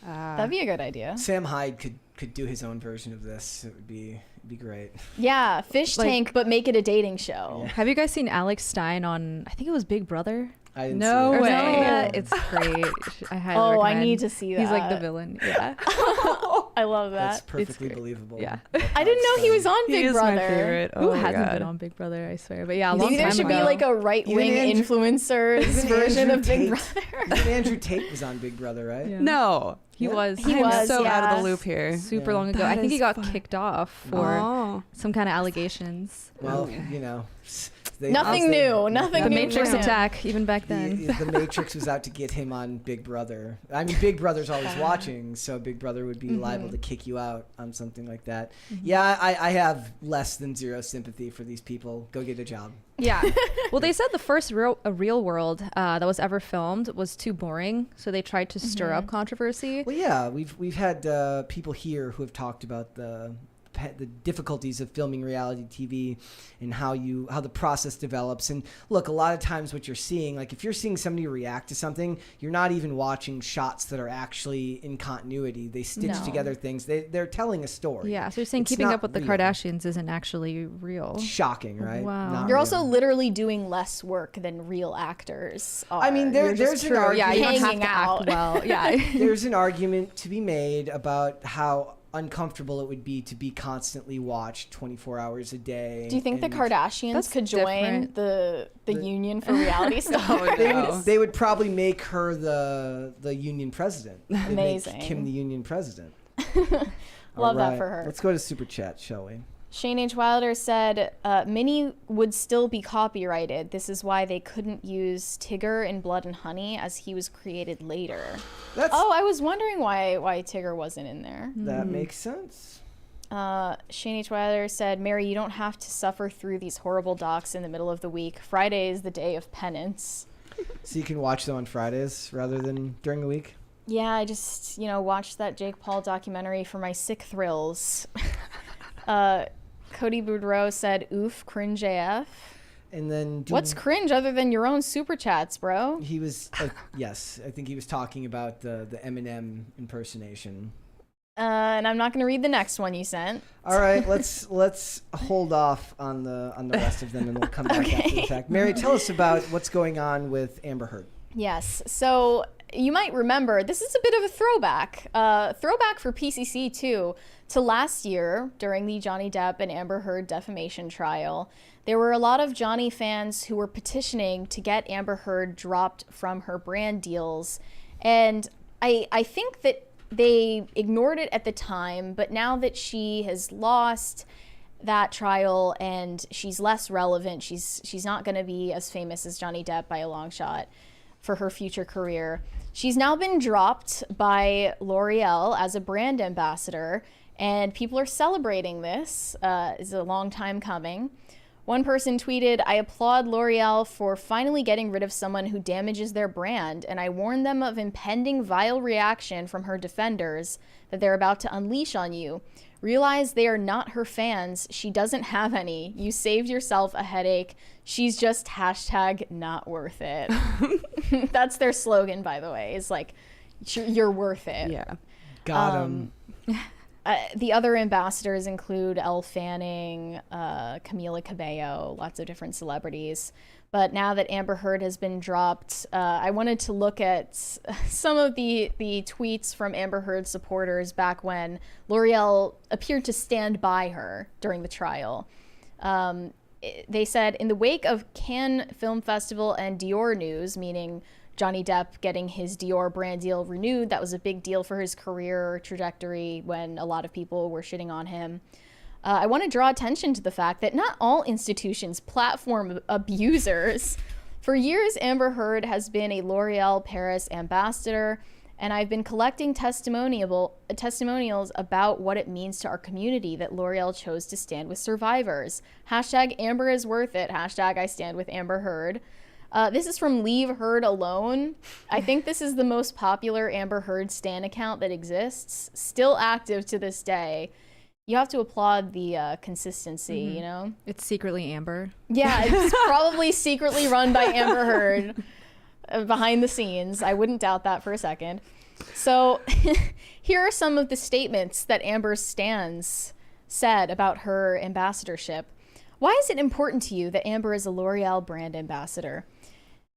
[SPEAKER 2] That'd be a good idea.
[SPEAKER 1] Sam Hyde could do his own version of this. It would be great.
[SPEAKER 2] Yeah, Fish Tank, but make it a dating show.
[SPEAKER 1] Yeah.
[SPEAKER 3] Have you guys seen Alex Stein on, I think it was Big Brother?
[SPEAKER 1] I didn't
[SPEAKER 4] No
[SPEAKER 1] see it.
[SPEAKER 3] Or
[SPEAKER 4] way.
[SPEAKER 3] something like that? It's great. I highly
[SPEAKER 2] Oh, I
[SPEAKER 3] recommend.
[SPEAKER 2] need to see
[SPEAKER 3] He's like the
[SPEAKER 2] that.
[SPEAKER 3] villain. Yeah.
[SPEAKER 2] I love that.
[SPEAKER 1] That's perfectly
[SPEAKER 3] great.
[SPEAKER 1] believable.
[SPEAKER 3] Yeah.
[SPEAKER 2] I didn't know he was on
[SPEAKER 4] He
[SPEAKER 2] Big
[SPEAKER 4] is
[SPEAKER 2] Brother.
[SPEAKER 4] my favorite.
[SPEAKER 3] Who
[SPEAKER 4] Oh my
[SPEAKER 3] hasn't
[SPEAKER 4] God.
[SPEAKER 3] been on Big Brother, I swear. But yeah, a long
[SPEAKER 2] Maybe there
[SPEAKER 3] time
[SPEAKER 2] should
[SPEAKER 3] ago.
[SPEAKER 2] be like a right-wing
[SPEAKER 1] Even Andrew-
[SPEAKER 2] influencer's
[SPEAKER 1] Even
[SPEAKER 2] version
[SPEAKER 1] Andrew
[SPEAKER 2] of Big
[SPEAKER 1] Tate-
[SPEAKER 2] Brother.
[SPEAKER 1] Even Andrew Tate was on Big Brother, right?
[SPEAKER 3] Yeah.
[SPEAKER 4] No.
[SPEAKER 3] He
[SPEAKER 1] Yeah.
[SPEAKER 3] was.
[SPEAKER 2] He
[SPEAKER 4] I'm
[SPEAKER 2] was,
[SPEAKER 4] so out of
[SPEAKER 2] yeah.
[SPEAKER 4] the loop here.
[SPEAKER 3] super
[SPEAKER 1] Yeah.
[SPEAKER 3] long ago.
[SPEAKER 4] That
[SPEAKER 3] I think he
[SPEAKER 4] is
[SPEAKER 3] got
[SPEAKER 4] fun.
[SPEAKER 3] kicked off for
[SPEAKER 4] Oh.
[SPEAKER 3] some kind of allegations.
[SPEAKER 1] Well,
[SPEAKER 2] Nothing new. Nothing
[SPEAKER 3] The
[SPEAKER 2] new.
[SPEAKER 3] Matrix
[SPEAKER 2] for him.
[SPEAKER 3] attack, even back then.
[SPEAKER 1] The Matrix was out to get him on Big Brother. I mean, Big Brother's always watching, so Big Brother would be liable to kick you out on something like that. Yeah, I have less than zero sympathy for these people. Go get a job.
[SPEAKER 3] Yeah. Well, they said the first real world that was ever filmed was too boring, so they tried to stir up controversy.
[SPEAKER 1] Well, yeah, we've had people here who have talked about the difficulties of filming reality TV and how the process develops. And look, a lot of times what you're seeing, like if you're seeing somebody react to something, you're not even watching shots that are actually in continuity. They stitch
[SPEAKER 2] No.
[SPEAKER 1] together things. They're telling a story.
[SPEAKER 3] Yeah, so you're saying
[SPEAKER 1] It's
[SPEAKER 3] keeping
[SPEAKER 1] not
[SPEAKER 3] up with the
[SPEAKER 1] real.
[SPEAKER 3] Kardashians isn't actually real.
[SPEAKER 1] Shocking, right?
[SPEAKER 3] Wow.
[SPEAKER 1] Not
[SPEAKER 2] You're
[SPEAKER 1] real.
[SPEAKER 2] also literally doing less work than real actors are.
[SPEAKER 1] I mean,
[SPEAKER 2] You're
[SPEAKER 1] there's
[SPEAKER 2] just
[SPEAKER 1] an argument.
[SPEAKER 3] Yeah, you don't have
[SPEAKER 2] hanging
[SPEAKER 3] to
[SPEAKER 2] out.
[SPEAKER 3] act well. Yeah.
[SPEAKER 1] There's an argument to be made about how uncomfortable it would be to be constantly watched 24 hours a day.
[SPEAKER 2] Do you think the
[SPEAKER 1] and
[SPEAKER 2] Kardashians
[SPEAKER 3] That's
[SPEAKER 2] could join
[SPEAKER 3] different.
[SPEAKER 2] the union for reality stars?
[SPEAKER 1] They would probably make her the union president. They'd make
[SPEAKER 2] Amazing.
[SPEAKER 1] Kim the union president.
[SPEAKER 2] Love that
[SPEAKER 1] All
[SPEAKER 2] for her.
[SPEAKER 1] Let's go to Super Chat, shall we?
[SPEAKER 2] Shane H. Wilder said, Minnie would still be copyrighted. This is why they couldn't use Tigger in Blood and Honey as he was created later.
[SPEAKER 1] That's
[SPEAKER 2] Oh, I was wondering why Tigger wasn't in there.
[SPEAKER 1] that makes sense.
[SPEAKER 2] Shane H. Wilder said, Mary, you don't have to suffer through these horrible docs in the middle of the week. Friday is the day of penance.
[SPEAKER 1] So you can watch them on Fridays rather than during the week.
[SPEAKER 2] Yeah, I just, watched that Jake Paul documentary for my sick thrills. Cody Boudreau said, oof, cringe AF.
[SPEAKER 1] And then
[SPEAKER 2] What's cringe other than your own super chats, bro?
[SPEAKER 1] he was yes, I think he was talking about the Eminem impersonation.
[SPEAKER 2] And I'm not going to read the next one you sent.
[SPEAKER 1] All right, let's hold off on the rest of them, and we'll come back after the fact. Mary, tell us about what's going on with Amber Heard.
[SPEAKER 2] Yes. So you might remember, this is a bit of a throwback. Throwback for PCC, too, to last year during the Johnny Depp and Amber Heard defamation trial. There were a lot of Johnny fans who were petitioning to get Amber Heard dropped from her brand deals. And I think that they ignored it at the time, but now that she has lost that trial and she's less relevant, she's not going to be as famous as Johnny Depp by a long shot for her future career. She's now been dropped by L'Oreal as a brand ambassador, and people are celebrating this. It's a long time coming. One person tweeted, "I applaud L'Oreal for finally getting rid of someone who damages their brand, and I warn them of impending vile reaction from her defenders that they're about to unleash on you. Realize they are not her fans. She doesn't have any. You saved yourself a headache. She's just hashtag not worth it." That's their slogan, by the way, is like, you're worth it.
[SPEAKER 4] Yeah.
[SPEAKER 1] Got him.
[SPEAKER 2] The other ambassadors include Elle Fanning, Camila Cabello, lots of different celebrities. But now that Amber Heard has been dropped, I wanted to look at some of the tweets from Amber Heard's supporters back when L'Oreal appeared to stand by her during the trial. They said, "In the wake of Cannes Film Festival and Dior news," meaning Johnny Depp getting his Dior brand deal renewed, that was a big deal for his career trajectory when a lot of people were shitting on him. "I want to draw attention to the fact that not all institutions platform abusers. For years, Amber Heard has been a L'Oreal Paris ambassador, and I've been collecting testimonials about what it means to our community that L'Oreal chose to stand with survivors. Hashtag Amber is worth it. Hashtag I stand with Amber Heard." This is from Leave Heard Alone. I think this is the most popular Amber Heard stan account that exists, still active to this day. You have to applaud the consistency, you know?
[SPEAKER 3] It's secretly Amber.
[SPEAKER 2] Yeah, it's probably secretly run by Amber Heard behind the scenes. I wouldn't doubt that for a second. So here are some of the statements that Amber's stans said about her ambassadorship. "Why is it important to you that Amber is a L'Oreal brand ambassador?"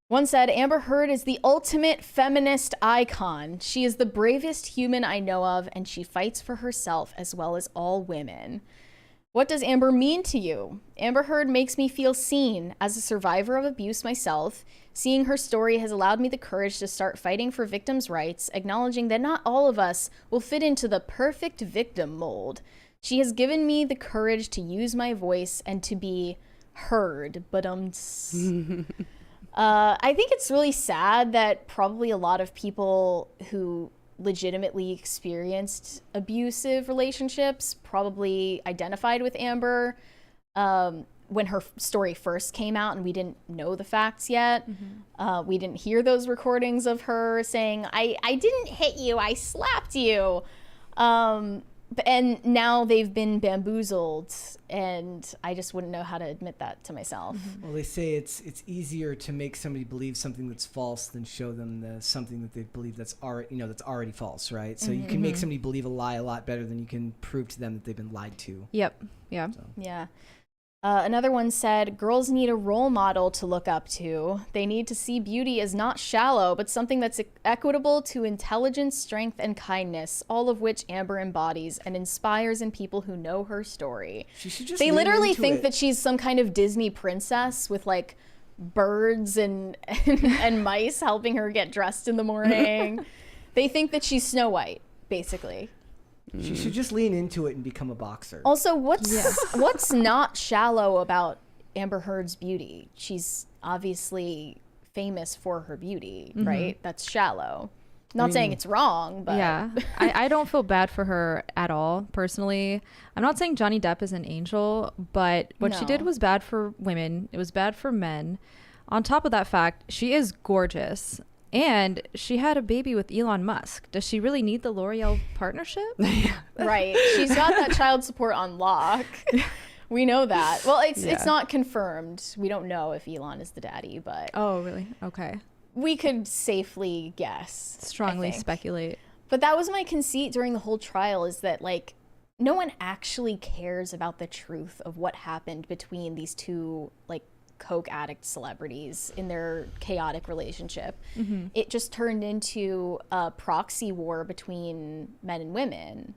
[SPEAKER 2] One said, "Amber Heard is the ultimate feminist icon. She is the bravest human I know of, and she fights for herself as well as all women." "What does Amber mean to you?" "Amber Heard makes me feel seen. As a survivor of abuse myself, seeing her story has allowed me the courage to start fighting for victims' rights, acknowledging that not all of us will fit into the perfect victim mold. She has given me the courage to use my voice and to be heard." But I think it's really sad that probably a lot of people who legitimately experienced abusive relationships probably identified with Amber when her story first came out and we didn't know the facts yet. We didn't hear those recordings of her saying, I didn't hit you, I slapped you. And now they've been bamboozled, and I just wouldn't know how to admit that to myself.
[SPEAKER 1] Well, they say it's easier to make somebody believe something that's false than show them something that they believe that's already false, right? So you can make somebody believe a lie a lot better than you can prove to them that they've been lied to.
[SPEAKER 3] Yep. Yeah.
[SPEAKER 1] So.
[SPEAKER 2] Yeah. Another one said, "Girls need a role model to look up to. They need to see beauty as not shallow, but something that's equitable to intelligence, strength, and kindness, all of which Amber embodies and inspires in people who know her story."
[SPEAKER 1] She should just
[SPEAKER 2] They
[SPEAKER 1] lean
[SPEAKER 2] literally
[SPEAKER 1] into
[SPEAKER 2] think
[SPEAKER 1] it.
[SPEAKER 2] that she's some kind of Disney princess with like birds and and mice helping her get dressed in the morning. They think that she's Snow White, basically.
[SPEAKER 1] She should just lean into it and become a boxer.
[SPEAKER 2] Also, what's not shallow about Amber Heard's beauty? She's obviously famous for her beauty, right? That's shallow. Not saying it's wrong, but
[SPEAKER 3] Yeah, I don't feel bad for her at all, personally. I'm not saying Johnny Depp is an angel, but what she
[SPEAKER 2] No.
[SPEAKER 3] did was bad for women. It was bad for men. On top of that fact, she is gorgeous. And she had a baby with Elon Musk. Does she really need the L'Oreal partnership?
[SPEAKER 2] right. She's got that child support on lock. We know that. Well, it's not confirmed. We don't know if Elon is the daddy, but
[SPEAKER 3] Oh, really? Okay.
[SPEAKER 2] we could safely guess.
[SPEAKER 3] Strongly
[SPEAKER 2] I think.
[SPEAKER 3] speculate.
[SPEAKER 2] But that was my conceit during the whole trial, is that like no one actually cares about the truth of what happened between these two like coke addict celebrities in their chaotic relationship. It just turned into a proxy war between men and women.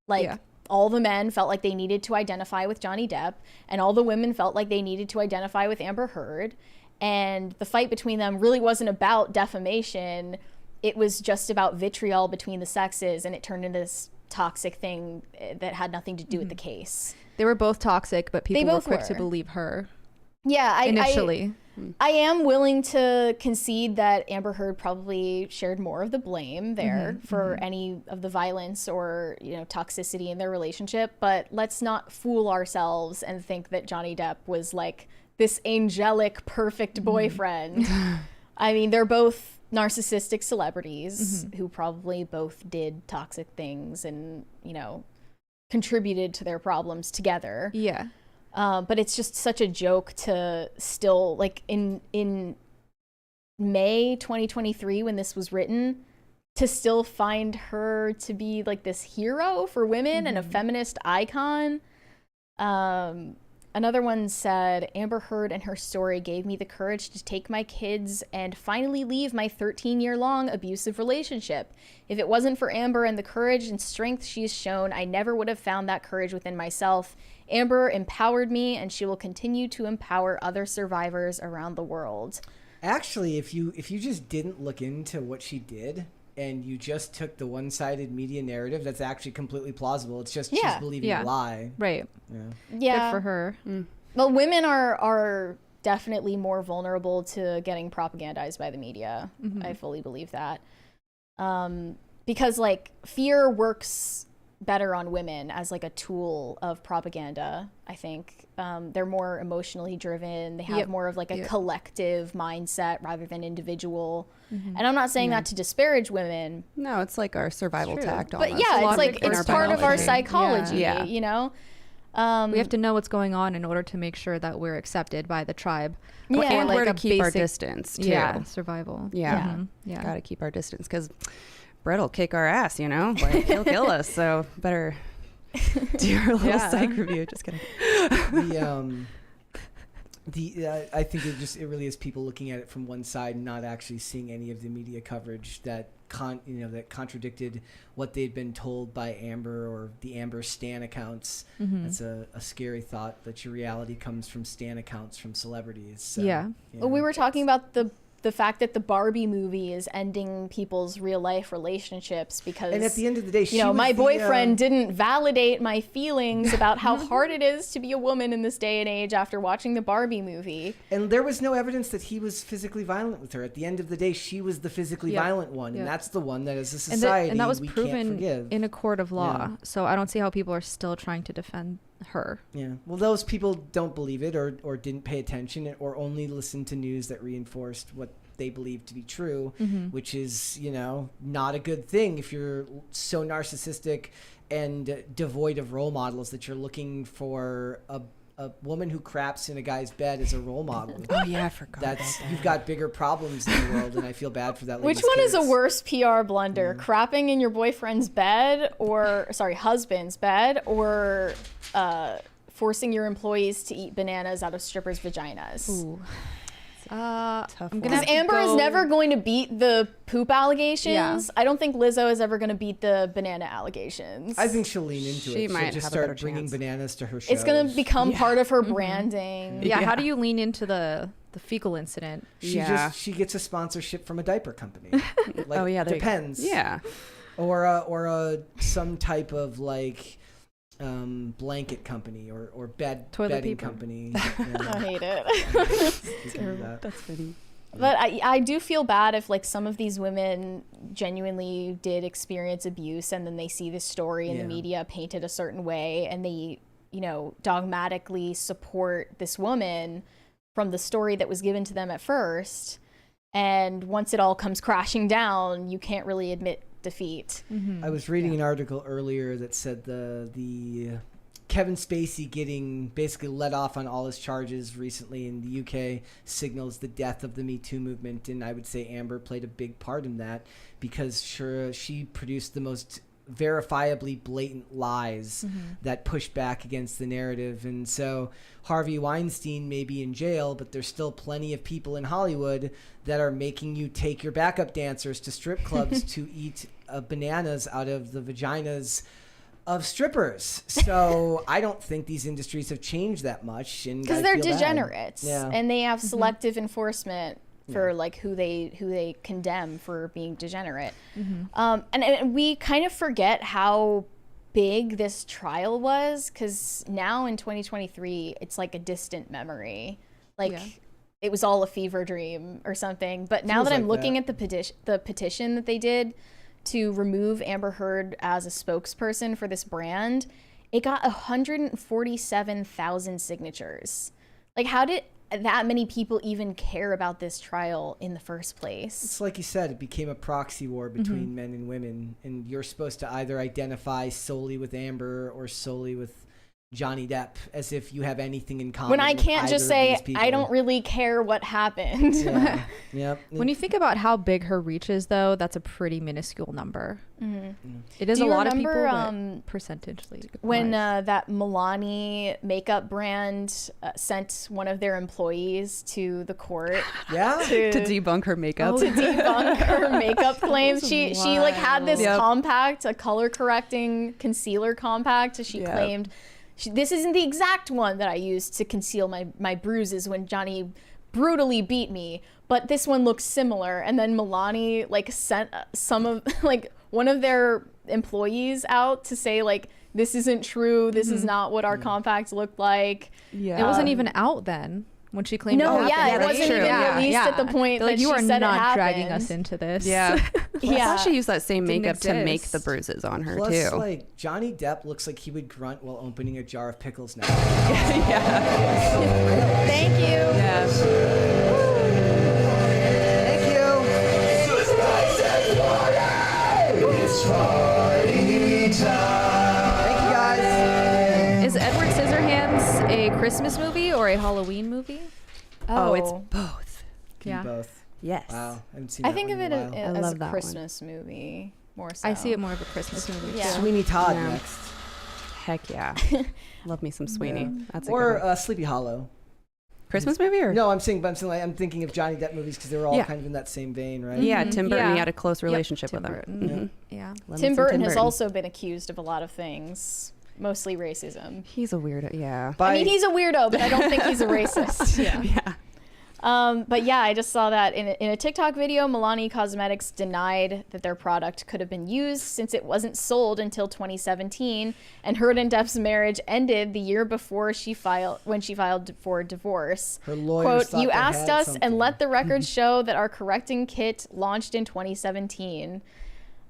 [SPEAKER 2] Like all the men felt like they needed to identify with Johnny Depp, and all the women felt like they needed to identify with Amber Heard. And the fight between them really wasn't about defamation. It was just about vitriol between the sexes, and it turned into this toxic thing that had nothing to do with the case.
[SPEAKER 3] They were both toxic, but people were
[SPEAKER 2] both
[SPEAKER 3] quick to
[SPEAKER 2] were.
[SPEAKER 3] believe her
[SPEAKER 2] Yeah,
[SPEAKER 3] initially.
[SPEAKER 2] I am willing to concede that Amber Heard probably shared more of the blame there for any of the violence or, toxicity in their relationship. But let's not fool ourselves and think that Johnny Depp was like this angelic, perfect boyfriend. I mean, they're both narcissistic celebrities who probably both did toxic things and, contributed to their problems together.
[SPEAKER 3] Yeah.
[SPEAKER 2] But it's just such a joke to still, like, in May 2023 when this was written, to still find her to be like this hero for women and a feminist icon. Another one said, Amber Heard and her story gave me the courage to take my kids and finally leave my 13-year-long abusive relationship. If it wasn't for Amber and the courage and strength she's shown, I never would have found that courage within myself. Amber empowered me, and she will continue to empower other survivors around the world.
[SPEAKER 1] Actually, if you just didn't look into what she did and you just took the one-sided media narrative, that's actually completely plausible. It's just she's believing a lie.
[SPEAKER 3] Right.
[SPEAKER 2] Yeah.
[SPEAKER 3] Good for her.
[SPEAKER 2] Well, women are definitely more vulnerable to getting propagandized by the media. I fully believe that. Because, like, fear works better on women as, like, a tool of propaganda, I think. They're more emotionally driven. They have more of, like, a collective mindset rather than individual. And I'm not saying that to disparage women.
[SPEAKER 4] No, it's like our survival tact.
[SPEAKER 2] But
[SPEAKER 4] almost.
[SPEAKER 2] yeah, it's like,
[SPEAKER 4] in
[SPEAKER 2] it's
[SPEAKER 4] our
[SPEAKER 2] part of our
[SPEAKER 4] biology.
[SPEAKER 2] psychology,
[SPEAKER 4] Yeah.
[SPEAKER 3] We have to know what's going on in order to make sure that we're accepted by the tribe.
[SPEAKER 2] Yeah.
[SPEAKER 4] And
[SPEAKER 3] like
[SPEAKER 4] where to
[SPEAKER 3] a
[SPEAKER 4] keep our
[SPEAKER 3] basic-
[SPEAKER 4] distance, too.
[SPEAKER 3] Yeah, survival.
[SPEAKER 4] Yeah.
[SPEAKER 3] Yeah.
[SPEAKER 4] Got to keep our distance because Brett will kick our ass, Like, he'll kill us. So better do our little psych review. Just kidding.
[SPEAKER 1] I think it really is people looking at it from one side and not actually seeing any of the media coverage that that contradicted what they'd been told by Amber or the Amber Stan accounts. That's a scary thought that your reality comes from Stan accounts from celebrities. So,
[SPEAKER 2] Well, we were talking about the fact that the Barbie movie is ending people's real life relationships because,
[SPEAKER 1] and at the end of the day,
[SPEAKER 2] my boyfriend didn't validate my feelings about how hard it is to be a woman in this day and age after watching the Barbie movie.
[SPEAKER 1] And there was no evidence that he was physically violent with her. At the end of the day, she was the physically violent one, and that's the one that, as a society,
[SPEAKER 3] and that was
[SPEAKER 1] we can't
[SPEAKER 3] proven
[SPEAKER 1] forgive.
[SPEAKER 3] in a court of law. So I don't see how people are still trying to defend her.
[SPEAKER 1] Yeah. Well, those people don't believe it or didn't pay attention or only listened to news that reinforced what they believe to be true, which is, not a good thing if you're so narcissistic and devoid of role models that you're looking for a woman who craps in a guy's bed as a role model.
[SPEAKER 4] Oh, yeah, I forgot about that.
[SPEAKER 1] You've got bigger problems in the world, and I feel bad for that
[SPEAKER 2] Which
[SPEAKER 1] lady's
[SPEAKER 2] one is a
[SPEAKER 1] kids.
[SPEAKER 2] worse PR blunder? Crapping in your boyfriend's bed husband's bed, or forcing your employees to eat bananas out of strippers' vaginas?
[SPEAKER 3] Ooh.
[SPEAKER 4] Tough
[SPEAKER 3] I'm
[SPEAKER 4] one.
[SPEAKER 3] gonna
[SPEAKER 2] Because Amber is never going to beat the poop allegations.
[SPEAKER 3] Yeah.
[SPEAKER 2] I don't think Lizzo is ever going to beat the banana allegations.
[SPEAKER 1] I think she'll lean into
[SPEAKER 4] She
[SPEAKER 1] it.
[SPEAKER 4] might
[SPEAKER 1] She'll just
[SPEAKER 4] have a better
[SPEAKER 1] start bringing
[SPEAKER 4] chance.
[SPEAKER 1] bananas to her shows.
[SPEAKER 2] It's going to become part of her branding.
[SPEAKER 3] Yeah,
[SPEAKER 1] Yeah.
[SPEAKER 3] how do you lean into the fecal incident?
[SPEAKER 1] She gets a sponsorship from a diaper company. Like,
[SPEAKER 4] Oh, yeah, there you go.
[SPEAKER 1] depends.
[SPEAKER 4] Yeah.
[SPEAKER 1] Or some type of like blanket company or
[SPEAKER 3] Toilet
[SPEAKER 1] bedding
[SPEAKER 3] paper.
[SPEAKER 1] company.
[SPEAKER 2] I hate it.
[SPEAKER 4] That's funny.
[SPEAKER 2] But I do feel bad if, like, some of these women genuinely did experience abuse and then they see this story in the media painted a certain way and they, dogmatically support this woman from the story that was given to them at first. And once it all comes crashing down, you can't really admit defeat.
[SPEAKER 1] I was reading an article earlier that said the Kevin Spacey getting basically let off on all his charges recently in the UK signals the death of the Me Too movement, and I would say Amber played a big part in that because she produced the most verifiably blatant lies that push back against the narrative. And so Harvey Weinstein may be in jail, but there's still plenty of people in Hollywood that are making you take your backup dancers to strip clubs to eat bananas out of the vaginas of strippers. So I don't think these industries have changed that much, and
[SPEAKER 2] Because
[SPEAKER 1] I
[SPEAKER 2] they're
[SPEAKER 1] feel bad.
[SPEAKER 2] degenerates
[SPEAKER 1] Yeah.
[SPEAKER 2] and they have selective enforcement for like who they condemn for being degenerate. And we kind of forget how big this trial was, because now in 2023 it's like a distant memory. Like it was all a fever dream or something. But now
[SPEAKER 1] Feels
[SPEAKER 2] that I'm
[SPEAKER 1] like
[SPEAKER 2] looking
[SPEAKER 1] that.
[SPEAKER 2] at the petition that they did to remove Amber Heard as a spokesperson for this brand, it got 147,000 signatures. Like, how did that many people even care about this trial in the first place?
[SPEAKER 1] It's like you said, it became a proxy war between men and women, and you're supposed to either identify solely with Amber or solely with Johnny Depp, as if you have anything in common.
[SPEAKER 2] When I
[SPEAKER 1] with
[SPEAKER 2] can't just
[SPEAKER 1] either of
[SPEAKER 2] say,
[SPEAKER 1] these people.
[SPEAKER 2] I don't really care what happened.
[SPEAKER 1] Yeah. Yep.
[SPEAKER 3] When you think about how big her reach is, though, that's a pretty minuscule number. It is
[SPEAKER 2] Do
[SPEAKER 3] a
[SPEAKER 2] you
[SPEAKER 3] lot of people,
[SPEAKER 2] remember,
[SPEAKER 3] but percentagely.
[SPEAKER 2] when
[SPEAKER 3] wise.
[SPEAKER 2] that Milani makeup brand sent one of their employees to the court
[SPEAKER 1] Yeah.
[SPEAKER 2] to
[SPEAKER 4] debunk her makeup.
[SPEAKER 2] debunk her makeup claims. She like had this
[SPEAKER 4] Yep.
[SPEAKER 2] compact, a color correcting concealer compact. She
[SPEAKER 4] Yep.
[SPEAKER 2] claimed this isn't the exact one that I used to conceal my bruises when Johnny brutally beat me, but this one looks similar. And then Milani like sent some of like one of their employees out to say like, this isn't true. This is not what our compact looked like.
[SPEAKER 4] Yeah.
[SPEAKER 3] It wasn't even out then when she claimed
[SPEAKER 2] No,
[SPEAKER 3] it happened.
[SPEAKER 2] yeah, it
[SPEAKER 4] that's
[SPEAKER 2] wasn't
[SPEAKER 4] true.
[SPEAKER 2] even
[SPEAKER 3] Yeah,
[SPEAKER 2] released
[SPEAKER 3] yeah.
[SPEAKER 2] at the point
[SPEAKER 3] They're
[SPEAKER 2] that
[SPEAKER 3] like, you
[SPEAKER 2] she
[SPEAKER 3] are
[SPEAKER 2] said
[SPEAKER 3] not
[SPEAKER 2] it happened.
[SPEAKER 3] dragging us into this.
[SPEAKER 4] Yeah. I
[SPEAKER 2] Yeah.
[SPEAKER 4] thought she used that same
[SPEAKER 3] Didn't
[SPEAKER 4] makeup to make
[SPEAKER 3] exist.
[SPEAKER 4] the bruises on her
[SPEAKER 1] Plus,
[SPEAKER 4] too.
[SPEAKER 1] like Johnny Depp looks like he would grunt while opening a jar of pickles now.
[SPEAKER 2] Thank you.
[SPEAKER 4] Yeah.
[SPEAKER 1] Thank you.
[SPEAKER 6] It's party time.
[SPEAKER 1] Thank you guys.
[SPEAKER 3] Is Edward Scissorhands a Christmas movie or a Halloween movie?
[SPEAKER 4] Oh, it's both.
[SPEAKER 1] Can
[SPEAKER 3] Yeah.
[SPEAKER 1] Both.
[SPEAKER 4] Yes.
[SPEAKER 1] Wow. I haven't seen
[SPEAKER 2] I
[SPEAKER 1] that
[SPEAKER 2] think
[SPEAKER 1] one
[SPEAKER 2] of
[SPEAKER 1] in
[SPEAKER 2] it
[SPEAKER 1] a while.
[SPEAKER 2] as
[SPEAKER 4] love
[SPEAKER 2] a
[SPEAKER 4] that one.
[SPEAKER 2] Christmas movie more so.
[SPEAKER 3] I see it more of a Christmas movie.
[SPEAKER 2] Yeah.
[SPEAKER 1] Sweeney Todd
[SPEAKER 4] Yeah.
[SPEAKER 1] next.
[SPEAKER 4] Heck yeah. Love me some Sweeney.
[SPEAKER 1] Yeah.
[SPEAKER 4] That's a
[SPEAKER 1] Or
[SPEAKER 4] good one.
[SPEAKER 1] Sleepy Hollow.
[SPEAKER 4] Christmas movie or
[SPEAKER 1] No, I'm saying like, I'm thinking of Johnny Depp movies because they were all
[SPEAKER 4] Yeah.
[SPEAKER 1] kind of in that same vein, right?
[SPEAKER 4] Yeah, Tim Burton.
[SPEAKER 3] Yeah.
[SPEAKER 4] He had a close relationship
[SPEAKER 3] Tim
[SPEAKER 4] with him.
[SPEAKER 3] Burton.
[SPEAKER 4] Mhm.
[SPEAKER 3] Yeah.
[SPEAKER 4] Love me
[SPEAKER 2] Tim
[SPEAKER 4] some
[SPEAKER 2] Burton has
[SPEAKER 4] Burton.
[SPEAKER 2] also been accused of a lot of things, mostly racism.
[SPEAKER 4] He's a weirdo. Yeah.
[SPEAKER 1] By,
[SPEAKER 2] I mean, he's a weirdo, but I don't think he's a racist.
[SPEAKER 4] Yeah.
[SPEAKER 2] But yeah, I just saw that in a TikTok video, Milani Cosmetics denied that their product could have been used since it wasn't sold until 2017, and Heard and Depp's marriage ended the year before when she filed for divorce.
[SPEAKER 1] her lawyers
[SPEAKER 2] Quote,
[SPEAKER 1] thought
[SPEAKER 2] you
[SPEAKER 1] they
[SPEAKER 2] asked
[SPEAKER 1] had
[SPEAKER 2] us
[SPEAKER 1] something.
[SPEAKER 2] and let the record show that our correcting kit launched in 2017.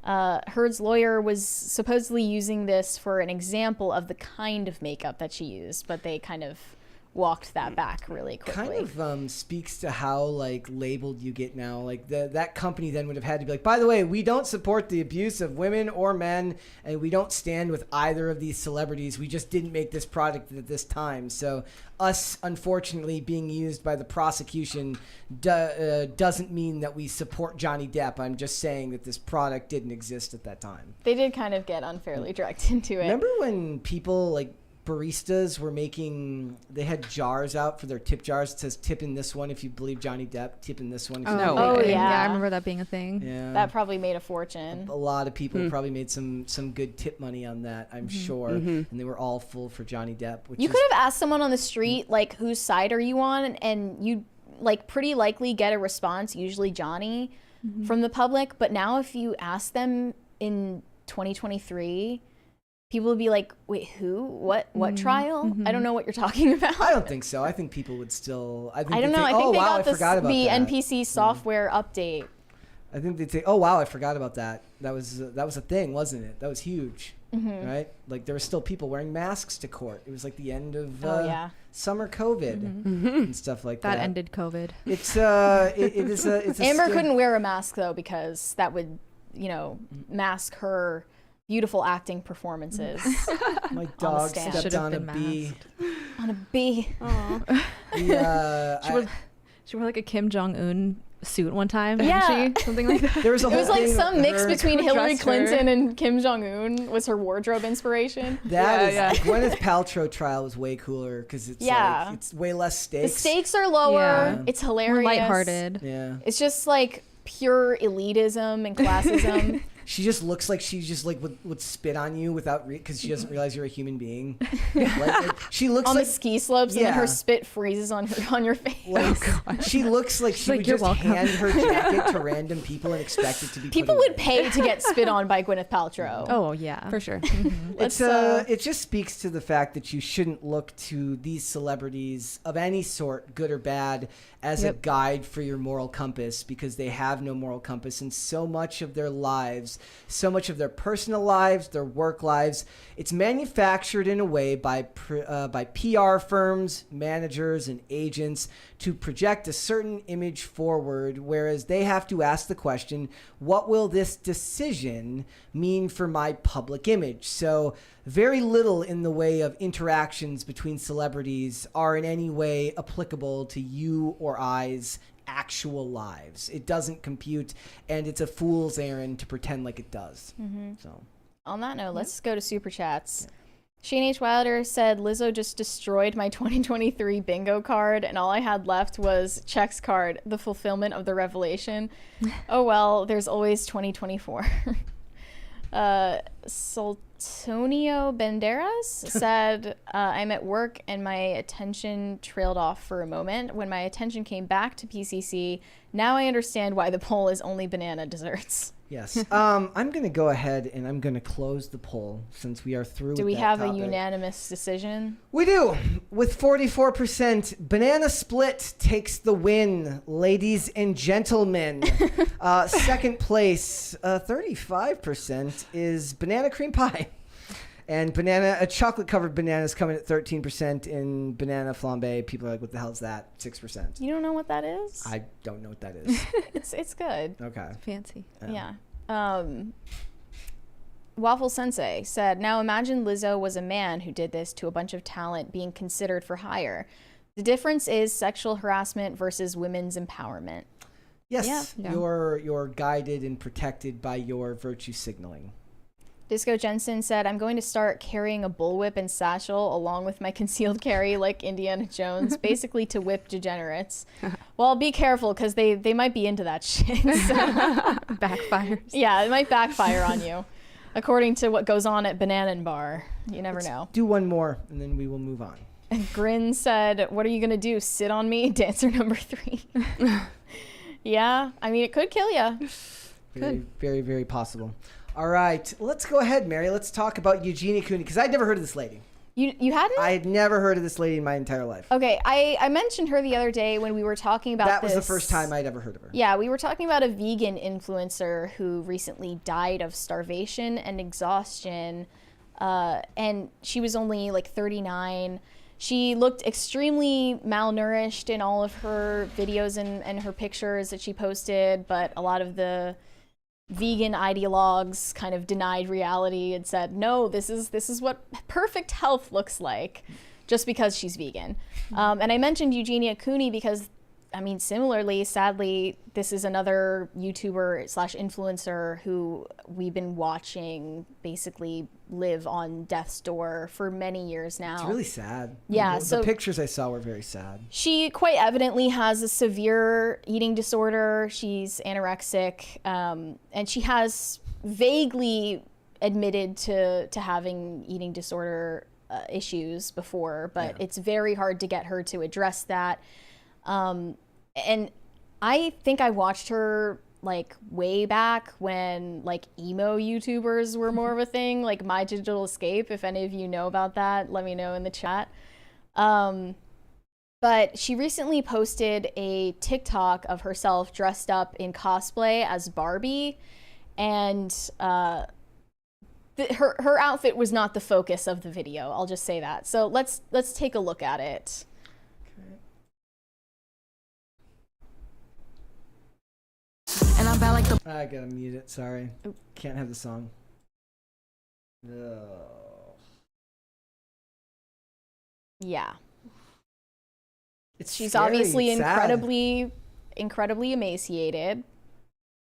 [SPEAKER 2] Heard's lawyer was supposedly using this for an example of the kind of makeup that she used, but they kind of walked that back really quickly.
[SPEAKER 1] Kind of speaks to how like labeled you get now. Like that company then would have had to be like, by the way, we don't support the abuse of women or men, and we don't stand with either of these celebrities. We just didn't make this product at this time. So us, unfortunately, being used by the prosecution doesn't mean that we support Johnny Depp. I'm just saying that this product didn't exist at that time.
[SPEAKER 2] They did kind of get unfairly dragged into it.
[SPEAKER 1] Remember when people like baristas were they had jars out for their tip jars. It says tip in this one if you believe Johnny Depp, tip in this one if you
[SPEAKER 4] No.
[SPEAKER 1] believe
[SPEAKER 2] Oh,
[SPEAKER 1] him.
[SPEAKER 2] yeah.
[SPEAKER 3] I remember that being a thing.
[SPEAKER 1] Yeah.
[SPEAKER 2] That probably made a fortune.
[SPEAKER 1] A lot of people probably made some good tip money on that, I'm sure. And they were all full for Johnny Depp. Which
[SPEAKER 2] You
[SPEAKER 1] is,
[SPEAKER 2] could have asked someone on the street, like, whose side are you on? And you like pretty likely get a response, usually Johnny, from the public. But now if you ask them in 2023, people would be like, wait, who? What trial? I don't know what you're talking about.
[SPEAKER 1] I don't think so. I think people would still. I
[SPEAKER 2] I don't
[SPEAKER 1] they'd
[SPEAKER 2] know.
[SPEAKER 1] say,
[SPEAKER 2] I think
[SPEAKER 1] oh,
[SPEAKER 2] they
[SPEAKER 1] wow,
[SPEAKER 2] got
[SPEAKER 1] I forgot about
[SPEAKER 2] the
[SPEAKER 1] that.
[SPEAKER 2] NPC software update.
[SPEAKER 1] I think they'd say, oh, wow, I forgot about that. That was a thing, wasn't it? That was huge. Right? Like there were still people wearing masks to court. It was like the end of summer COVID and stuff like that.
[SPEAKER 3] That ended COVID.
[SPEAKER 1] It's it's a
[SPEAKER 2] Amber
[SPEAKER 1] sti-
[SPEAKER 2] couldn't wear a mask though because that would, mask her beautiful acting performances
[SPEAKER 1] My dog
[SPEAKER 2] stand.
[SPEAKER 1] stepped
[SPEAKER 3] Should've
[SPEAKER 1] on a
[SPEAKER 3] been
[SPEAKER 1] bee.
[SPEAKER 2] on a bee.
[SPEAKER 3] She wore like a Kim Jong-un suit one time,
[SPEAKER 2] Yeah.
[SPEAKER 3] didn't she? Something like that.
[SPEAKER 1] There was a
[SPEAKER 2] It
[SPEAKER 1] whole
[SPEAKER 2] was like
[SPEAKER 1] thing
[SPEAKER 2] some
[SPEAKER 1] of
[SPEAKER 2] mix
[SPEAKER 1] her-
[SPEAKER 2] between Hillary
[SPEAKER 3] dressed her.
[SPEAKER 2] Clinton and Kim Jong Un was her wardrobe inspiration.
[SPEAKER 1] That is Gwyneth Paltrow trial was way cooler because it's
[SPEAKER 2] Yeah.
[SPEAKER 1] like, it's way less
[SPEAKER 2] The
[SPEAKER 1] stakes.
[SPEAKER 2] stakes are lower.
[SPEAKER 3] Yeah.
[SPEAKER 2] It's
[SPEAKER 3] More
[SPEAKER 2] hilarious.
[SPEAKER 3] lighthearted.
[SPEAKER 1] Yeah.
[SPEAKER 2] It's just like pure elitism and classism.
[SPEAKER 1] She just looks like she just like would spit on you without because she doesn't realize you're a human being. like, she looks
[SPEAKER 2] on
[SPEAKER 1] like
[SPEAKER 2] the ski slopes, and then
[SPEAKER 1] Yeah.
[SPEAKER 2] her spit freezes on your face.
[SPEAKER 1] like she looks like she
[SPEAKER 3] like,
[SPEAKER 1] would
[SPEAKER 3] "You're
[SPEAKER 1] just
[SPEAKER 3] welcome."
[SPEAKER 1] hand her jacket to random people and expect it to be.
[SPEAKER 2] People
[SPEAKER 1] put
[SPEAKER 2] would
[SPEAKER 1] away.
[SPEAKER 2] pay to get spit on by Gwyneth Paltrow.
[SPEAKER 3] Oh yeah,
[SPEAKER 4] For sure.
[SPEAKER 1] It's
[SPEAKER 2] Let's,
[SPEAKER 1] it just speaks to the fact that you shouldn't look to these celebrities of any sort, good or bad, as a guide for your moral compass, because they have no moral compass, and so much of their lives, so much of their personal lives, their work lives, it's manufactured in a way by PR firms, managers, and agents to project a certain image forward, whereas they have to ask the question, what will this decision mean for my public image? So very little in the way of interactions between celebrities are in any way applicable to you or I's actual lives. It doesn't compute, and it's a fool's errand to pretend like it does. So
[SPEAKER 2] On that note, let's go to Super Chats. Shane H. Wilder said, Lizzo just destroyed my 2023 bingo card, and all I had left was Check's card, the fulfillment of the revelation. Oh well, there's always 2024. Soltonio Banderas said, I'm at work and my attention trailed off for a moment. When my attention came back to PCC, now I understand why the poll is only banana desserts.
[SPEAKER 1] yes, I'm going to go ahead and I'm going to close the poll since we are through.
[SPEAKER 2] Do
[SPEAKER 1] with
[SPEAKER 2] we
[SPEAKER 1] that
[SPEAKER 2] have a
[SPEAKER 1] topic.
[SPEAKER 2] unanimous decision?
[SPEAKER 1] We do. With 44%, Banana Split takes the win, ladies and gentlemen. Second place, 35% is Banana Cream Pie. And chocolate covered bananas coming at 13%, in banana flambe. People are like, what the hell is that? 6%.
[SPEAKER 2] You don't know what that is?
[SPEAKER 1] I don't know what that is.
[SPEAKER 2] It's good.
[SPEAKER 1] Okay.
[SPEAKER 3] fancy.
[SPEAKER 2] Yeah. Waffle Sensei said, now imagine Lizzo was a man who did this to a bunch of talent being considered for hire. The difference is sexual harassment versus women's empowerment.
[SPEAKER 1] Yes,
[SPEAKER 3] Yeah.
[SPEAKER 1] you're guided and protected by your virtue signaling.
[SPEAKER 2] Disco Jensen said, I'm going to start carrying a bullwhip and satchel along with my concealed carry like Indiana Jones, basically to whip degenerates. Well, be careful because they might be into that shit. So,
[SPEAKER 3] Backfires.
[SPEAKER 2] yeah, it might backfire on you. According to what goes on at Banana Bar. You never know.
[SPEAKER 1] Do one more, and then we will move on.
[SPEAKER 2] And Grin said, what are you going to do? Sit on me? Dancer number 3. Yeah, I mean, it could kill you.
[SPEAKER 1] Very, very, very possible. All right, let's go ahead, Mary. Let's talk about Eugenia Cooney, because I'd never heard of this lady.
[SPEAKER 2] You hadn't?
[SPEAKER 1] I had never heard of this lady in my entire life.
[SPEAKER 2] Okay, I mentioned her the other day when we were talking about
[SPEAKER 1] That was the
[SPEAKER 2] this.
[SPEAKER 1] first time I'd ever heard of her.
[SPEAKER 2] Yeah, we were talking about a vegan influencer who recently died of starvation and exhaustion, and she was only like 39. She looked extremely malnourished in all of her videos and her pictures that she posted, but a lot of the vegan ideologues kind of denied reality and said, no, this is what perfect health looks like, just because she's vegan. And I mentioned Eugenia Cooney because, I mean, similarly, sadly, this is another YouTuber / influencer who we've been watching basically live on death's door for many years now.
[SPEAKER 1] It's really sad.
[SPEAKER 2] Yeah,
[SPEAKER 1] The
[SPEAKER 2] so-
[SPEAKER 1] pictures I saw were very sad.
[SPEAKER 2] She quite evidently has a severe eating disorder. She's anorexic, and she has vaguely admitted to having eating disorder issues before, but it's very hard to get her to address that. And I think I watched her like way back when like emo YouTubers were more of a thing, like My Digital Escape. If any of you know about that, let me know in the chat. But she recently posted a TikTok of herself dressed up in cosplay as Barbie, and her outfit was not the focus of the video. I'll just say that. So let's take a look at it.
[SPEAKER 5] And I'm bad like the
[SPEAKER 1] I gotta mute it. Sorry. Can't have the song. Ugh.
[SPEAKER 2] Yeah.
[SPEAKER 1] She's
[SPEAKER 2] She's obviously
[SPEAKER 1] it's sad.
[SPEAKER 2] incredibly emaciated.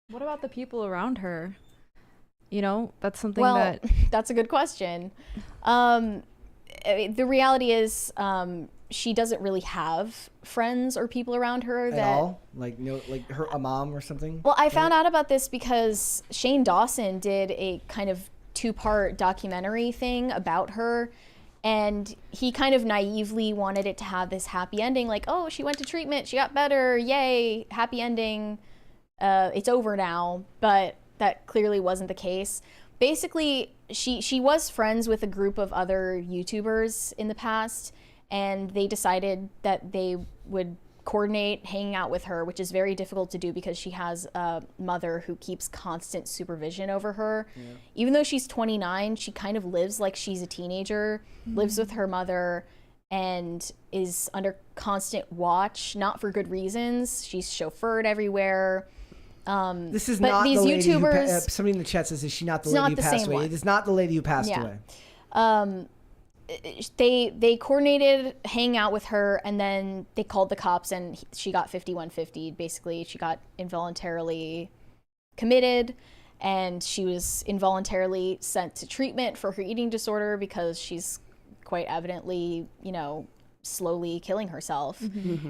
[SPEAKER 3] What about the people around her? You know, that's something
[SPEAKER 2] Well,
[SPEAKER 3] that
[SPEAKER 2] that's a good question. The reality is, she doesn't really have friends or people around her
[SPEAKER 1] At
[SPEAKER 2] that
[SPEAKER 1] all? Like a mom or something?
[SPEAKER 2] Well, I found out about this because Shane Dawson did a kind of 2-part documentary thing about her, and he kind of naively wanted it to have this happy ending, like, oh, she went to treatment, she got better, yay, happy ending, it's over now. But that clearly wasn't the case. Basically, she was friends with a group of other YouTubers in the past, and they decided that they would coordinate hanging out with her, which is very difficult to do because she has a mother who keeps constant supervision over her. Yeah. Even though she's 29, she kind of lives like she's a teenager, lives with her mother, and is under constant watch, not for good reasons. She's chauffeured everywhere.
[SPEAKER 1] This is
[SPEAKER 2] but
[SPEAKER 1] not
[SPEAKER 2] these
[SPEAKER 1] the lady
[SPEAKER 2] YouTubers,
[SPEAKER 1] who somebody in the chat says, is she not the lady who passed away? It is not the lady who passed away.
[SPEAKER 2] They coordinated hanging out with her, and then they called the cops, and she got 5150. Basically, she got involuntarily committed, and she was involuntarily sent to treatment for her eating disorder because she's quite evidently, slowly killing herself.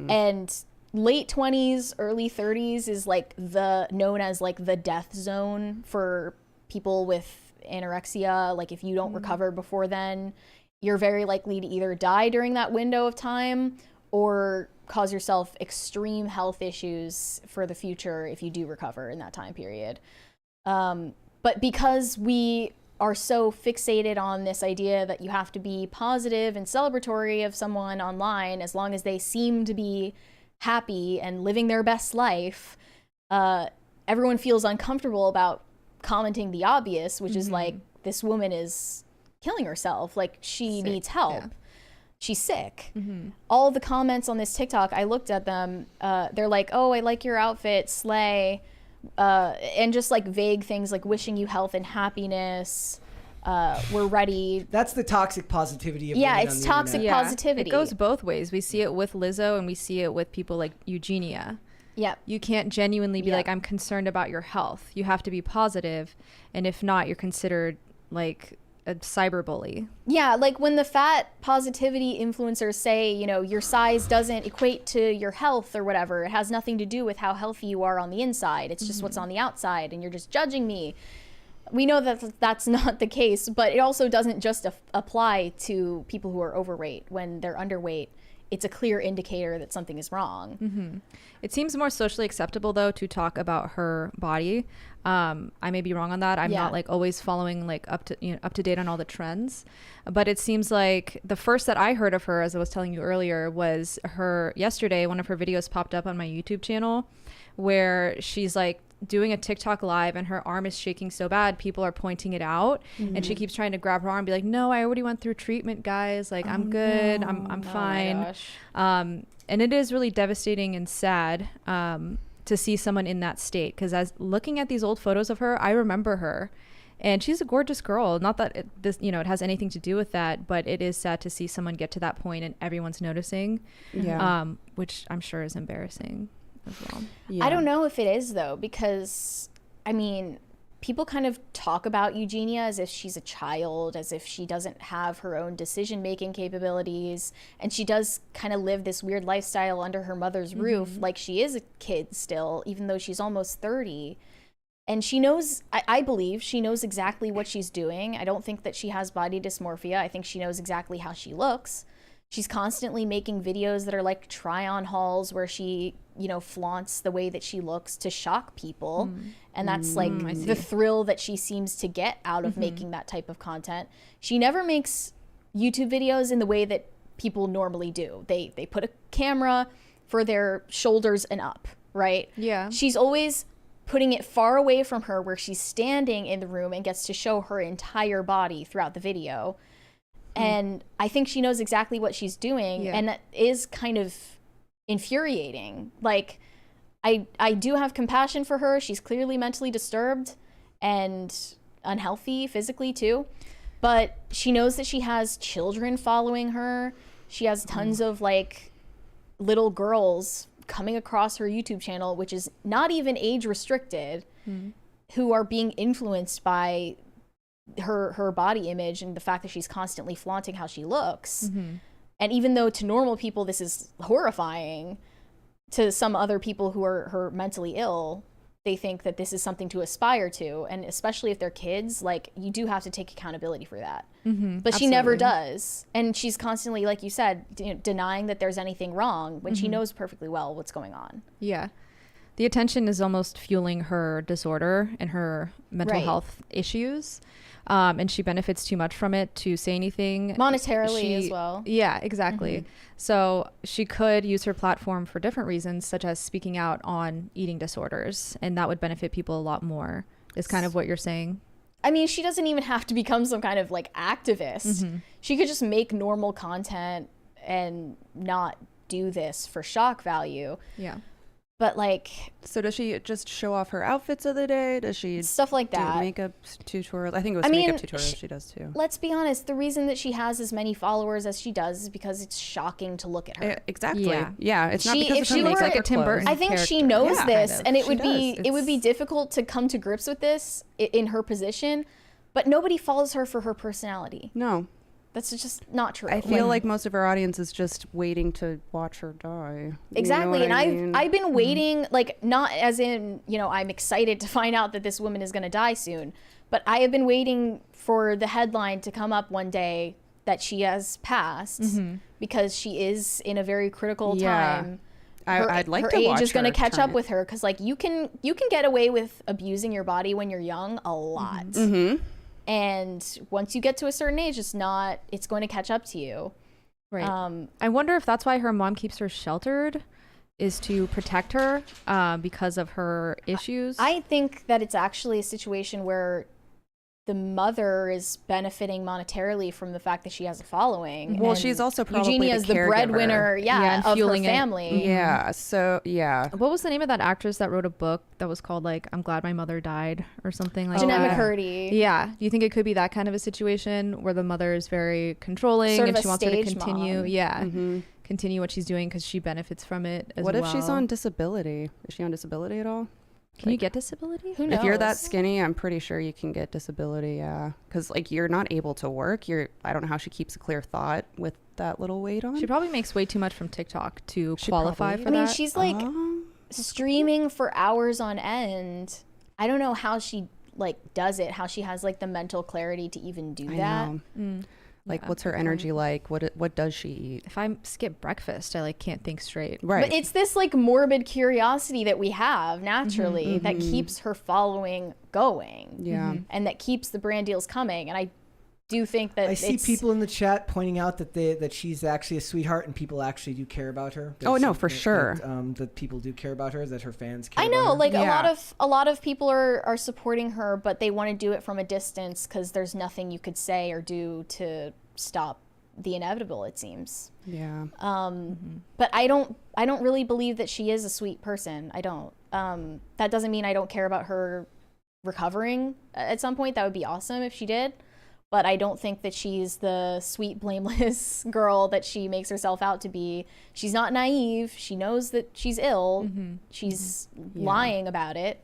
[SPEAKER 2] And late 20s, early 30s is like known as like the death zone for people with anorexia. Like if you don't recover before then, you're very likely to either die during that window of time or cause yourself extreme health issues for the future if you do recover in that time period. But because we are so fixated on this idea that you have to be positive and celebratory of someone online as long as they seem to be happy and living their best life, everyone feels uncomfortable about commenting the obvious, which is like, this woman is killing herself, like she needs help. She's sick. All the comments on this TikTok, I looked at them, they're like, oh, I like your outfit, slay, and just like vague things like wishing you health and happiness, we're ready.
[SPEAKER 1] That's the toxic positivity of
[SPEAKER 2] yeah,
[SPEAKER 1] women
[SPEAKER 2] it's
[SPEAKER 1] on the
[SPEAKER 2] toxic
[SPEAKER 1] internet.
[SPEAKER 2] positivity.
[SPEAKER 3] It goes both ways. We see it with Lizzo and we see it with people like Eugenia.
[SPEAKER 2] Yeah.
[SPEAKER 3] You can't genuinely be like, I'm concerned about your health. You have to be positive, and if not, you're considered like a cyberbully.
[SPEAKER 2] Yeah, like when the fat positivity influencers say, your size doesn't equate to your health or whatever. It has nothing to do with how healthy you are on the inside. It's just what's on the outside, and you're just judging me. We know that that's not the case, but it also doesn't just apply to people who are overweight. When they're underweight, it's a clear indicator that something is wrong.
[SPEAKER 3] It seems more socially acceptable though to talk about her body. I may be wrong on that. I'm not like always following like up to date on all the trends, but it seems like the first that I heard of her, as I was telling you earlier, was yesterday. One of her videos popped up on my YouTube channel where she's like doing a TikTok live and her arm is shaking so bad people are pointing it out, and she keeps trying to grab her arm and be like, no, I already went through treatment, guys, like I'm good. I'm fine. And it is really devastating and sad to see someone in that state, because as looking at these old photos of her, I remember her, and she's a gorgeous girl. Not that it has anything to do with that, but it is sad to see someone get to that point and everyone's noticing, which I'm sure is embarrassing as well.
[SPEAKER 2] I don't know if it is though, because people kind of talk about Eugenia as if she's a child, as if she doesn't have her own decision-making capabilities, and she does kind of live this weird lifestyle under her mother's roof, like she is a kid still, even though she's almost 30. And she knows, I believe she knows exactly what she's doing. I don't think that she has body dysmorphia. I think she knows exactly how she looks. She's constantly making videos that are like try-on hauls where she, flaunts the way that she looks to shock people. And that's like the thrill that she seems to get out of making that type of content. She never makes YouTube videos in the way that people normally do. They put a camera for their shoulders and up, right?
[SPEAKER 3] Yeah.
[SPEAKER 2] She's always putting it far away from her where she's standing in the room and gets to show her entire body throughout the video. And I think she knows exactly what she's doing, and that is kind of infuriating. Like, I do have compassion for her. She's clearly mentally disturbed and unhealthy physically too, but she knows that she has children following her. She has tons of like little girls coming across her YouTube channel, which is not even age restricted, who are being influenced by her body image and the fact that she's constantly flaunting how she looks. And even though to normal people this is horrifying, to some other people who are mentally ill, they think that this is something to aspire to. And especially if they're kids, like, you do have to take accountability for that. But she never does. And she's constantly, like you said, denying that there's anything wrong when she knows perfectly well what's going on.
[SPEAKER 3] Yeah. The attention is almost fueling her disorder and her mental health issues. And she benefits too much from it to say anything.
[SPEAKER 2] Monetarily as well.
[SPEAKER 3] Yeah, exactly. So she could use her platform for different reasons, such as speaking out on eating disorders. And that would benefit people a lot more, is kind of what you're saying.
[SPEAKER 2] I mean, she doesn't even have to become some kind of like activist. She could just make normal content and not do this for shock value.
[SPEAKER 3] Yeah.
[SPEAKER 2] But like,
[SPEAKER 4] So does she just show off her outfits of the day? Does she
[SPEAKER 2] stuff like
[SPEAKER 4] do
[SPEAKER 2] that.
[SPEAKER 4] makeup tutorials? I think it was makeup tutorials she does too.
[SPEAKER 2] Let's be honest, the reason that she has as many followers as she does is because it's shocking to look at her.
[SPEAKER 4] Exactly.
[SPEAKER 3] Yeah.
[SPEAKER 4] Yeah. It's not
[SPEAKER 2] She-
[SPEAKER 4] because
[SPEAKER 2] if
[SPEAKER 4] of
[SPEAKER 2] she
[SPEAKER 4] her
[SPEAKER 2] were
[SPEAKER 4] makeup
[SPEAKER 3] like
[SPEAKER 4] or
[SPEAKER 3] a Tim
[SPEAKER 4] clothes.
[SPEAKER 3] Burton
[SPEAKER 2] I think she
[SPEAKER 3] character.
[SPEAKER 2] knows
[SPEAKER 4] Yeah,
[SPEAKER 2] this,
[SPEAKER 4] kind of.
[SPEAKER 2] and it
[SPEAKER 4] She
[SPEAKER 2] would be
[SPEAKER 4] does.
[SPEAKER 2] it would be difficult to come to grips with this in her position. But nobody follows her for her personality.
[SPEAKER 4] No.
[SPEAKER 2] That's just not true.
[SPEAKER 4] I feel like most of her audience is just waiting to watch her die.
[SPEAKER 2] Exactly.
[SPEAKER 4] You know what
[SPEAKER 2] And I've been waiting, like, not as in, I'm excited to find out that this woman is going to die soon, but I have been waiting for the headline to come up one day that she has passed because she is in a very critical time.
[SPEAKER 4] I'd like
[SPEAKER 2] her
[SPEAKER 4] to
[SPEAKER 2] age
[SPEAKER 4] watch
[SPEAKER 2] is going to
[SPEAKER 4] her
[SPEAKER 2] catch
[SPEAKER 4] turn
[SPEAKER 2] up
[SPEAKER 4] it.
[SPEAKER 2] with her, because like you can get away with abusing your body when you're young a lot. And once you get to a certain age, it's going to catch up to you.
[SPEAKER 3] Right. I wonder if that's why her mom keeps her sheltered, is to protect her because of her issues.
[SPEAKER 2] I think that it's actually a situation where the mother is benefiting monetarily from the fact that she has a following.
[SPEAKER 4] Well,
[SPEAKER 2] and
[SPEAKER 4] she's also probably
[SPEAKER 2] Eugenia is the
[SPEAKER 4] caregiver.
[SPEAKER 2] breadwinner,
[SPEAKER 3] and
[SPEAKER 2] of her
[SPEAKER 3] fueling it.
[SPEAKER 2] family.
[SPEAKER 4] Yeah. So, yeah.
[SPEAKER 3] What was the name of that actress that wrote a book that was called like "I'm Glad My Mother Died" or something like
[SPEAKER 2] Jeanette
[SPEAKER 3] that?
[SPEAKER 2] McCurdy.
[SPEAKER 3] Yeah. Do you think it could be that kind of a situation where the mother is very controlling
[SPEAKER 2] Sort of
[SPEAKER 3] and
[SPEAKER 2] a
[SPEAKER 3] she wants her to
[SPEAKER 2] stage
[SPEAKER 3] continue?
[SPEAKER 2] mom.
[SPEAKER 3] Yeah. Continue what she's doing because she benefits from it as
[SPEAKER 4] What
[SPEAKER 3] well.
[SPEAKER 4] if she's on disability? Is she on disability at all?
[SPEAKER 3] Can you get disability?
[SPEAKER 2] Who knows?
[SPEAKER 4] If you're that skinny, I'm pretty sure you can get disability. Yeah. Because, like, you're not able to work. I don't know how she keeps a clear thought with that little weight on.
[SPEAKER 3] She probably makes way too much from TikTok to
[SPEAKER 4] She
[SPEAKER 3] qualify
[SPEAKER 4] probably-
[SPEAKER 3] for
[SPEAKER 2] I mean,
[SPEAKER 3] that.
[SPEAKER 2] she's like streaming for hours on end. I don't know how she like does it, how she has like the mental clarity to even do
[SPEAKER 4] I
[SPEAKER 2] that.
[SPEAKER 4] know. Like,
[SPEAKER 3] Yeah,
[SPEAKER 4] what's her energy like? What does she eat?
[SPEAKER 3] If I skip breakfast, I like can't think straight.
[SPEAKER 4] Right.
[SPEAKER 2] But it's this like morbid curiosity that we have naturally that keeps her following going.
[SPEAKER 4] Yeah.
[SPEAKER 2] And that keeps the brand deals coming. And I do think that
[SPEAKER 1] I see people in the chat pointing out that she's actually a sweetheart and people actually do care about her.
[SPEAKER 4] Oh, no, for sure.
[SPEAKER 1] That people do care about her, that her fans care
[SPEAKER 2] I
[SPEAKER 1] about
[SPEAKER 2] know,
[SPEAKER 1] her.
[SPEAKER 2] like
[SPEAKER 4] Yeah.
[SPEAKER 2] a lot of people are supporting her, but they want to do it from a distance because there's nothing you could say or do to stop the inevitable, it seems.
[SPEAKER 4] Yeah.
[SPEAKER 2] But I don't really believe that she is a sweet person. I don't. That doesn't mean I don't care about her recovering at some point. That would be awesome if she did. But I don't think that she's the sweet, blameless girl that she makes herself out to be. She's not naive. She knows that she's ill. She's lying about it.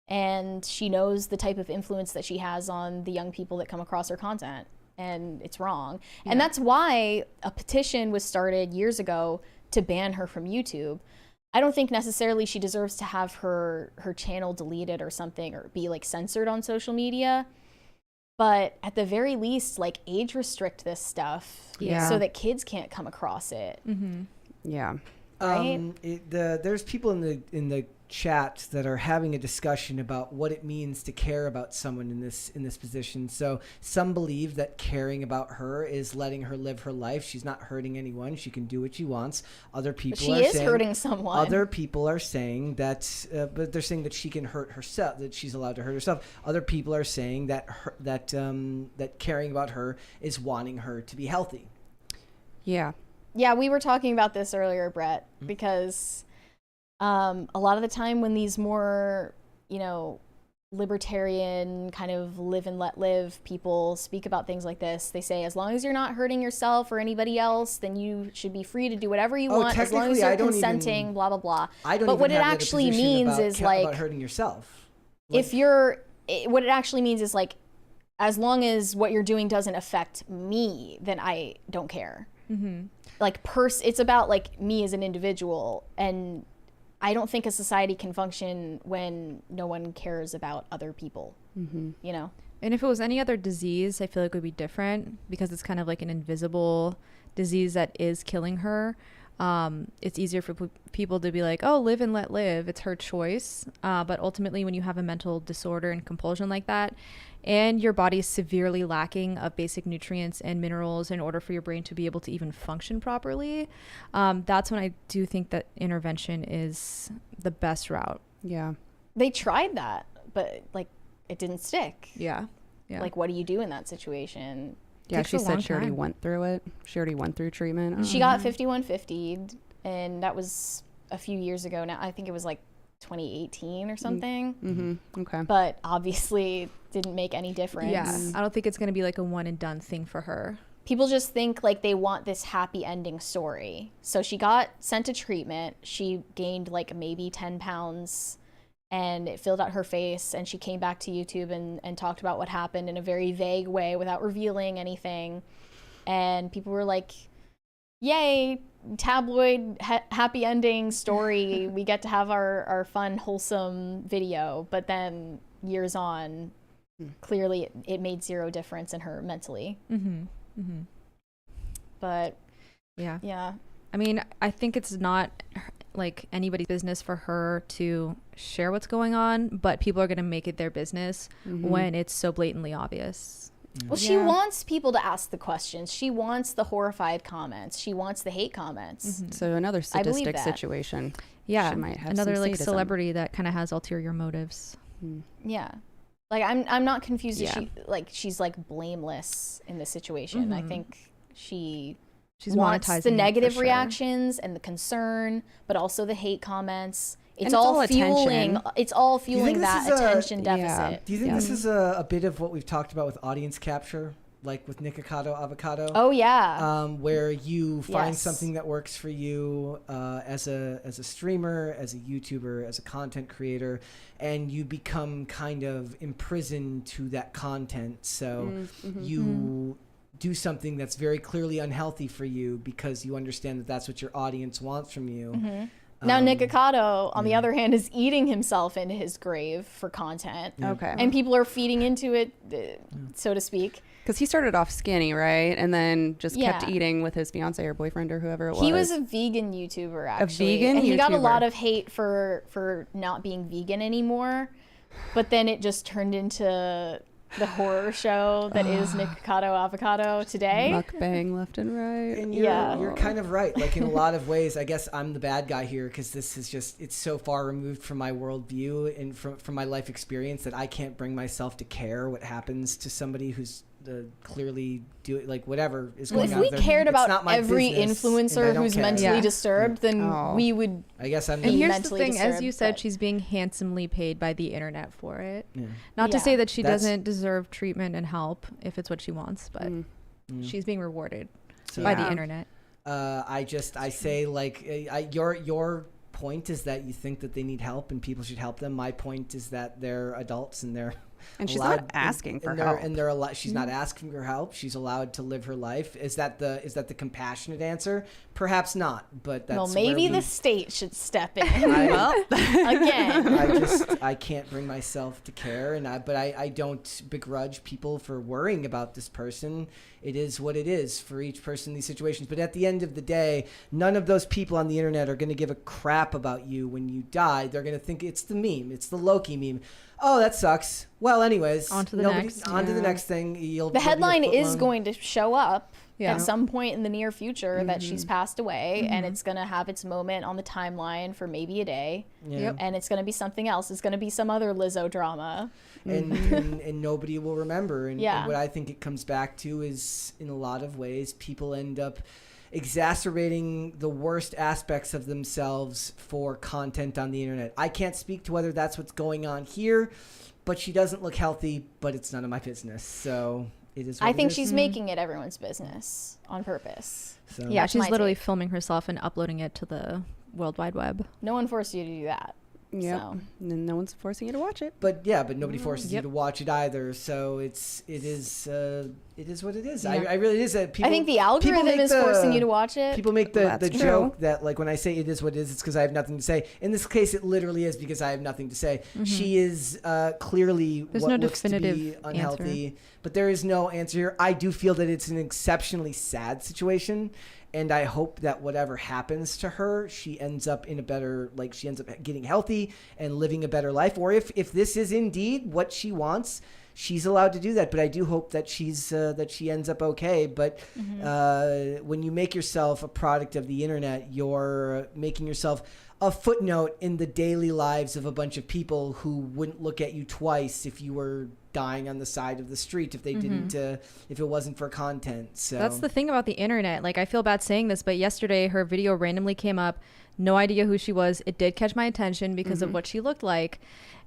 [SPEAKER 2] And she knows the type of influence that she has on the young people that come across her content. And it's wrong. And that's why a petition was started years ago to ban her from YouTube. I don't think necessarily she deserves to have her channel deleted or something, or be like censored on social media. But at the very least, like, age restrict this stuff so that kids can't come across it.
[SPEAKER 4] Yeah.
[SPEAKER 2] Right?
[SPEAKER 1] There's people in the chat that are having a discussion about what it means to care about someone in this position. So some believe that caring about her is letting her live her life. She's not hurting anyone. She can do what she wants. Other people
[SPEAKER 2] She
[SPEAKER 1] are
[SPEAKER 2] is
[SPEAKER 1] saying,
[SPEAKER 2] hurting someone.
[SPEAKER 1] Other people are saying that, but they're saying that she can hurt herself, that she's allowed to hurt herself. Other people are saying that that caring about her is wanting her to be healthy.
[SPEAKER 4] Yeah.
[SPEAKER 2] Yeah, we were talking about this earlier, Brett, because a lot of the time when these more, libertarian kind of live and let live people speak about things like this, they say, as long as you're not hurting yourself or anybody else, then you should be free to do whatever you want, as long as
[SPEAKER 1] technically, I
[SPEAKER 2] you're
[SPEAKER 1] don't
[SPEAKER 2] consenting,
[SPEAKER 1] even-
[SPEAKER 2] blah, blah, blah.
[SPEAKER 1] I don't
[SPEAKER 2] But
[SPEAKER 1] even
[SPEAKER 2] what it
[SPEAKER 1] have that
[SPEAKER 2] actually
[SPEAKER 1] position
[SPEAKER 2] means
[SPEAKER 1] about
[SPEAKER 2] is
[SPEAKER 1] about
[SPEAKER 2] like,
[SPEAKER 1] hurting yourself.
[SPEAKER 2] what it actually means is like, as long as what you're doing doesn't affect me, then I don't care. like it's about like me as an individual, and I don't think a society can function when no one cares about other people. You know.
[SPEAKER 3] And if it was any other disease, I feel like it would be different because it's kind of like an invisible disease that is killing her. It's easier for people to be like, oh, live and let live. It's her choice. But ultimately, when you have a mental disorder and compulsion like that, and your body is severely lacking of basic nutrients and minerals in order for your brain to be able to even function properly, that's when I do think that intervention is the best route.
[SPEAKER 4] Yeah.
[SPEAKER 2] They tried that, but like it didn't stick.
[SPEAKER 3] Yeah.
[SPEAKER 2] Like, what do you do in that situation?
[SPEAKER 4] Yeah,
[SPEAKER 3] Takes
[SPEAKER 4] she
[SPEAKER 3] a
[SPEAKER 4] said
[SPEAKER 3] long
[SPEAKER 4] she already
[SPEAKER 3] time.
[SPEAKER 4] went through it. She already went through treatment.
[SPEAKER 2] She got 5150'd, and that was a few years ago now. I think it was like 2018 or something.
[SPEAKER 4] Okay.
[SPEAKER 2] But obviously didn't make any difference.
[SPEAKER 3] Yeah. I don't think it's going to be like a one and done thing for her.
[SPEAKER 2] People just think like they want this happy ending story. So she got sent to treatment. She gained like maybe 10 pounds, and it filled out her face, and she came back to YouTube and talked about what happened in a very vague way without revealing anything. And people were like, yay, tabloid happy ending story. We get to have our fun, wholesome video. But then years on, clearly it made zero difference in her mentally. But yeah.
[SPEAKER 3] I mean, I think it's not like anybody's business for her to share what's going on, but people are going to make it their business when it's so blatantly obvious.
[SPEAKER 2] Well, she wants people to ask the questions. She wants the horrified comments. She wants the hate comments.
[SPEAKER 4] So another
[SPEAKER 2] I believe
[SPEAKER 4] sadistic
[SPEAKER 2] that.
[SPEAKER 4] situation.
[SPEAKER 3] Yeah.
[SPEAKER 4] She might have
[SPEAKER 3] another
[SPEAKER 4] some
[SPEAKER 3] like
[SPEAKER 4] sadism.
[SPEAKER 3] celebrity that kind of has ulterior motives.
[SPEAKER 2] Yeah. Like I'm not confused
[SPEAKER 3] Yeah.
[SPEAKER 2] if she's like blameless in this situation. I think she's
[SPEAKER 3] monetizing
[SPEAKER 2] wants the
[SPEAKER 3] it for
[SPEAKER 2] negative
[SPEAKER 3] sure.
[SPEAKER 2] reactions and the concern, but also the hate comments. It's
[SPEAKER 4] it's
[SPEAKER 2] all
[SPEAKER 4] all
[SPEAKER 2] fueling.
[SPEAKER 4] attention.
[SPEAKER 2] It's all
[SPEAKER 1] think
[SPEAKER 2] fueling
[SPEAKER 1] this
[SPEAKER 2] that
[SPEAKER 1] is a-
[SPEAKER 2] attention deficit.
[SPEAKER 1] Do you think this is a bit of what we've talked about with audience capture, like with Nikocado Avocado?
[SPEAKER 2] Oh yeah.
[SPEAKER 1] Where you find
[SPEAKER 2] Yes.
[SPEAKER 1] something that works for you as a streamer, as a YouTuber, as a content creator, and you become kind of imprisoned to that content. So you do something that's very clearly unhealthy for you because you understand that that's what your audience wants from you.
[SPEAKER 2] Now Nikocado, on the other hand, is eating himself into his grave for content.
[SPEAKER 4] Okay.
[SPEAKER 2] And people are feeding into it, so to speak.
[SPEAKER 4] Because he started off skinny, right? And then just kept
[SPEAKER 2] Yeah.
[SPEAKER 4] eating with his fiance or boyfriend or whoever it was.
[SPEAKER 2] He was a vegan YouTuber, actually.
[SPEAKER 4] vegan
[SPEAKER 2] and he got a
[SPEAKER 4] YouTuber.
[SPEAKER 2] lot of hate for not being vegan anymore. But then it just turned into the horror show that is Nikocado Avocado today.
[SPEAKER 4] mukbang left and right.
[SPEAKER 1] And
[SPEAKER 2] Yeah.
[SPEAKER 1] you're kind of right. Like in a lot of ways, I guess I'm the bad guy here because this is just, it's so far removed from my worldview and from my life experience that I can't bring myself to care what happens to somebody who's clearly doing like whatever is
[SPEAKER 2] Well,
[SPEAKER 1] going
[SPEAKER 2] if
[SPEAKER 1] on.
[SPEAKER 2] we cared
[SPEAKER 1] It's not
[SPEAKER 2] about
[SPEAKER 1] my
[SPEAKER 2] every
[SPEAKER 1] business, and I
[SPEAKER 2] influencer
[SPEAKER 1] don't
[SPEAKER 2] who's
[SPEAKER 1] care.
[SPEAKER 2] mentally
[SPEAKER 3] Yeah.
[SPEAKER 2] disturbed, then
[SPEAKER 4] Oh.
[SPEAKER 2] we would.
[SPEAKER 1] I guess I'm
[SPEAKER 3] And here's the
[SPEAKER 2] mentally
[SPEAKER 3] thing, as you
[SPEAKER 2] disturbed,
[SPEAKER 3] said,
[SPEAKER 2] but-
[SPEAKER 3] she's being handsomely paid by the internet for it.
[SPEAKER 1] Yeah.
[SPEAKER 3] Not to
[SPEAKER 2] Yeah.
[SPEAKER 3] say that she
[SPEAKER 1] That's-
[SPEAKER 3] doesn't deserve treatment and help if it's what she wants, but she's being rewarded by the
[SPEAKER 4] Yeah.
[SPEAKER 3] internet.
[SPEAKER 1] I say like your point is that you think that they need help and people should help them. My point is that they're adults and they're
[SPEAKER 4] And she's
[SPEAKER 1] allowed-
[SPEAKER 4] not asking for
[SPEAKER 1] and
[SPEAKER 4] help.
[SPEAKER 1] And they're allowed. She's not asking for help. She's allowed to live her life. Is that the compassionate answer? Perhaps not. But that's
[SPEAKER 2] Well, maybe
[SPEAKER 1] where we-
[SPEAKER 2] the state should step in
[SPEAKER 1] I,
[SPEAKER 2] again.
[SPEAKER 1] I can't bring myself to care, but I don't begrudge people for worrying about this person. It is what it is for each person in these situations. But at the end of the day, none of those people on the internet are going to give a crap about you when you die. They're going to think it's the meme. It's the Loki meme. Oh, that sucks. Well, anyways,
[SPEAKER 3] On to the
[SPEAKER 1] nobody-
[SPEAKER 3] next.
[SPEAKER 1] On to the
[SPEAKER 4] Yeah.
[SPEAKER 1] next thing.
[SPEAKER 2] The
[SPEAKER 1] You'll be a
[SPEAKER 2] headline
[SPEAKER 1] foot
[SPEAKER 2] is
[SPEAKER 1] long.
[SPEAKER 2] going to show up
[SPEAKER 3] Yeah.
[SPEAKER 2] at some point in the near future that she's passed away, and it's going to have its moment on the timeline for maybe a day.
[SPEAKER 1] Yeah.
[SPEAKER 3] Yep.
[SPEAKER 2] And it's going to be something else. It's going to be some other Lizzo drama.
[SPEAKER 1] and nobody will remember. And
[SPEAKER 2] Yeah.
[SPEAKER 1] what I think it comes back to is, in a lot of ways, people end up exacerbating the worst aspects of themselves for content on the internet. I can't speak to whether that's what's going on here, but she doesn't look healthy, but it's none of my business. So it is what
[SPEAKER 2] I
[SPEAKER 1] it
[SPEAKER 2] think
[SPEAKER 1] is.
[SPEAKER 2] she's making it everyone's business on purpose.
[SPEAKER 1] So,
[SPEAKER 3] Yeah,
[SPEAKER 2] That's
[SPEAKER 3] she's
[SPEAKER 2] my
[SPEAKER 3] literally
[SPEAKER 2] take.
[SPEAKER 3] filming herself and uploading it to the World Wide Web.
[SPEAKER 2] No one forced you to do that.
[SPEAKER 4] Yeah.
[SPEAKER 2] So.
[SPEAKER 4] And no one's forcing you to watch it.
[SPEAKER 1] But nobody forces you
[SPEAKER 3] Yep.
[SPEAKER 1] to watch it either. So it is what it is.
[SPEAKER 3] Yeah.
[SPEAKER 1] I really is a people.
[SPEAKER 2] I think the
[SPEAKER 1] people
[SPEAKER 2] algorithm
[SPEAKER 1] make
[SPEAKER 2] is forcing you to watch it.
[SPEAKER 1] People make
[SPEAKER 4] Well,
[SPEAKER 1] the
[SPEAKER 4] that's
[SPEAKER 1] joke that like when I say it is what it is, it's because I have nothing to say. In this case, it literally is because I have nothing to say. She is clearly
[SPEAKER 3] There's
[SPEAKER 1] what
[SPEAKER 3] no
[SPEAKER 1] looks to be
[SPEAKER 3] definitive
[SPEAKER 1] unhealthy, but there is no answer here. I do feel that it's an exceptionally sad situation. And I hope that whatever happens to her, she ends up in a better, like she ends up getting healthy and living a better life. Or if this is indeed what she wants, she's allowed to do that. But I do hope that that she ends up okay. But when you make yourself a product of the internet, you're making yourself a footnote in the daily lives of a bunch of people who wouldn't look at you twice if you were dying on the side of the street if they didn't if it wasn't for content. So
[SPEAKER 3] That's the thing about the internet. Like, I feel bad saying this, but yesterday her video randomly came up. No idea who she was. It did catch my attention because of what she looked like.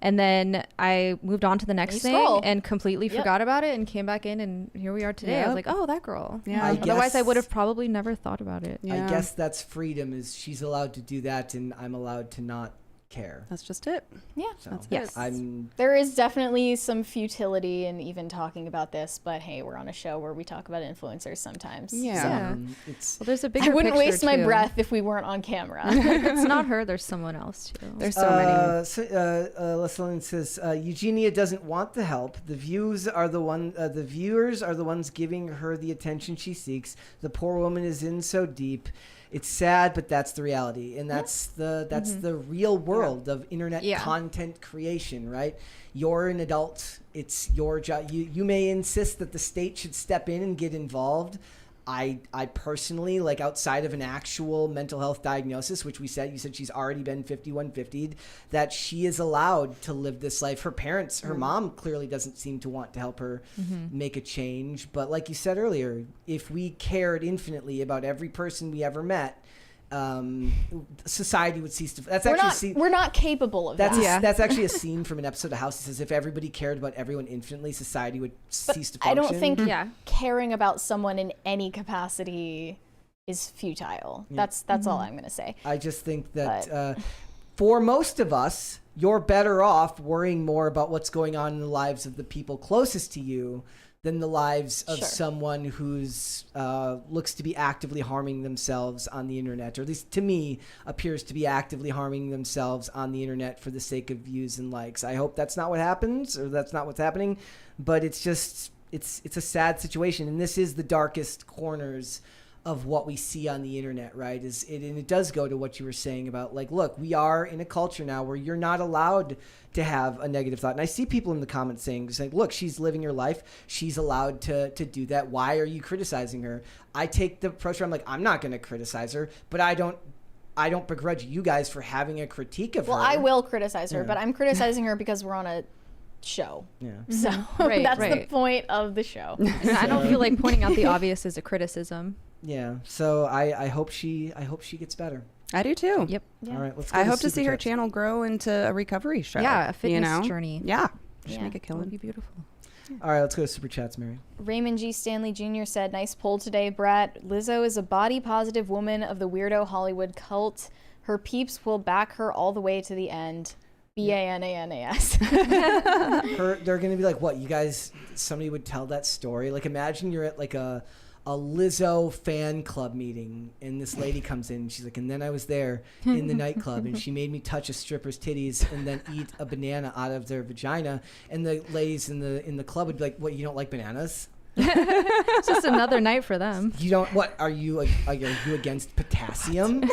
[SPEAKER 3] And then I moved on to the next thing and completely forgot about it and came back in, and here we are today. I was like, oh, that girl.
[SPEAKER 4] Yeah.
[SPEAKER 3] Otherwise, I
[SPEAKER 1] guess-
[SPEAKER 3] would have probably never thought about it.
[SPEAKER 4] Yeah.
[SPEAKER 1] I guess that's freedom, is she's allowed to do that and I'm allowed to not care.
[SPEAKER 4] That's just it.
[SPEAKER 2] Yeah.
[SPEAKER 1] So
[SPEAKER 3] Yes.
[SPEAKER 2] There is definitely some futility in even talking about this, but hey, we're on a show where we talk about influencers sometimes.
[SPEAKER 4] Yeah.
[SPEAKER 1] It's
[SPEAKER 3] Well, there's a
[SPEAKER 2] I
[SPEAKER 3] bigger
[SPEAKER 2] wouldn't
[SPEAKER 3] picture,
[SPEAKER 2] waste my
[SPEAKER 3] too.
[SPEAKER 2] breath if we weren't on camera.
[SPEAKER 3] It's not her. There's someone else too.
[SPEAKER 4] There's so many.
[SPEAKER 1] Leslie says Eugenia doesn't want the help. The viewers are the ones giving her the attention she seeks. The poor woman is in so deep. It's sad, but that's the reality, and that's the real world of internet content creation, right? You're an adult. It's your job. You may insist that the state should step in and get involved. I personally, like, outside of an actual mental health diagnosis, which you said she's already been 5150'd, that she is allowed to live this life. Her parents, her mom clearly doesn't seem to want to help her make a change. But like you said earlier, if we cared infinitely about every person we ever met, society would cease to. That's
[SPEAKER 2] we're not capable of that.
[SPEAKER 1] That's actually a scene from an episode of House. It says if everybody cared about everyone infinitely, society would cease to function.
[SPEAKER 2] I don't think caring about someone in any capacity is futile. That's all I'm going to say.
[SPEAKER 1] I just think that for most of us, you're better off worrying more about what's going on in the lives of the people closest to you than the lives of someone who's looks to be actively harming themselves on the internet, or at least to me appears to be actively harming themselves on the internet for the sake of views and likes. I hope that's not what happens, or that's not what's happening, but it's just it's a sad situation, and this is the darkest corners of what we see on the internet, right? And it does go to what you were saying about, like, look, we are in a culture now where you're not allowed to have a negative thought. And I see people in the comments saying, look, she's living her life. She's allowed to do that. Why are you criticizing her? I take the approach where I'm like, I'm not going to criticize her, but I don't begrudge you guys for having a critique of her.
[SPEAKER 2] Well, I will criticize her, but I'm criticizing her because we're on a show.
[SPEAKER 1] Yeah.
[SPEAKER 2] So that's the point of the show.
[SPEAKER 3] And I don't feel like pointing out the obvious is a criticism.
[SPEAKER 1] Yeah. So I hope she gets better.
[SPEAKER 4] I do too.
[SPEAKER 3] Yep.
[SPEAKER 2] Yeah.
[SPEAKER 1] All right. Let's go
[SPEAKER 4] I
[SPEAKER 1] to
[SPEAKER 4] hope to see her
[SPEAKER 1] Super Chats.
[SPEAKER 4] channel grow into a recovery show.
[SPEAKER 3] Yeah, a fitness
[SPEAKER 4] you know?
[SPEAKER 3] journey.
[SPEAKER 4] Yeah. She
[SPEAKER 2] Yeah.
[SPEAKER 4] should make a
[SPEAKER 3] That would
[SPEAKER 4] killing.
[SPEAKER 3] be beautiful.
[SPEAKER 1] All right. Let's go to Super Chats, Mary.
[SPEAKER 2] Raymond G. Stanley Jr. said, nice poll today, Brett. Lizzo is a body positive woman of the weirdo Hollywood cult. Her peeps will back her all the way to the end. BANANAS.
[SPEAKER 1] They're going to be like, what, you guys, somebody would tell that story? Like, imagine you're at like a Lizzo fan club meeting, and this lady comes in, and she's like, and then I was there in the nightclub, and she made me touch a stripper's titties and then eat a banana out of their vagina. And the ladies in the club would be like, what, you don't like bananas?
[SPEAKER 3] It's just another night for them.
[SPEAKER 1] You don't, what, are you against potassium?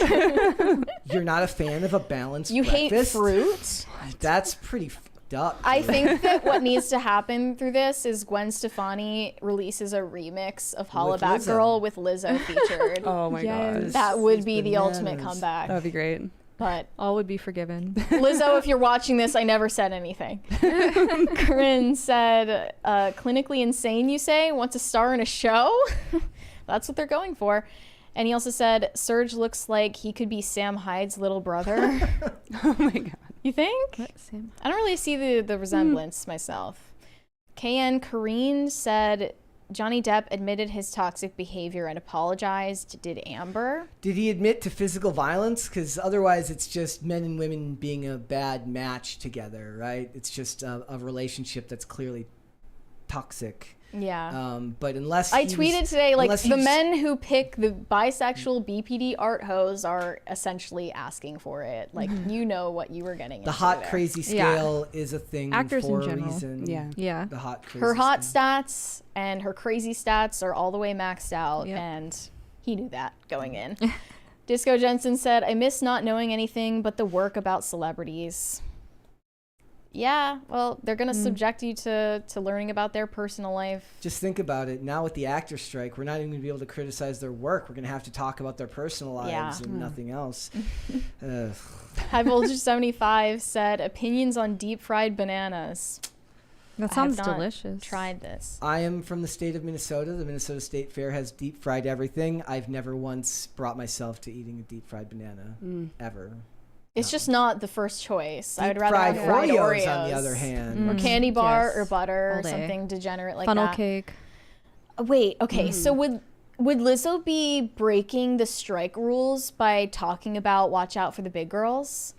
[SPEAKER 1] You're not a fan of a balanced
[SPEAKER 2] You hate
[SPEAKER 1] breakfast?
[SPEAKER 2] fruit?
[SPEAKER 1] That's pretty fucked up.
[SPEAKER 2] I think that what needs to happen through this is Gwen Stefani releases a remix of Holla
[SPEAKER 1] With
[SPEAKER 2] Back
[SPEAKER 1] Lizzo.
[SPEAKER 2] Girl with Lizzo featured.
[SPEAKER 4] Oh my
[SPEAKER 3] Yes.
[SPEAKER 4] gosh.
[SPEAKER 2] That would
[SPEAKER 1] It's
[SPEAKER 2] be the ultimate
[SPEAKER 1] bananas.
[SPEAKER 2] comeback.
[SPEAKER 4] That would be great.
[SPEAKER 2] But
[SPEAKER 3] All would be forgiven.
[SPEAKER 2] Lizzo, if you're watching this, I never said anything. Corinne said, clinically insane, you say? Wants a star in a show? That's what they're going for. And he also said, Serge looks like he could be Sam Hyde's little brother.
[SPEAKER 4] Oh my god.
[SPEAKER 2] You think?
[SPEAKER 3] Sam.
[SPEAKER 2] I don't really see the resemblance myself. KN Kareen said, Johnny Depp admitted his toxic behavior and apologized. Did Amber?
[SPEAKER 1] Did he admit to physical violence? Because otherwise it's just men and women being a bad match together, right? It's just a relationship that's clearly toxic.
[SPEAKER 2] Yeah.
[SPEAKER 1] But unless
[SPEAKER 2] I tweeted today, like,
[SPEAKER 1] unless
[SPEAKER 2] the
[SPEAKER 1] he's-
[SPEAKER 2] men who pick the bisexual BPD art hose are essentially asking for it. Like, you know what you were getting
[SPEAKER 1] the
[SPEAKER 2] into
[SPEAKER 1] hot
[SPEAKER 2] there.
[SPEAKER 1] crazy scale is a thing
[SPEAKER 3] Actors in
[SPEAKER 1] for a
[SPEAKER 3] general.
[SPEAKER 1] reason.
[SPEAKER 4] Yeah.
[SPEAKER 3] Yeah.
[SPEAKER 1] The hot crazy
[SPEAKER 2] Her hot
[SPEAKER 1] scale.
[SPEAKER 2] stats and her crazy stats are all the way maxed out,
[SPEAKER 3] Yep.
[SPEAKER 2] and he knew that going in. Disco Jensen said, I miss not knowing anything but the work about celebrities. Yeah, well, they're going to subject you to learning about their personal life.
[SPEAKER 1] Just think about it. Now with the actor strike, we're not even going to be able to criticize their work. We're going to have to talk about their personal lives
[SPEAKER 2] Yeah.
[SPEAKER 1] and nothing else.
[SPEAKER 2] High Voltage 75 said, opinions on deep fried bananas.
[SPEAKER 3] That
[SPEAKER 2] I
[SPEAKER 3] sounds
[SPEAKER 2] have not
[SPEAKER 3] delicious.
[SPEAKER 2] Tried this.
[SPEAKER 1] I am from the state of Minnesota. The Minnesota State Fair has deep fried everything. I've never once brought myself to eating a deep fried banana ever.
[SPEAKER 2] It's just not the first choice. I would
[SPEAKER 1] Deep
[SPEAKER 2] rather have fried Oreos
[SPEAKER 1] on the other hand.
[SPEAKER 2] or candy bar
[SPEAKER 3] Yes.
[SPEAKER 2] or butter
[SPEAKER 3] All
[SPEAKER 2] or
[SPEAKER 3] day.
[SPEAKER 2] something degenerate like
[SPEAKER 3] Funnel
[SPEAKER 2] that.
[SPEAKER 3] cake.
[SPEAKER 2] Wait, okay. So would Lizzo be breaking the strike rules by talking about watch out for the big girls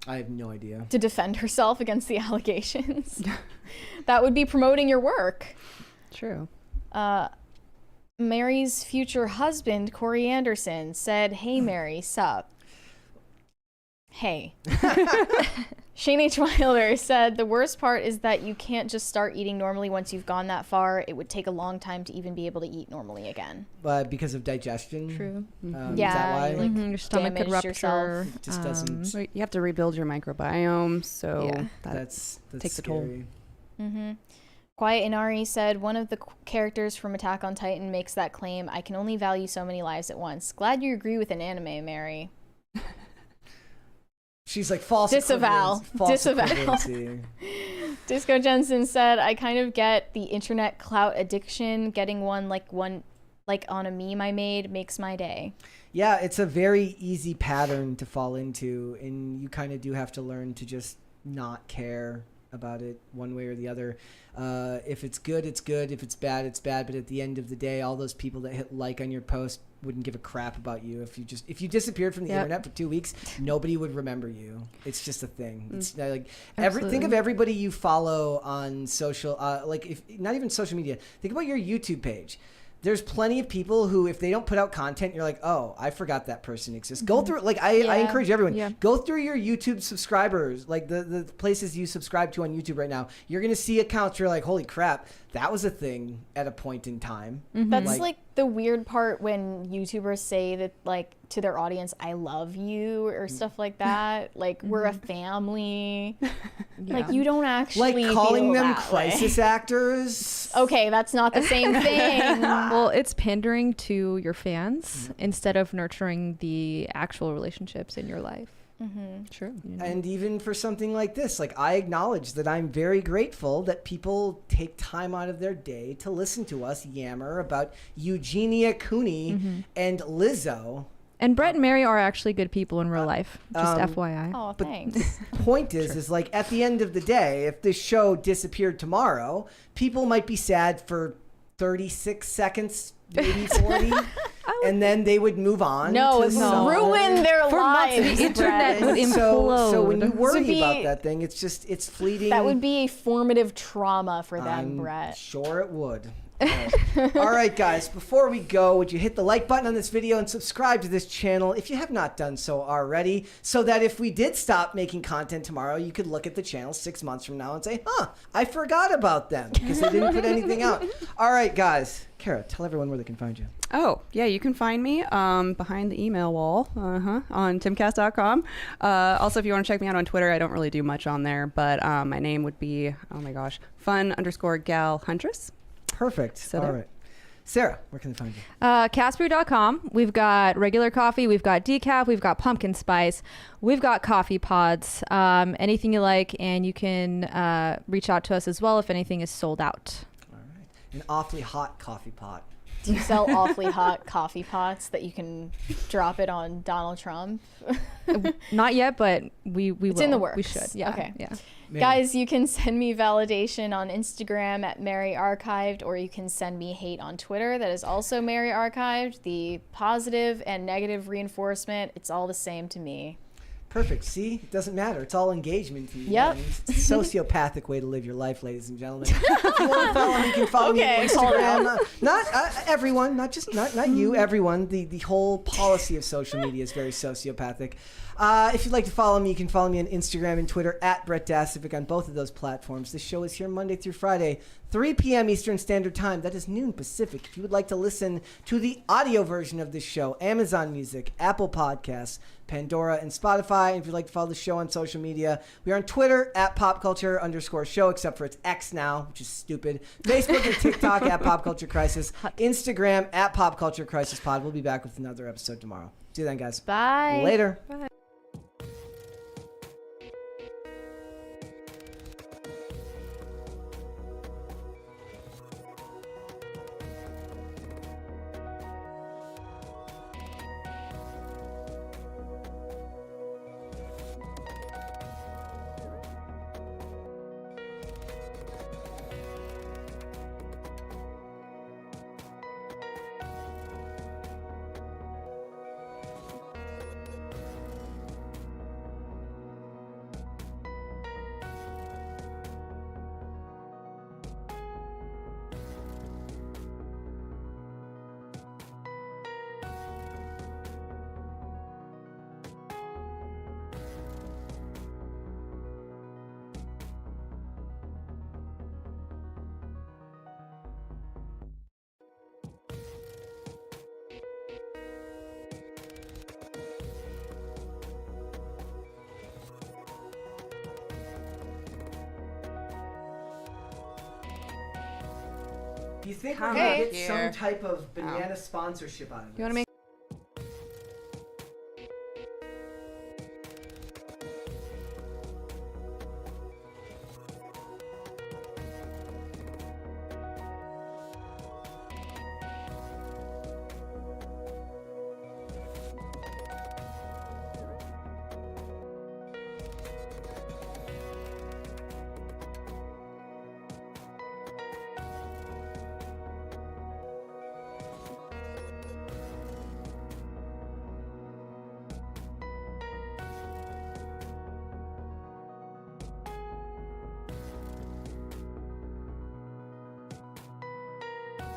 [SPEAKER 1] I have no idea.
[SPEAKER 2] to defend herself against the allegations? That would be promoting your work.
[SPEAKER 4] True.
[SPEAKER 2] Mary's future husband, Corey Anderson, said, hey, Mary, sup? Hey. Shane H. Wilder said, the worst part is that you can't just start eating normally once you've gone that far. It would take a long time to even be able to eat normally again.
[SPEAKER 1] But because of digestion.
[SPEAKER 3] True.
[SPEAKER 1] Is
[SPEAKER 2] Yeah,
[SPEAKER 1] that why?
[SPEAKER 2] you, like,
[SPEAKER 3] Your stomach could
[SPEAKER 2] damaged yourself.
[SPEAKER 3] rupture.
[SPEAKER 1] It just doesn't.
[SPEAKER 4] So you have to rebuild your microbiome, so
[SPEAKER 3] Yeah.
[SPEAKER 1] That's
[SPEAKER 4] takes a toll.
[SPEAKER 1] scary.
[SPEAKER 2] Quiet Inari said, one of the characters from Attack on Titan makes that claim. I can only value so many lives at once. Glad you agree with an anime, Mary.
[SPEAKER 1] She's like false
[SPEAKER 2] Disavow.
[SPEAKER 1] equivalence- false
[SPEAKER 2] Disavow.
[SPEAKER 1] equivalency.
[SPEAKER 2] Disco Jensen said, I kind of get the internet clout addiction. Getting one like on a meme I made makes my day.
[SPEAKER 1] Yeah, it's a very easy pattern to fall into, and you kind of do have to learn to just not care about it one way or the other. If it's good, it's good. If it's bad, it's bad. But at the end of the day, all those people that hit like on your post wouldn't give a crap about you. If you disappeared from the internet for 2 weeks, nobody would remember you. It's just a thing. It's like think of everybody you follow on social, like if not even social media. Think about your YouTube page. There's plenty of people who, if they don't put out content, you're like, oh, I forgot that person exists. Go through, like, I encourage everyone, go through your YouTube subscribers, like the places you subscribe to on YouTube right now. You're going to see accounts where you're like, holy crap, that was a thing at a point in time.
[SPEAKER 2] That's like the weird part when YouTubers say that, like, to their audience, I love you or stuff like that. Like, we're a family. Like, you don't actually
[SPEAKER 1] Like calling
[SPEAKER 2] feel
[SPEAKER 1] them
[SPEAKER 2] that
[SPEAKER 1] crisis
[SPEAKER 2] way.
[SPEAKER 1] actors.
[SPEAKER 2] Okay, that's not the same thing.
[SPEAKER 3] Well, it's pandering to your fans instead of nurturing the actual relationships in your life.
[SPEAKER 4] True.
[SPEAKER 1] And even for something like this, like, I acknowledge that I'm very grateful that people take time out of their day to listen to us yammer about Eugenia Cooney and Lizzo.
[SPEAKER 3] And Brett and Mary are actually good people in real life. Just FYI.
[SPEAKER 2] Oh, thanks.
[SPEAKER 1] Point is like, at the end of the day, if this show disappeared tomorrow, people might be sad for 36 seconds, maybe 40, and then they would move on.
[SPEAKER 2] No,
[SPEAKER 1] to
[SPEAKER 2] it's
[SPEAKER 1] some-
[SPEAKER 2] ruin their
[SPEAKER 3] For months,
[SPEAKER 2] lives.
[SPEAKER 3] the internet would
[SPEAKER 1] And
[SPEAKER 3] implode.
[SPEAKER 1] so when you worry
[SPEAKER 2] be-
[SPEAKER 1] about that thing, it's just, it's fleeting.
[SPEAKER 2] That would be a formative trauma for them,
[SPEAKER 1] I'm
[SPEAKER 2] Brett.
[SPEAKER 1] sure it would. All right, guys, before we go, would you hit the like button on this video and subscribe to this channel if you have not done so already, so that if we did stop making content tomorrow, you could look at the channel 6 months from now and say, I forgot about them because they didn't put anything out. All right, guys. Kara, tell everyone where they can find you.
[SPEAKER 4] Oh, yeah, you can find me behind the email wall on timcast.com. Also, if you want to check me out on Twitter, I don't really do much on there, but my name would be, fun_gal huntress.
[SPEAKER 1] Perfect.
[SPEAKER 4] So
[SPEAKER 1] All
[SPEAKER 4] there.
[SPEAKER 1] right. Sarah, where can they find you?
[SPEAKER 3] Castbrew.com. We've got regular coffee. We've got decaf. We've got pumpkin spice. We've got coffee pods. Anything you like, and you can reach out to us as well if anything is sold out.
[SPEAKER 1] All right. An awfully hot coffee pot.
[SPEAKER 2] Do you sell awfully hot coffee pots that you can drop it on Donald Trump?
[SPEAKER 3] Not yet, but we will.
[SPEAKER 2] It's in the works.
[SPEAKER 3] We should. Yeah.
[SPEAKER 2] Okay.
[SPEAKER 3] Yeah.
[SPEAKER 1] Maybe.
[SPEAKER 2] Guys, you can send me validation on Instagram at Mary Archived, or you can send me hate on Twitter. That is also Mary Archived. The positive and negative reinforcement, it's all the same to me.
[SPEAKER 1] Perfect. See, it doesn't matter. It's all engagement to you.
[SPEAKER 2] Yep.
[SPEAKER 1] It's a sociopathic way to live your life, ladies and gentlemen. If you want to follow me, you can follow me on
[SPEAKER 2] Okay, call it
[SPEAKER 1] Instagram. Not everyone, not you, everyone. The whole policy of social media is very sociopathic. If you'd like to follow me, you can follow me on Instagram and Twitter at Brett Dasovic on both of those platforms. This show is here Monday through Friday, 3 p.m. Eastern Standard Time. That is noon Pacific. If you would like to listen to the audio version of this show, Amazon Music, Apple Podcasts, Pandora, and Spotify. And if you'd like to follow the show on social media, we are on Twitter at popculture_show, except for it's X now, which is stupid. Facebook and TikTok at Pop Culture Crisis. Instagram at Pop Culture Crisis Pod. We'll be back with another episode tomorrow. See you then, guys.
[SPEAKER 2] Bye.
[SPEAKER 1] Later.
[SPEAKER 3] Bye. Do you think we're going to
[SPEAKER 2] Okay.
[SPEAKER 1] get some type of banana sponsorship out of this?
[SPEAKER 3] You want to make